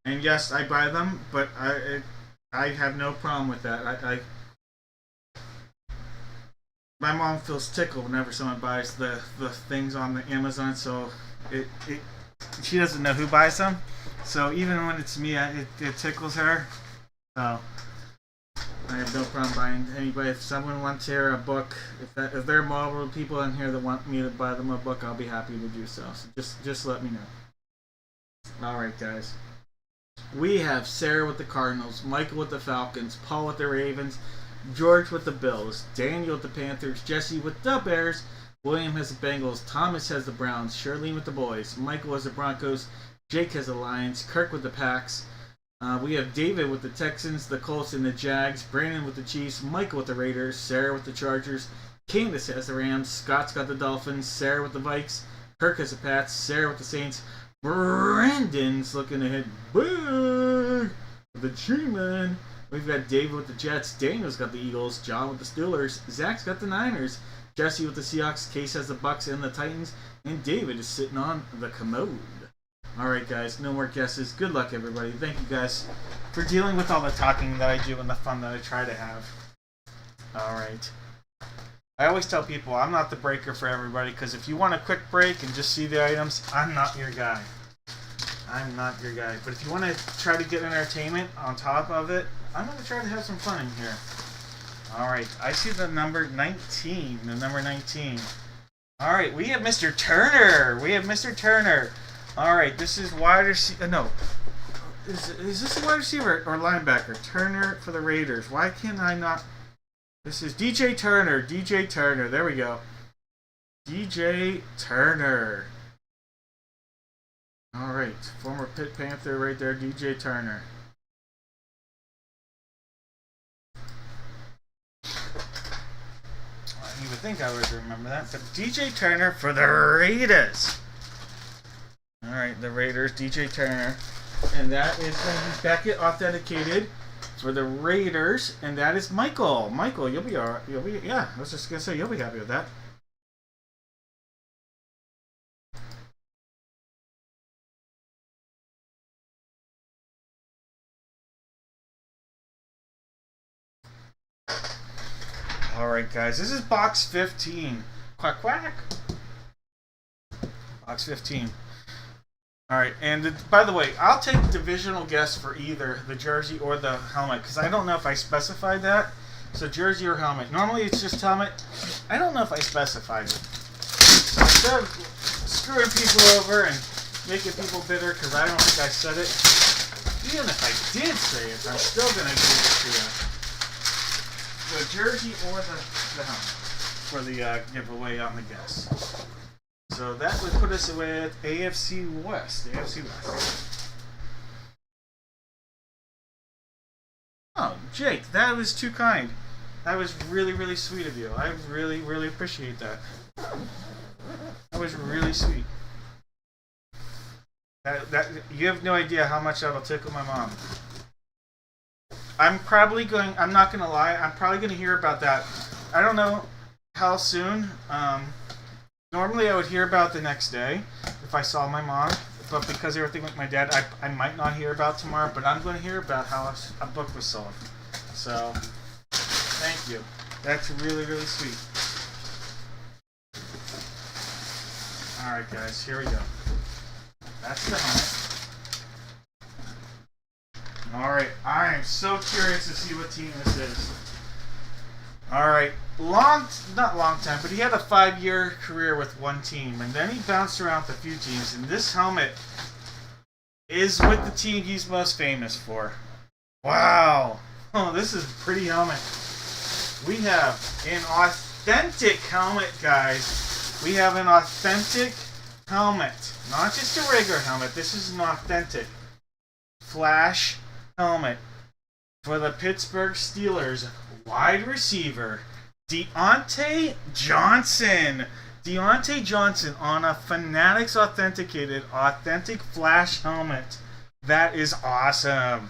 And yes, I buy them, but I have no problem with that. My mom feels tickled whenever someone buys the things on the Amazon, so she doesn't know who buys them. So even when it's me, it tickles her. So I have no problem buying anybody. If someone wants to hear a book, if there are multiple people in here that want me to buy them a book, I'll be happy to do so. So just let me know. All right, guys. We have Sarah with the Cardinals, Michael with the Falcons, Paul with the Ravens, George with the Bills, Daniel with the Panthers, Jesse with the Bears, William has the Bengals, Thomas has the Browns, Shirlene with the Boys, Michael has the Broncos, Jake has the Lions, Kirk with the Packs. We have David with the Texans, the Colts, and the Jags, Brandon with the Chiefs, Michael with the Raiders, Sarah with the Chargers, Candace has the Rams, Scott's got the Dolphins, Sarah with the Vikes, Kirk has the Pats, Sarah with the Saints, Brandon's looking to hit big with the G-Men. We've got David with the Jets, Daniel's got the Eagles, John with the Steelers, Zach's got the Niners, Jesse with the Seahawks, Case has the Bucks and the Titans, and David is sitting on the commode. Alright guys, no more guesses. Good luck everybody. Thank you guys for dealing with all the talking that I do and the fun that I try to have. Alright. I always tell people I'm not the breaker for everybody, because if you want a quick break and just see the items, I'm not your guy. I'm not your guy. But if you want to try to get entertainment on top of it, I'm going to try to have some fun in here. Alright, I see the number 19. The number 19. Alright, we have Mr. Turner. We have Mr. Turner. All right, this is wide receiver. No, is this a wide receiver or linebacker? Turner for the Raiders. Why can't I not? This is DJ Turner. DJ Turner. There we go. DJ Turner. All right, former Pitt Panther right there, DJ Turner. I didn't even think I would remember that, but DJ Turner for the Raiders. All right, the Raiders, DJ Turner, and that is going to be Beckett authenticated for the Raiders, and that is Michael. Michael, you'll be all right. Yeah. I was just gonna say you'll be happy with that. All right, guys, this is box 15. Quack quack. Box 15. All right, and by the way, I'll take divisional guess for either the jersey or the helmet because I don't know if I specified that. So jersey or helmet. Normally it's just helmet. I don't know if I specified it. So instead of screwing people over and making people bitter because I don't think I said it, even if I did say it, I'm still going to give it to you. The jersey or the helmet for the giveaway on the guess. So that would put us away at AFC West. AFC West. Oh, Jake, that was too kind. That was really, really sweet of you. I really, really appreciate that. That was really sweet. That you have no idea how much that'll tickle my mom. I'm not going to lie, I'm probably going to hear about that. I don't know how soon. Normally I would hear about the next day if I saw my mom, but because everything with my dad, I might not hear about tomorrow, but I'm going to hear about how a book was sold. So, thank you. That's really, really sweet. Alright guys, here we go. That's the helmet. Alright, I am so curious to see what team this is. Alright, not long time, but he had a 5-year career with one team, and then he bounced around with a few teams, and this helmet is with the team he's most famous for. Wow! Oh, this is a pretty helmet. We have an authentic helmet, guys. We have an authentic helmet. Not just a regular helmet, this is an authentic Flash helmet for the Pittsburgh Steelers wide receiver Deontay Johnson. Deontay Johnson on a Fanatics authenticated authentic Flash helmet. That is awesome.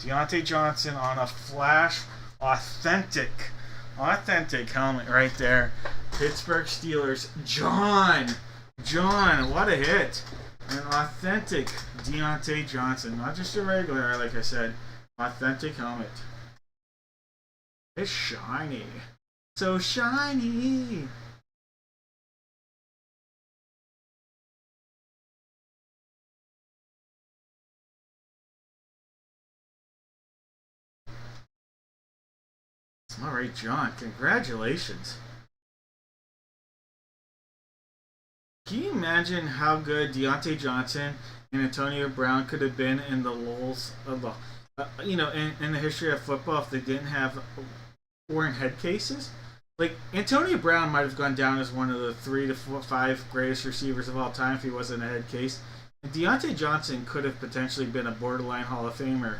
Deontay Johnson on a Flash authentic helmet right there. Pittsburgh Steelers. John, what a hit. An authentic Deontay Johnson. Not just a regular, like I said. Authentic helmet. It's shiny. So shiny. Alright, John. Congratulations. Can you imagine how good Deontay Johnson and Antonio Brown could have been in the lulls of the, in the history of football if they didn't have wearing head cases? Like, Antonio Brown might have gone down as one of the 3 to 5 greatest receivers of all time if he wasn't a head case. And Deontay Johnson could have potentially been a borderline Hall of Famer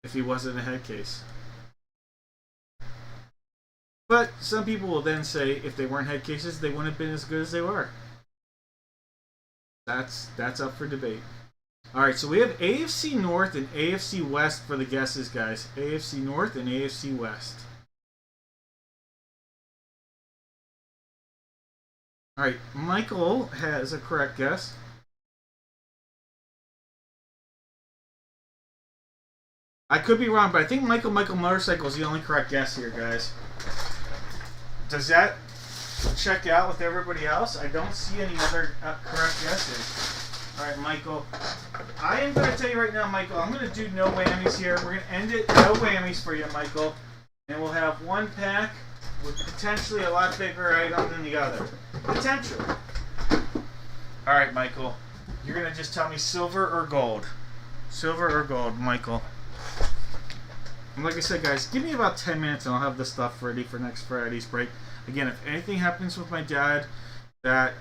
if he wasn't a head case. But some people will then say if they weren't head cases, they wouldn't have been as good as they were. That's up for debate. Alright, so we have AFC North and AFC West for the guesses, guys. AFC North and AFC West. Alright, Michael has a correct guess. I could be wrong, but I think Michael Motorcycle is the only correct guess here, guys. Does that check out with everybody else? I don't see any other correct guesses. Alright, Michael. I am going to tell you right now, Michael, I'm going to do no whammies here. We're going to end it no whammies for you, Michael. And we'll have one pack with potentially a lot bigger item than the other. Potentially. Alright, Michael. You're gonna just tell me silver or gold. Silver or gold, Michael. And like I said, guys, give me about 10 minutes and I'll have the stuff ready for next Friday's break. Again, if anything happens with my dad that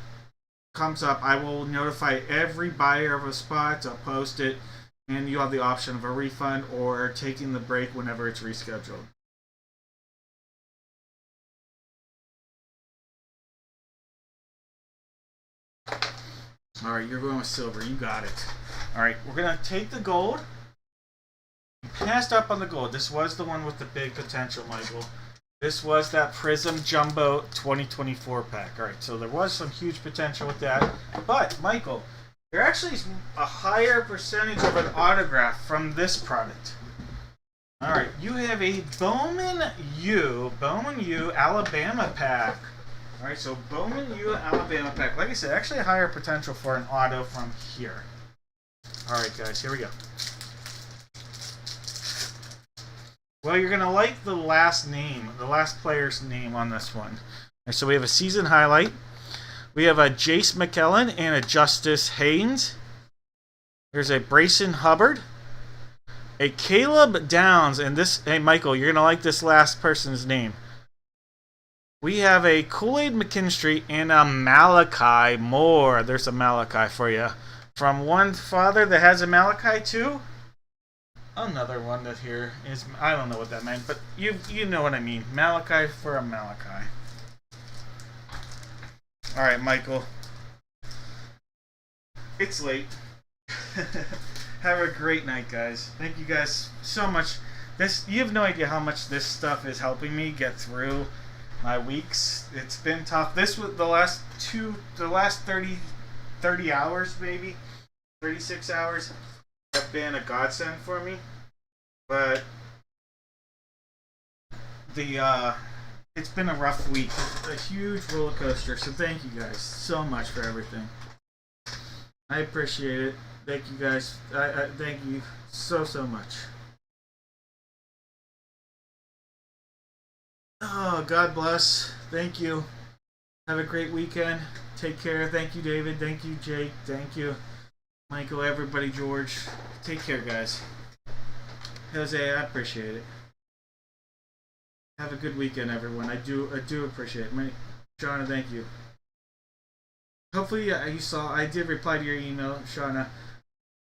comes up, I will notify every buyer of a spot. I'll post it, and you'll have the option of a refund or taking the break whenever it's rescheduled. All right, you're going with silver. You got it. All right, we're going to take the gold. Passed up on the gold. This was the one with the big potential, Michael. This was that Prism Jumbo 2024 pack. All right, so there was some huge potential with that. But, Michael, there actually is a higher percentage of an autograph from this product. All right, you have a Bowman U Alabama pack. All right, so Bowman U Alabama pack. Like I said, actually a higher potential for an auto from here. All right, guys, here we go. Well, you're going to like the last player's name on this one. And so we have a season highlight. We have a Jace McKellen and a Justice Haynes. There's a Brayson Hubbard. A Caleb Downs. And this, hey, Michael, you're going to like this last person's name. We have a Kool-Aid McKinstry and a Malachi Moore. There's a Malachi for you. From one father that has a Malachi too. Another one that here is, I don't know what that meant, but you know what I mean. Malachi for a Malachi. Alright, Michael. It's late. Have a great night, guys. Thank you guys so much. You have no idea how much this stuff is helping me get through my weeks. It's been tough. This was the last 30 hours, maybe 36 hours have been a godsend for me, but it's been a rough week, a huge roller coaster. So thank you guys so much for everything. I appreciate it. Thank you guys. I thank you so much. Oh, God bless. Thank you. Have a great weekend. Take care. Thank you, David. Thank you, Jake. Thank you, Michael, everybody, George. Take care, guys. Jose, I appreciate it. Have a good weekend, everyone. I do appreciate it. Shauna, thank you. Hopefully you saw, I did reply to your email, Shauna.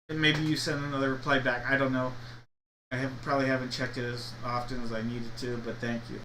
And maybe you sent another reply back. I don't know. I probably haven't checked it as often as I needed to, but thank you.